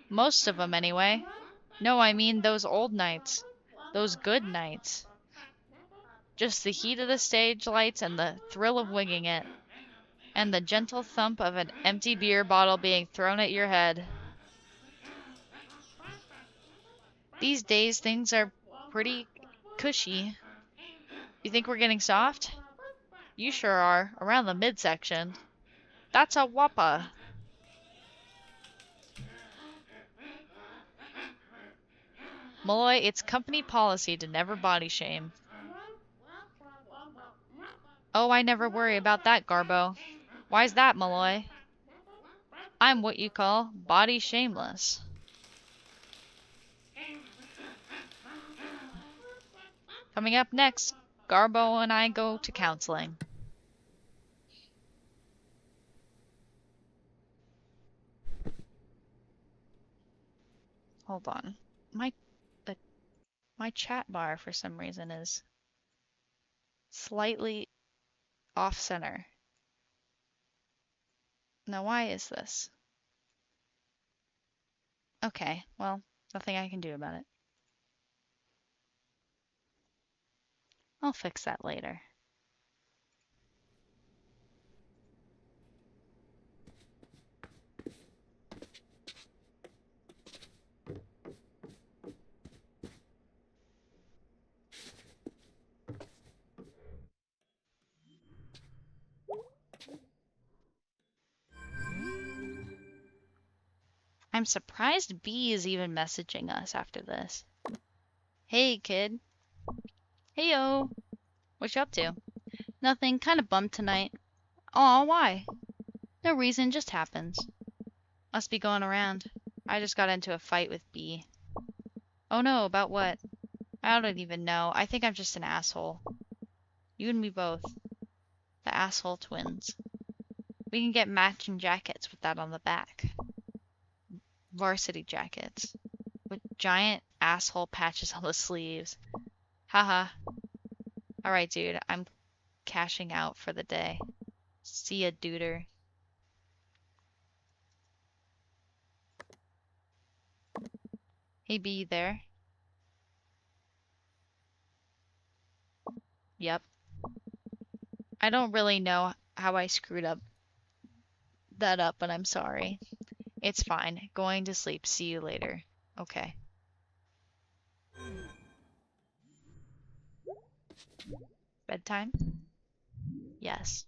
Speaker 1: Most of them, anyway. No, I mean those old nights. Those good nights. Just the heat of the stage lights and the thrill of winging it. And the gentle thump of an empty beer bottle being thrown at your head. These days, things are pretty cushy. You think we're getting soft? You sure are, around the midsection. That's a whoppa. Malloy, it's company policy to never body shame. Oh, I never worry about that, Garbo. Why's that, Malloy? I'm what you call body shameless. Coming up next, Garbo and I go to counseling. Hold on. My uh, my chat bar for some reason is slightly off center. Now why is this? Okay, well, nothing I can do about it. I'll fix that later. I'm surprised B is even messaging us after this. Hey, kid. Heyo. What you up to? Nothing, kinda bummed tonight. Aw, why? No reason, just happens. Must be going around. I just got into a fight with B. Oh no, about what? I don't even know. I think I'm just an asshole. You and me both. The asshole twins. We can get matching jackets with that on the back. Varsity jackets. With giant asshole patches on the sleeves. Haha. Alright, dude. I'm cashing out for the day. See ya, duder. Hey, B, you there? Yep. I don't really know how I screwed that up, but I'm sorry. It's fine. Going to sleep. See you later. Okay. Bedtime? Yes.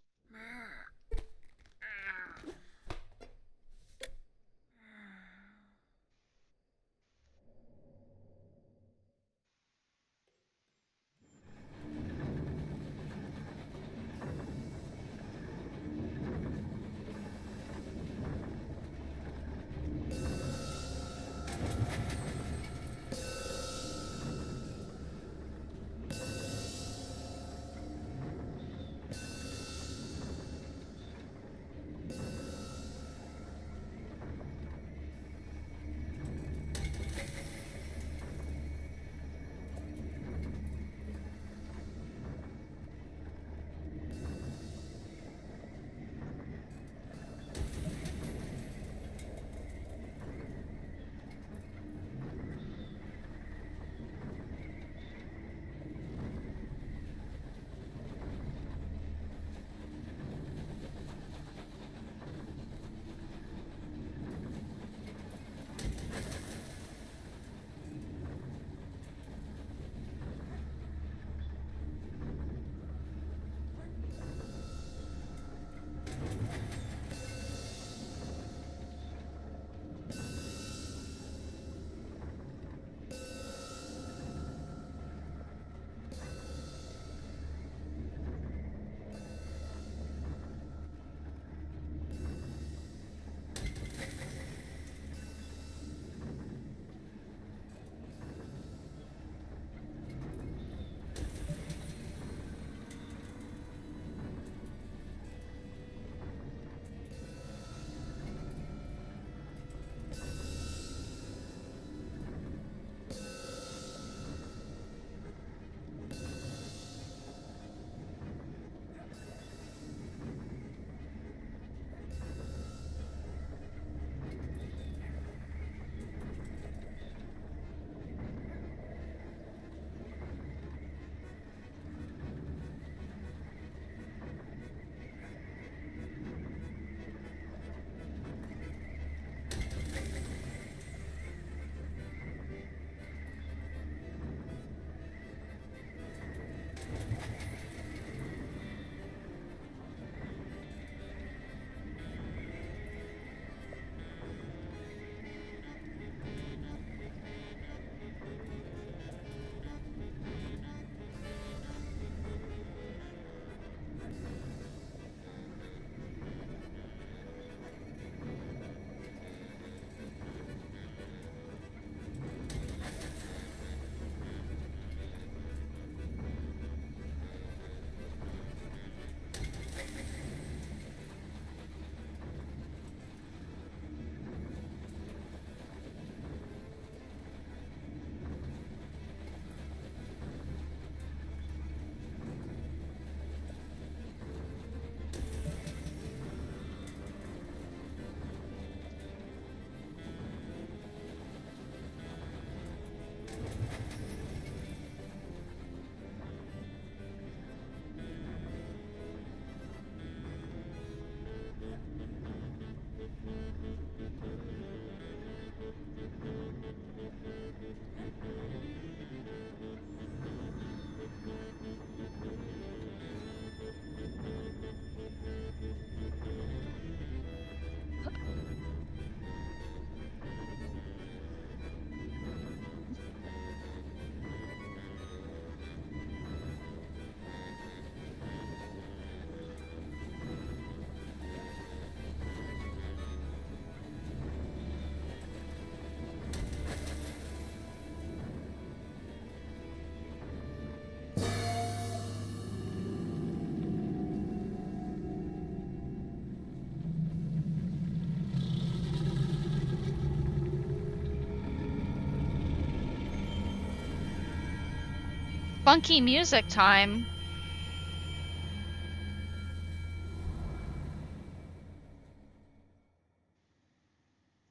Speaker 1: Funky music time.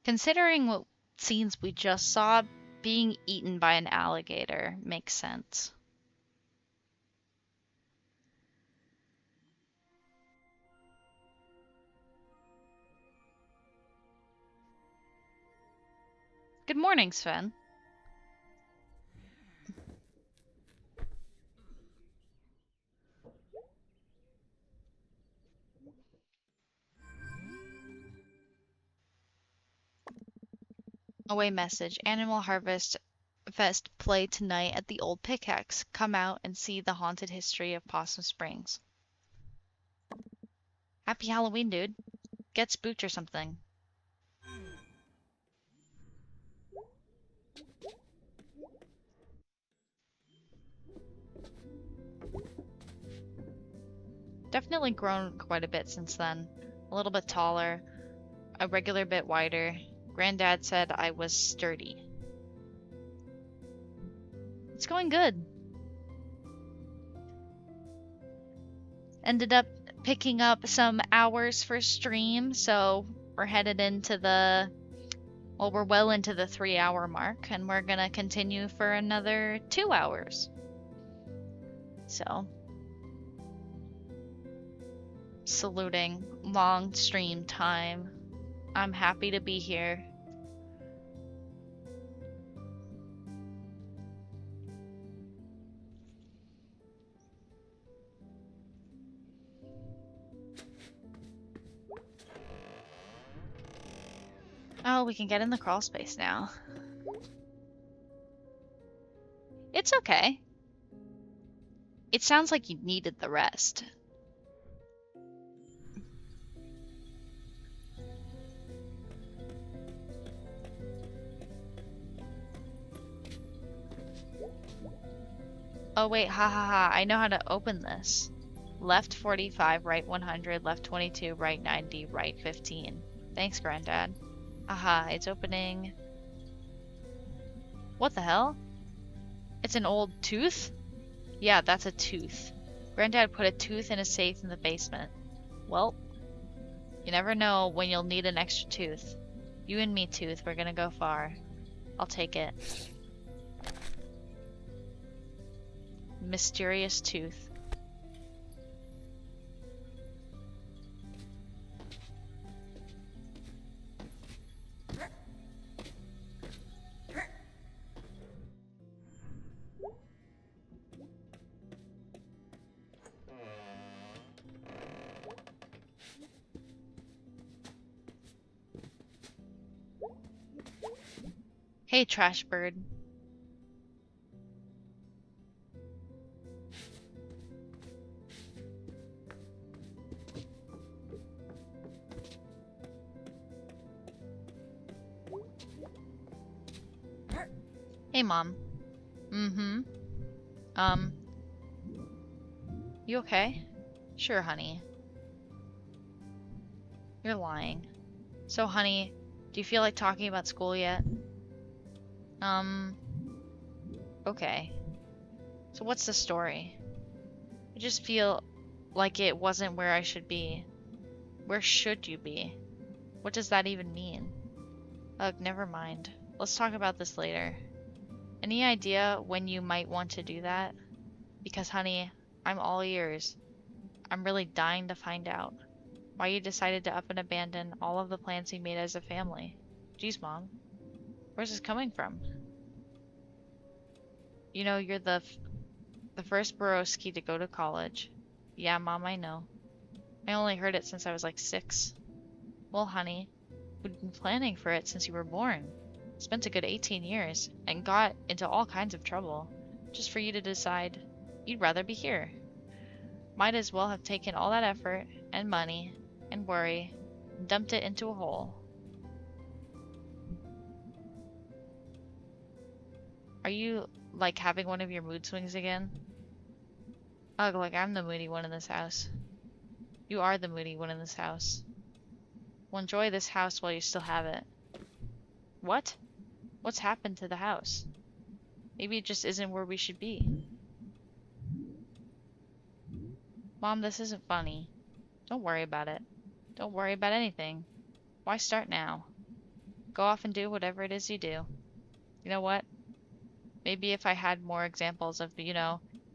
Speaker 1: Considering what scenes we just saw, being eaten by an alligator makes sense. Good morning, Sven. Away message. Animal Harvest Fest play tonight at the Old Pickaxe. Come out and see the haunted history of Possum Springs. Happy Halloween, dude. Get spooked or something. Definitely grown quite a bit since then. A little bit taller, a regular bit wider. Granddad said I was sturdy. It's going good. Ended up picking up some hours for stream, so we're headed into the, well, we're well into the 3-hour mark, and we're gonna continue for another 2 hours. So, saluting long stream time. I'm happy to be here. Oh, we can get in the crawl space now. It's okay. It sounds like you needed the rest. Oh wait, ha ha ha, I know how to open this. Left 45, right 100, left 22, right 90, right 15. Thanks, Granddad. Aha, it's opening. What the hell? It's an old tooth? Yeah, that's a tooth. Granddad put a tooth in a safe in the basement. Well, you never know when you'll need an extra tooth. You and me, tooth, we're gonna go far. I'll take it. Mysterious tooth. Hey, trash bird. Hey, Mom. Mm-hmm. You okay? Sure, honey. You're lying. So, honey, do you feel like talking about school yet? Okay. So what's the story? I just feel like it wasn't where I should be. Where should you be? What does that even mean? Ugh, never mind. Let's talk about this later. Any idea when you might want to do that? Because, honey, I'm all ears. I'm really dying to find out why you decided to up and abandon all of the plans we made as a family. Geez, Mom. Where's this coming from? You know, you're the first Borowski to go to college. Yeah, Mom, I know. I only heard it since I was like 6. Well, honey, we've been planning for it since you were born. Spent a good 18 years and got into all kinds of trouble just for you to decide you'd rather be here. Might as well have taken all that effort and money and worry and dumped it into a hole. Are you, like, having one of your mood swings again? Ugh, like I'm the moody one in this house. You are the moody one in this house. Well, enjoy this house while you still have it. What? What's happened to the house? Maybe it just isn't where we should be. Mom, this isn't funny. Don't worry about it. Don't worry about anything. Why start now? Go off and do whatever it is you do. You know what? Maybe if I had more examples of,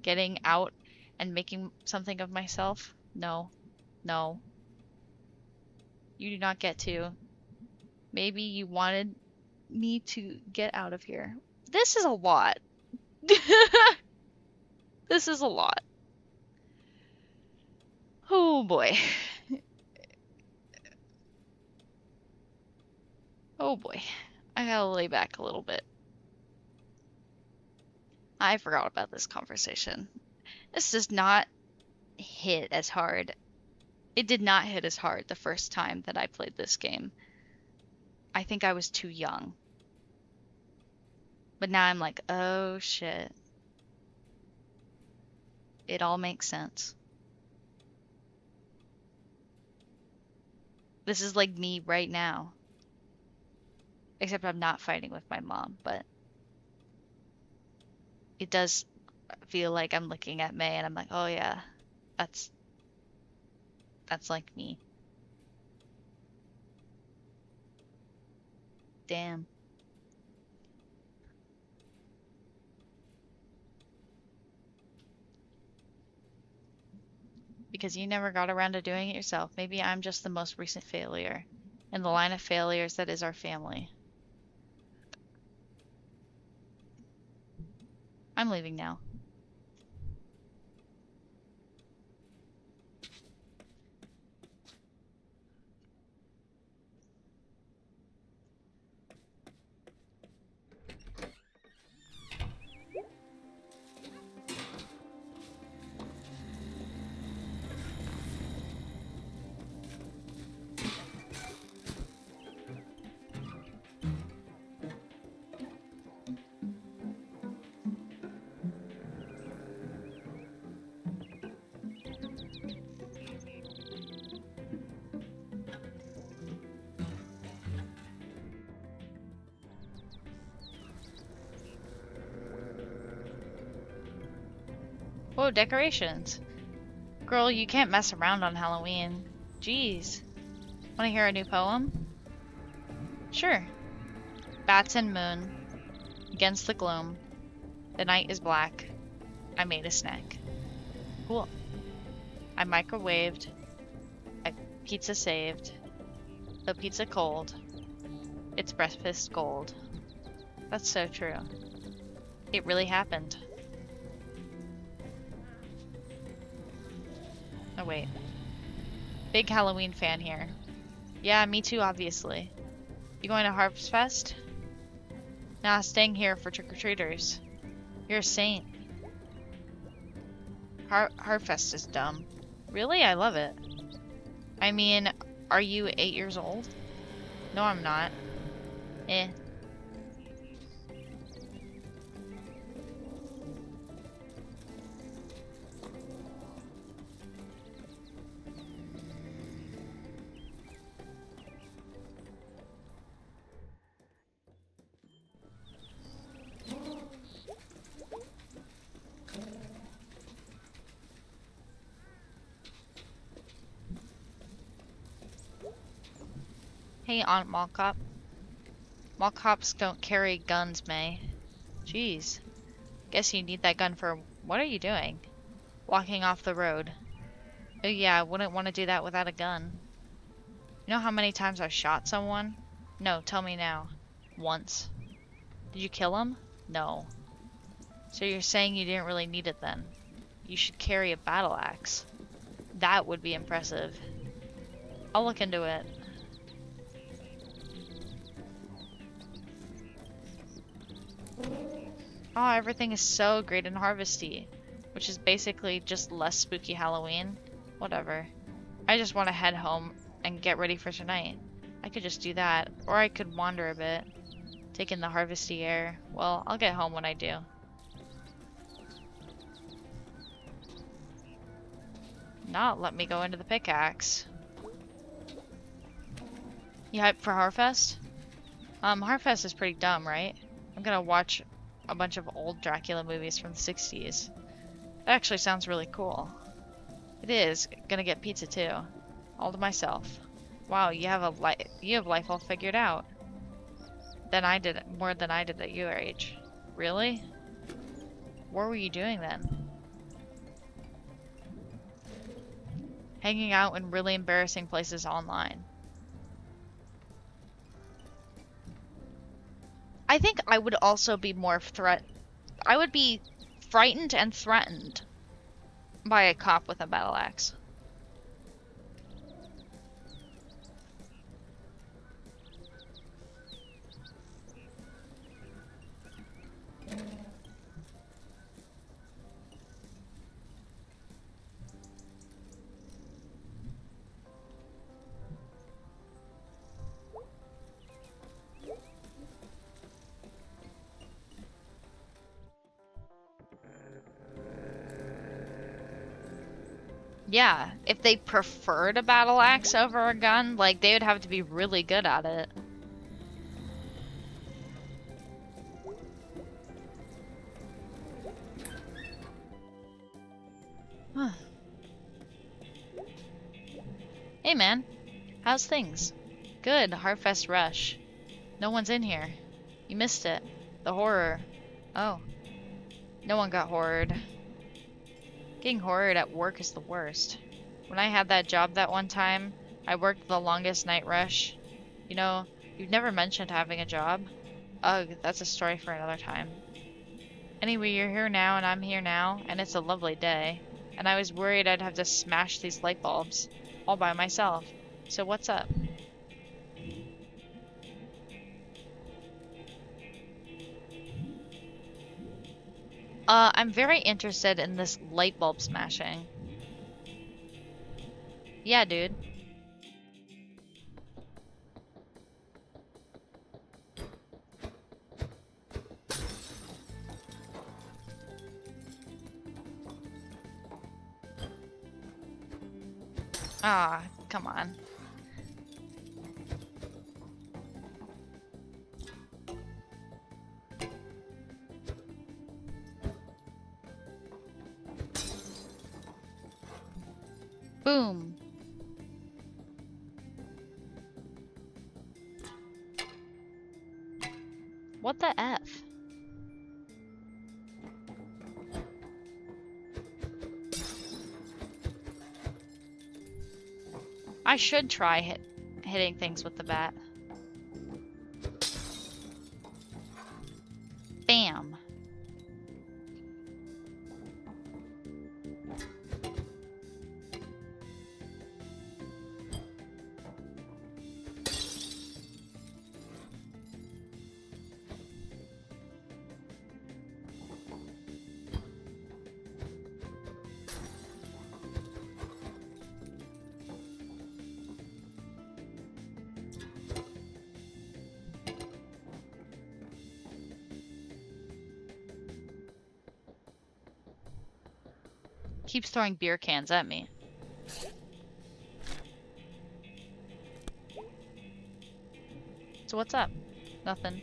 Speaker 1: getting out and making something of myself. No. No. You do not get to. Maybe you wanted me to get out of here. This is a lot. This is a lot. Oh boy. Oh boy. I gotta lay back a little bit. I forgot about this conversation. This does not hit as hard. It did not hit as hard the first time that I played this game. I think I was too young. But now I'm like, oh shit. It all makes sense. This is like me right now. Except I'm not fighting with my mom, but it does feel like I'm looking at May and I'm like, oh yeah, that's like me. Damn. Because you never got around to doing it yourself. Maybe I'm just the most recent failure in the line of failures that is our family. I'm leaving now. Whoa, decorations. Girl, you can't mess around on Halloween. Jeez. Want to hear a new poem? Sure. Bats and moon. Against the gloom. The night is black. I made a snack. Cool. I microwaved. I pizza saved. The pizza cold. It's breakfast gold. That's so true. It really happened. Oh wait. Big Halloween fan here. Yeah, me too, obviously. You going to Harvest Fest? Nah, staying here for trick-or-treaters. You're a saint. Harvest is dumb. Really? I love it. I mean, are you 8 years old? No, I'm not. Eh. Hey, Aunt Mall Cop. Mall cops don't carry guns, May. Jeez. Guess you need that gun for... What are you doing? Walking off the road. Oh yeah, I wouldn't want to do that without a gun. You know how many times I've shot someone? No, tell me now. Once. Did you kill him? No. So you're saying you didn't really need it then? You should carry a battle axe. That would be impressive. I'll look into it. Oh, everything is so great and harvesty, which is basically just less spooky Halloween. Whatever. I just want to head home and get ready for tonight. I could just do that, or I could wander a bit, take in the harvesty air. Well, I'll get home when I do. Not let me go into the pickaxe. You hyped for Harfest? Harfest is pretty dumb, right? I'm gonna watch a bunch of old Dracula movies from the 60s. That actually sounds really cool. It is. Gonna get pizza too. All to myself. Wow, you have life all figured out. More than I did at your age. Really? What were you doing then? Hanging out in really embarrassing places online. I think I would also be I would be frightened and threatened by a cop with a battle axe. Yeah, if they preferred a battle axe over a gun, like, they would have to be really good at it. Hey man, how's things? Good, Harfest Rush. No one's in here. You missed it. The horror. Oh, no one got horrored. Getting horrored at work is the worst. When I had that job that one time, I worked the longest night rush. You know, you've never mentioned having a job. Ugh, that's a story for another time. Anyway, you're here now and I'm here now, and it's a lovely day. And I was worried I'd have to smash these light bulbs all by myself. So what's up? I'm very interested in this light bulb smashing. Yeah, dude. Ah, come on. Boom. What the F? I should try hitting things with the bat. Bam. Keeps throwing beer cans at me. So what's up? Nothing.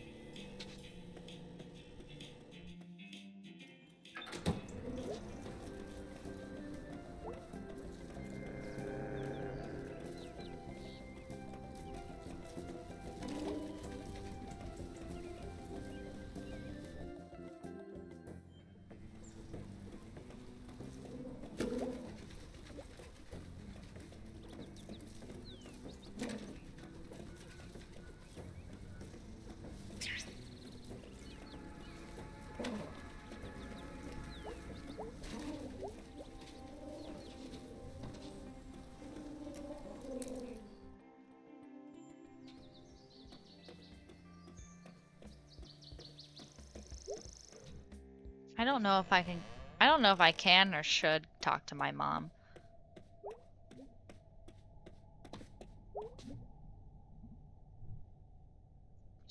Speaker 1: I don't know if I can. I don't know if I can or should talk to my mom.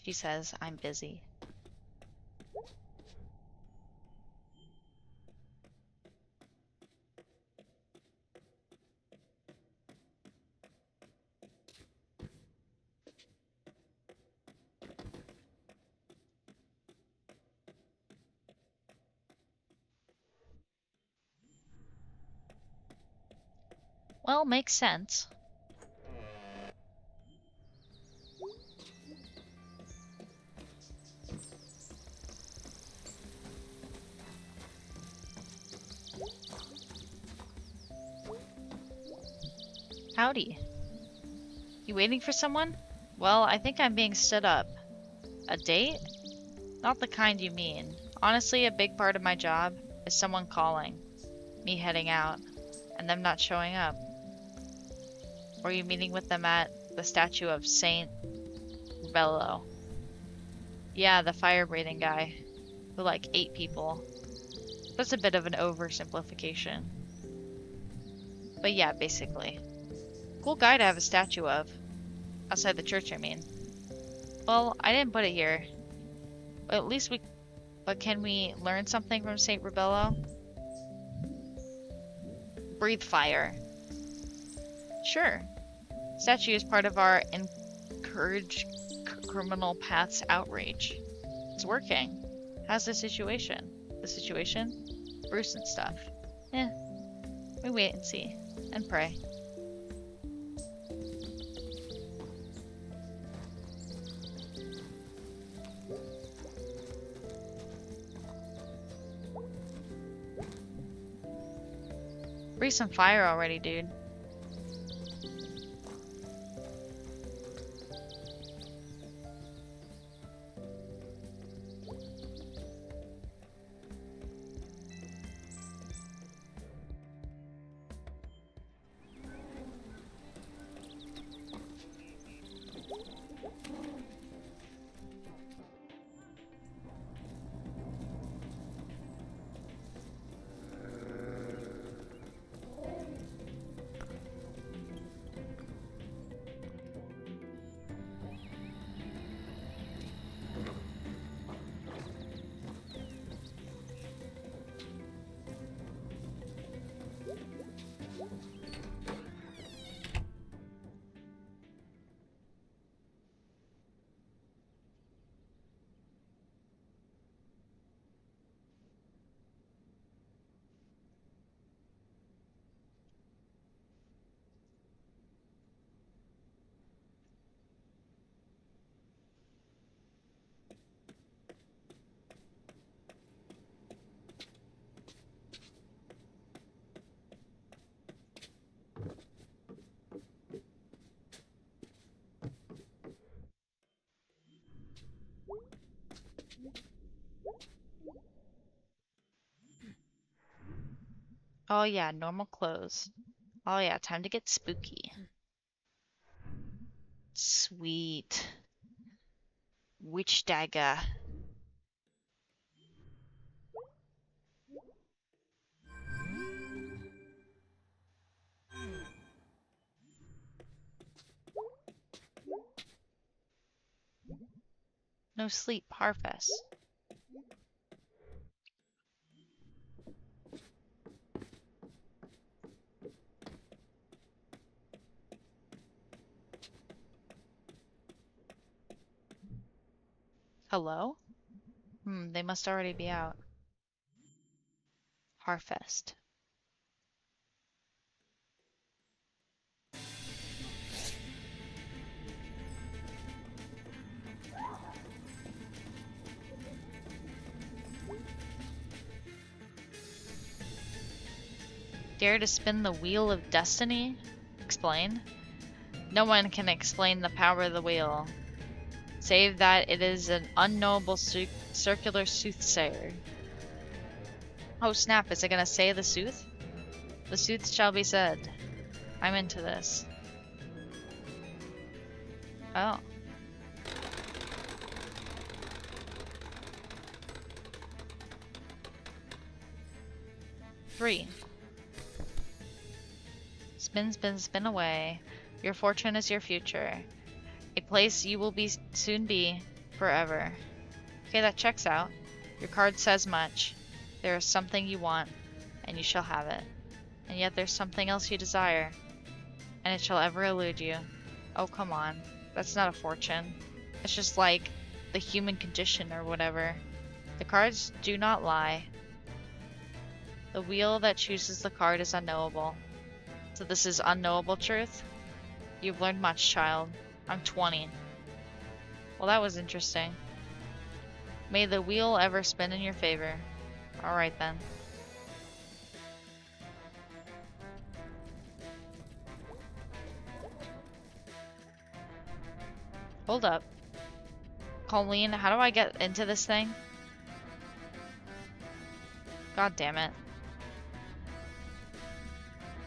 Speaker 1: She says I'm busy. Well, makes sense. Howdy. You waiting for someone? Well, I think I'm being stood up. A date? Not the kind you mean. Honestly, a big part of my job is someone calling, me heading out, and them not showing up. Or you meeting with them at the statue of Saint Bello? Yeah, the fire-breathing guy, who like ate people. That's a bit of an oversimplification. But yeah, basically. Cool guy to have a statue of. Outside the church, I mean. Well, I didn't put it here. But at least we... But can we learn something from Saint Rebello? Breathe fire. Sure. Statue is part of our Encourage Criminal Paths outreach. It's working. How's the situation? The situation? Bruce and stuff. Eh. We wait and see. And pray. Breathe some fire already, dude. Oh yeah, normal clothes. Oh yeah, time to get spooky. Sweet. Witch dagger. No sleep, harvest. Hello? They must already be out. Harfest. Dare to spin the wheel of destiny? Explain. No one can explain the power of the wheel, save that it is an unknowable circular soothsayer. Oh snap, is it gonna say the sooth? The sooth shall be said. I'm into this. Oh. Three. Spin, spin, spin away. Your fortune is your future. A place you will soon be forever. Okay, that checks out. Your card says much. There is something you want, and you shall have it. And yet there's something else you desire, and it shall ever elude you. Oh, come on. That's not a fortune. It's just like the human condition or whatever. The cards do not lie. The wheel that chooses the card is unknowable. So this is unknowable truth? You've learned much, child. I'm 20. Well, that was interesting. May the wheel ever spin in your favor. Alright then. Hold up. Colleen, how do I get into this thing? God damn it.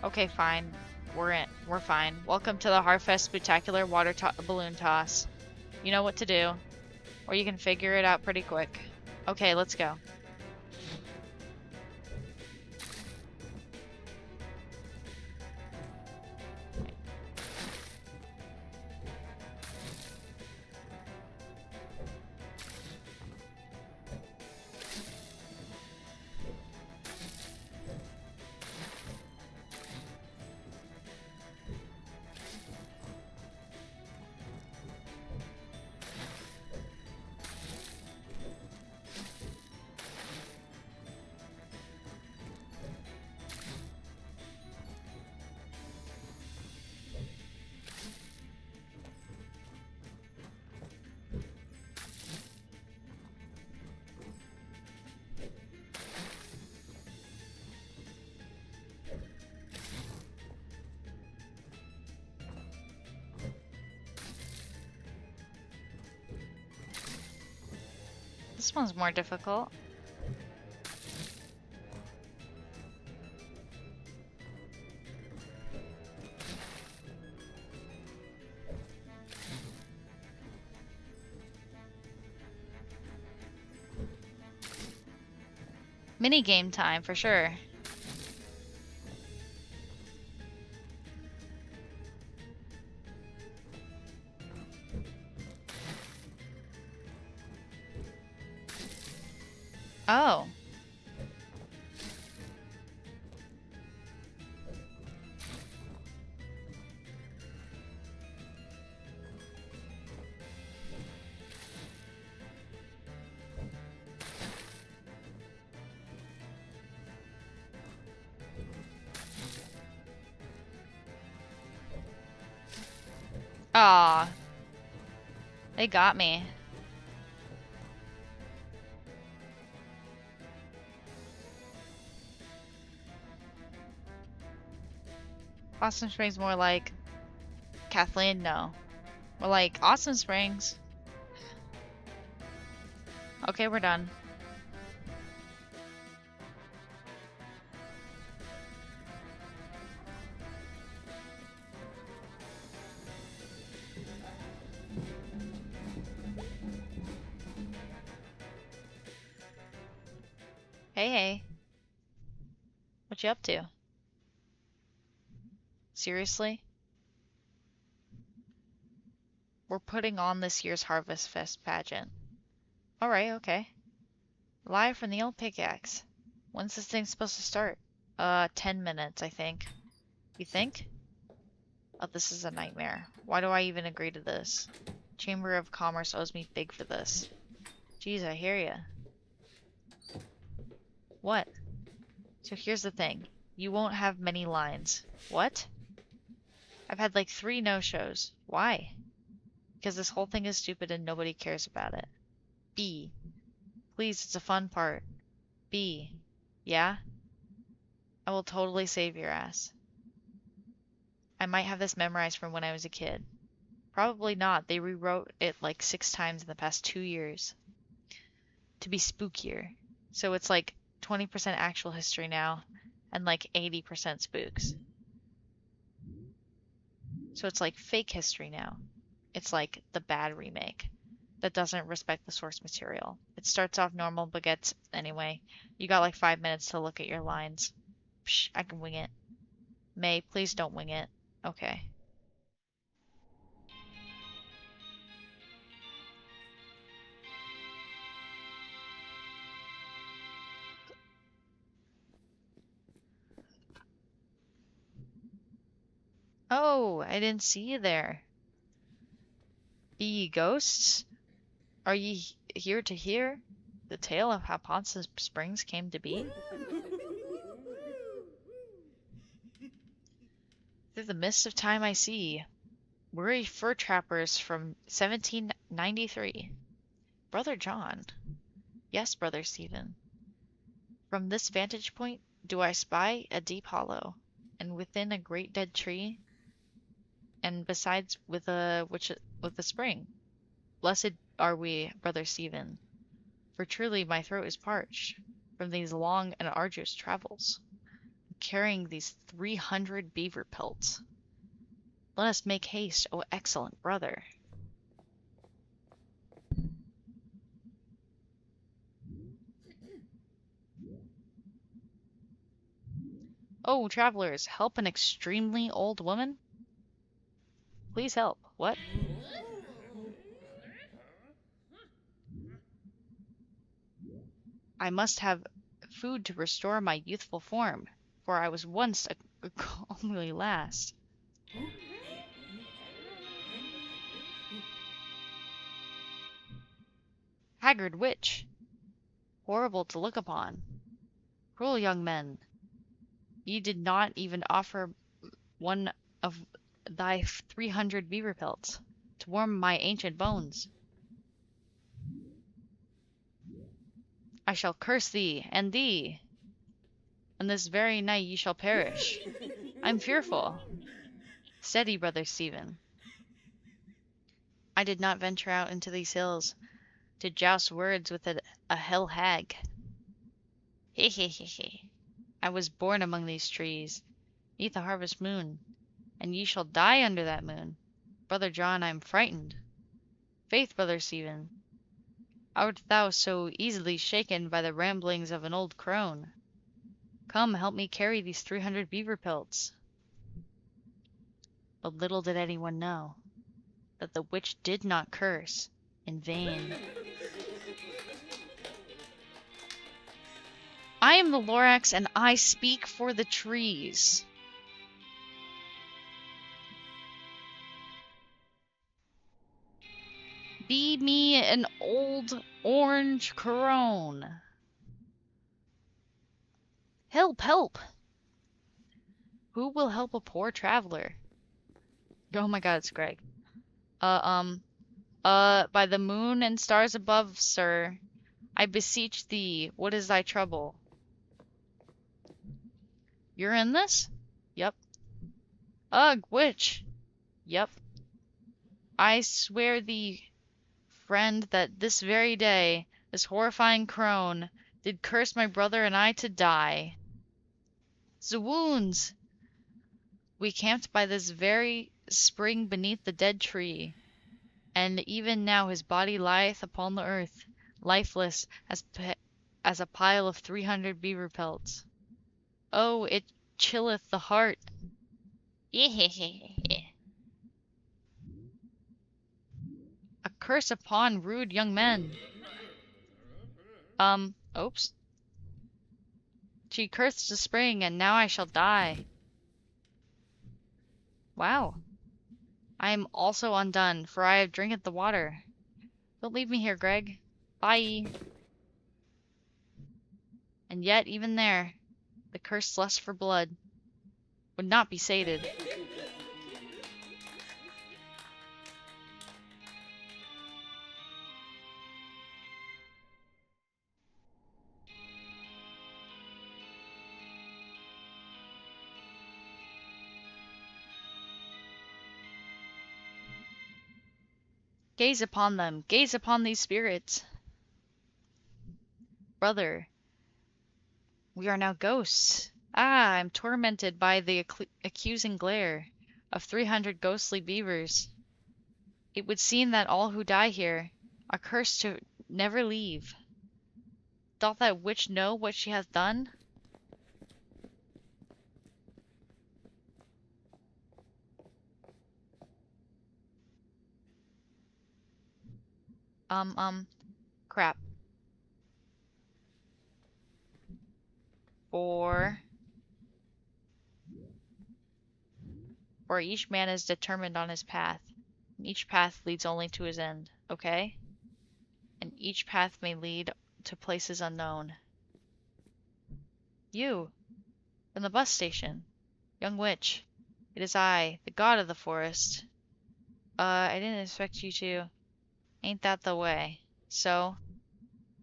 Speaker 1: Okay, fine. We're in. We're fine. Welcome to the Harfest Spectacular Water Balloon Toss. You know what to do. Or you can figure it out pretty quick. Okay, let's go. This one's more difficult. Mini game time for sure. Oh. Aw. They got me. Awesome Springs more like Kathleen, no. More like Awesome Springs. Okay, we're done. Hey, hey. What you up to? Seriously? We're putting on this year's Harvest Fest pageant. Alright, okay. Live from the old pickaxe. When's this thing supposed to start? 10 minutes, I think. You think? Oh, this is a nightmare. Why do I even agree to this? Chamber of Commerce owes me big for this. Jeez, I hear ya. What? So here's the thing. You won't have many lines. What? I've had like 3 no-shows. Why? Because this whole thing is stupid and nobody cares about it. B. Please, it's a fun part. B. Yeah? I will totally save your ass. I might have this memorized from when I was a kid. Probably not. They rewrote it like 6 times in the past 2 years. To be spookier. So it's like 20% actual history now, and like 80% spooks. So it's like fake history now. It's like the bad remake that doesn't respect the source material. It starts off normal but gets... Anyway, you got like 5 minutes to look at your lines. Psh, I can wing it. May, please don't wing it. Okay. Oh, I didn't see you there. Be ye ghosts? Are ye here to hear the tale of how Ponce's Springs came to be? Through the mist of time I see. Weary fur trappers from 1793. Brother John. Yes, Brother Stephen. From this vantage point do I spy a deep hollow, and within a great dead tree, and besides with a spring. Blessed are we, Brother Stephen, for truly my throat is parched from these long and arduous travels, carrying these 300 beaver pelts. Let us make haste, O excellent brother. Oh, travelers, help an extremely old woman? Please help. What? I must have food to restore my youthful form, for I was once a comely lass. Haggard witch, horrible to look upon. Cruel young men, ye did not even offer one of thy 300 beaver pelts to warm my ancient bones. I shall curse thee and thee, and this very night ye shall perish. I'm fearful. Steady, Brother Stephen. I did not venture out into these hills to joust words with a hell hag. He he he he. I was born among these trees, neath the harvest moon, and ye shall die under that moon. Brother John, I am frightened. Faith, Brother Stephen, art thou so easily shaken by the ramblings of an old crone? Come, help me carry these 300 beaver pelts. But little did anyone know that the witch did not curse in vain. I am the Lorax, and I speak for the trees. Be me an old orange crone. Help, help! Who will help a poor traveler? Oh my god, it's Greg. By the moon and stars above, sir, I beseech thee, what is thy trouble? You're in this? Yep. Ugh, witch! Yep. I swear thee, friend, that this very day, this horrifying crone did curse my brother and I to die. The wounds! We camped by this very spring beneath the dead tree, and even now his body lieth upon the earth, lifeless as a pile of 300 beaver pelts. Oh, it chilleth the heart. A curse upon rude young men. Oops. She cursed the spring, and now I shall die. Wow. I am also undone, for I have drinketh the water. Don't leave me here, Greg. Bye. And yet, even there, the cursed lust for blood would not be sated. Gaze upon them, gaze upon these spirits. Brother, we are now ghosts. Ah, I'm tormented by the accusing glare of 300 ghostly beavers. It would seem that all who die here are cursed to never leave. Doth that witch know what she hath done? Crap. For each man is determined on his path, and each path leads only to his end, okay? And each path may lead to places unknown. You, from the bus station, young witch, It is I, the god of the forest. I didn't expect you to. Ain't that the way? So,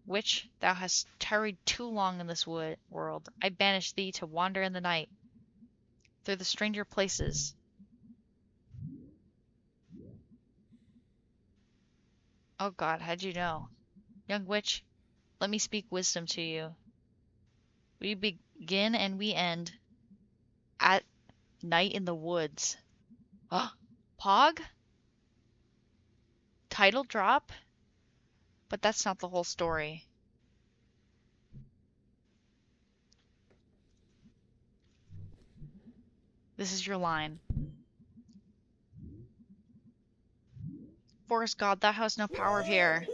Speaker 1: witch, thou hast tarried too long in this world. I banish thee to wander in the night, through the stranger places. Oh God, how'd you know? Young witch, let me speak wisdom to you. We begin and we end at night in the woods. Pog? Title drop? But that's not the whole story. This is your line. Forest god, thou hast no power here.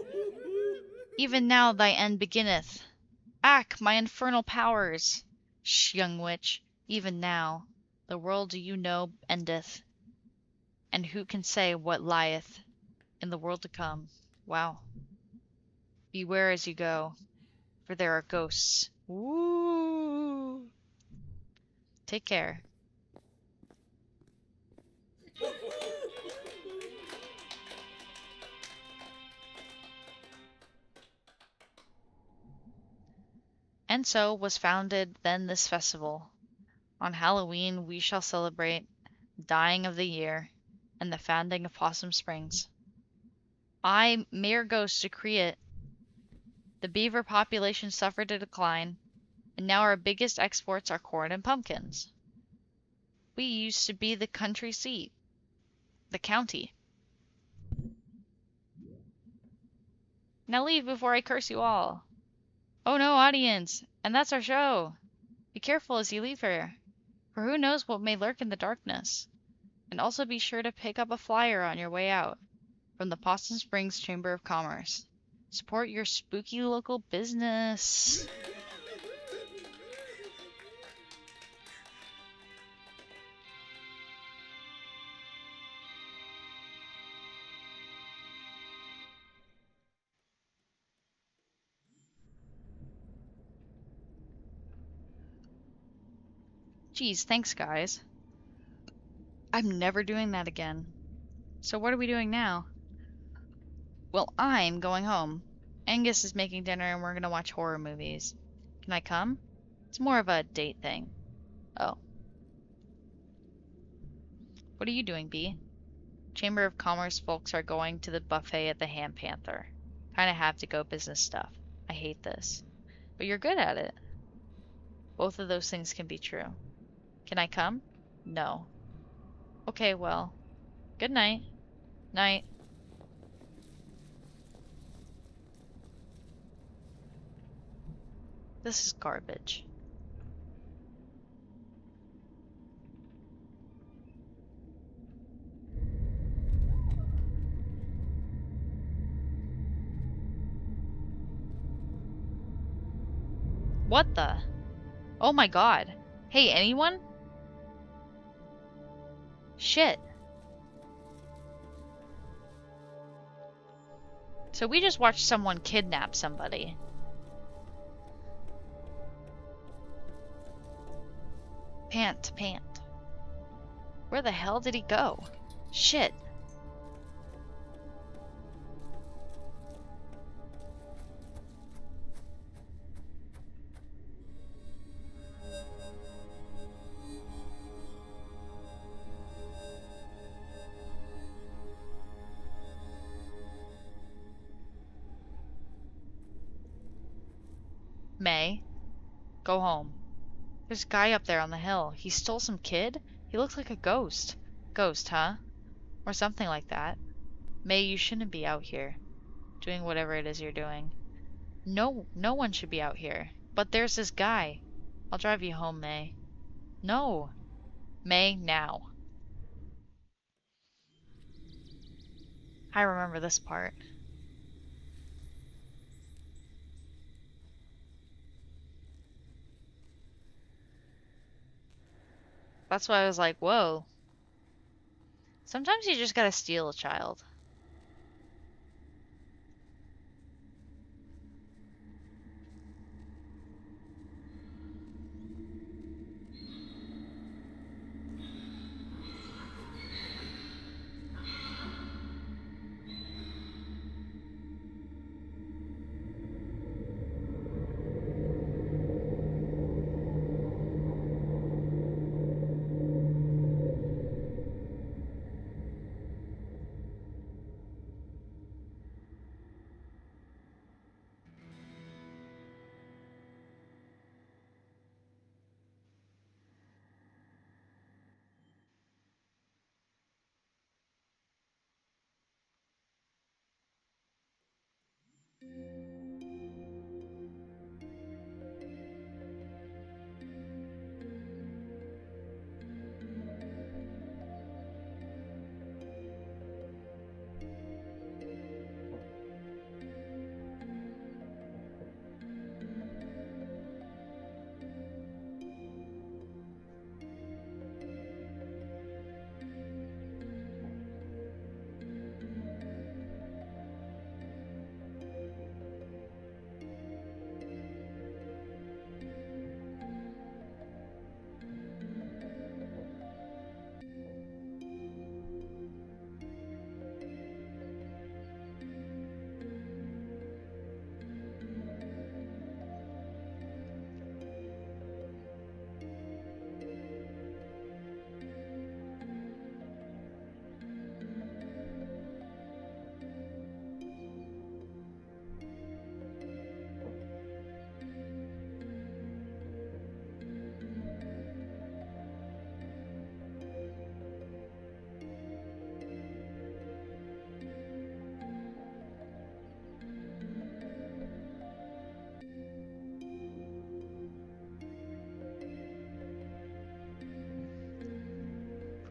Speaker 1: Even now thy end beginneth. Ack, my infernal powers! Shh, young witch, even now the world do you know endeth, and who can say what lieth in the world to come? Wow. Beware as you go, for there are ghosts. Woo! Take care. And so was founded then this festival. On Halloween we shall celebrate the dying of the year and the founding of Possum Springs. I, Mayor Ghost, decree it. The beaver population suffered a decline, and now our biggest exports are corn and pumpkins. We used to be the country seat, the county. Now leave before I curse you all. Oh no, audience, and that's our show. Be careful as you leave here, for who knows what may lurk in the darkness. And also be sure to pick up a flyer on your way out from the Possum Springs Chamber of Commerce. Support your spooky local business. Geez, thanks guys. I'm never doing that again. So what are we doing now? Well, I'm going home. Angus is making dinner and we're gonna watch horror movies. Can I come? It's more of a date thing. Oh. What are you doing, Bee? Chamber of Commerce folks are going to the buffet at the Ham Panther. Kinda have to go business stuff. I hate this. But you're good at it. Both of those things can be true. Can I come? No. Okay, well. Good night. Night. This is garbage. What the? Oh my god. Hey, anyone? Shit. So we just watched someone kidnap somebody. Pant, pant. Where the hell did he go? Shit. May, go home. There's a guy up there on the hill. He stole some kid? He looks like a ghost. Ghost, huh? Or something like that. May, you shouldn't be out here, doing whatever it is you're doing. No, no one should be out here. But there's this guy. I'll drive you home, May. No. May, now. I remember this part. That's why I was like, whoa. Sometimes you just gotta steal a child.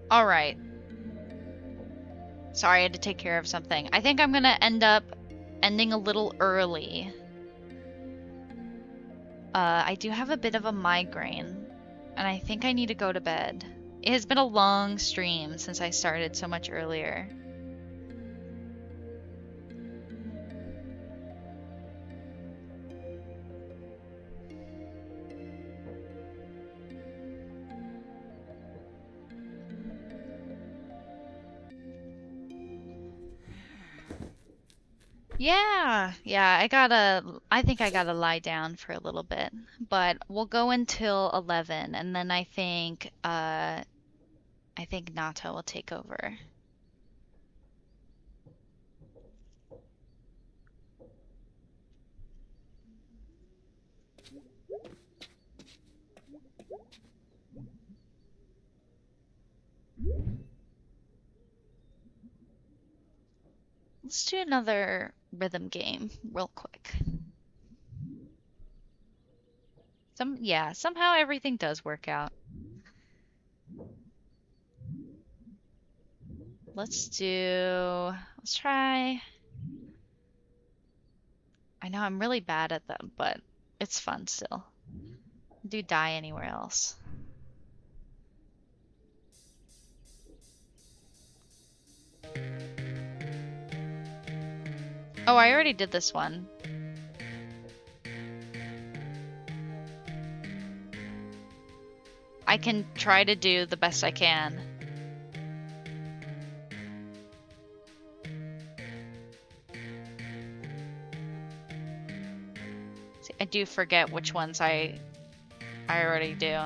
Speaker 1: All right. Sorry, I had to take care of something. I think I'm gonna end up ending a little early. I do have a bit of a migraine, and I think I need to go to bed. It has been a long stream since I started so much earlier. Yeah, I think I gotta lie down for a little bit, but we'll go until 11, and then I think Nata will take over. Let's do another rhythm game real quick. Yeah, somehow everything does work out. Let's try. I know I'm really bad at them, but it's fun still. Do die anywhere else. Oh, I already did this one. I can try to do the best I can. See, I do forget which ones I already do.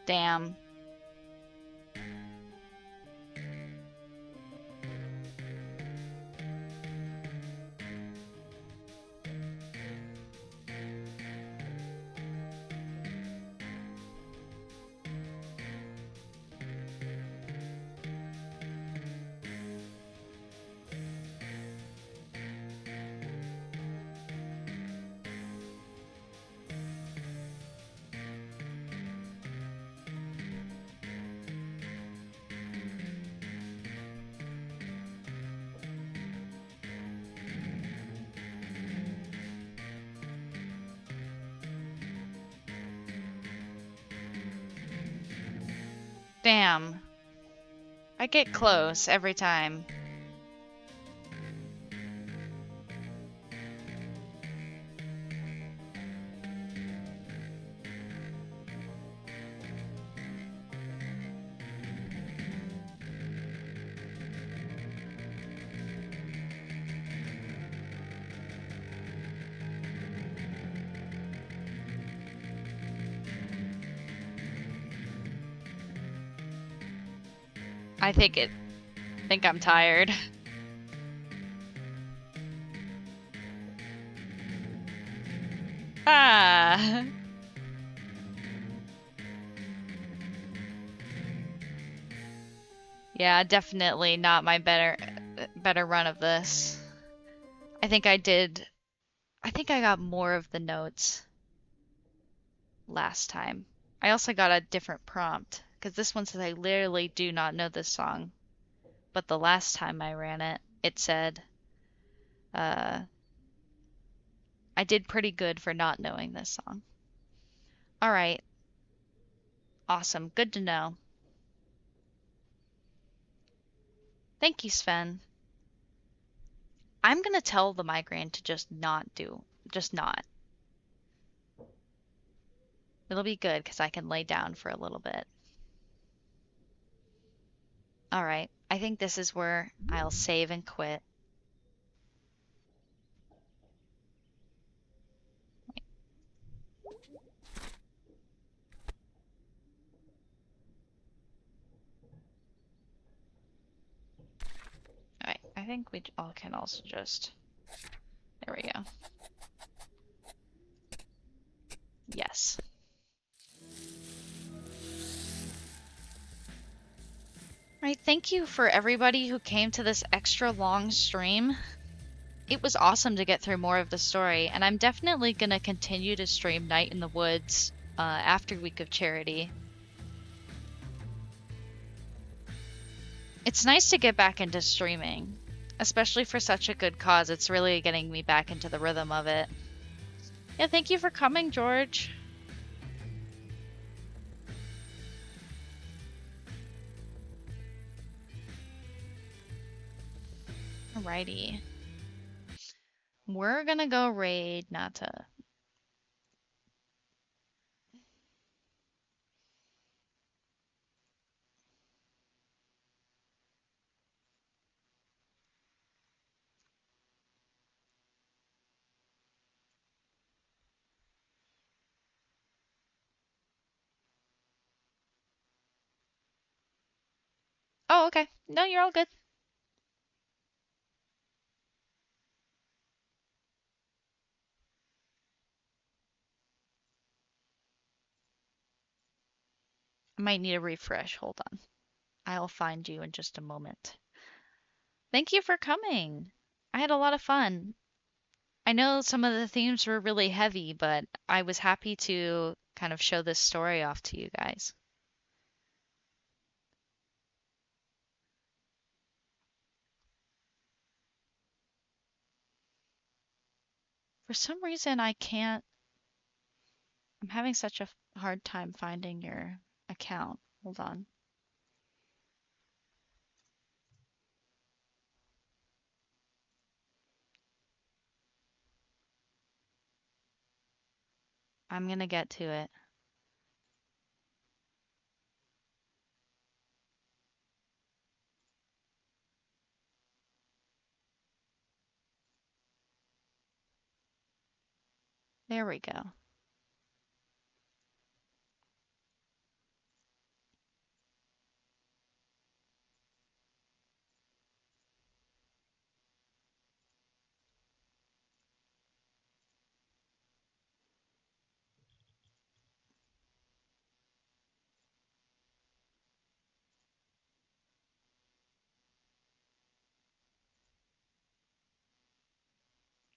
Speaker 1: Damn. Damn. I get close every time. I think I'm tired. Ah. Yeah, definitely not my better run of this. I think I think I got more of the notes last time. I also got a different prompt because this one says I literally do not know this song. But the last time I ran it, it said uh I did pretty good for not knowing this song. All right. Awesome. Good to know. Thank you, Sven. I'm gonna tell the migraine to just not. It'll be good because I can lay down for a little bit. All right. I think this is where I'll save and quit. All right. I think we all can also just. There we go. Yes. Right, thank you for everybody who came to this extra long stream. It was awesome to get through more of the story, and I'm definitely going to continue to stream Night in the Woods after Week of Charity. It's nice to get back into streaming, especially for such a good cause. It's really getting me back into the rhythm of it. Yeah, thank you for coming, George. Alrighty. We're gonna go raid Nata. Oh, okay. No, you're all good. I might need a refresh. Hold on. I'll find you in just a moment. Thank you for coming. I had a lot of fun. I know some of the themes were really heavy, but I was happy to kind of show this story off to you guys. For some reason, I can't. I'm having such a hard time finding your account. Hold on. I'm gonna get to it. There we go.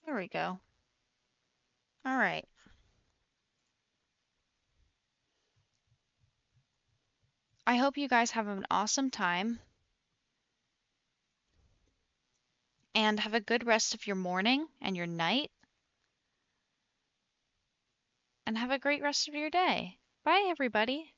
Speaker 1: There we go. All right. I hope you guys have an awesome time and have a good rest of your morning and your night and have a great rest of your day. Bye, everybody.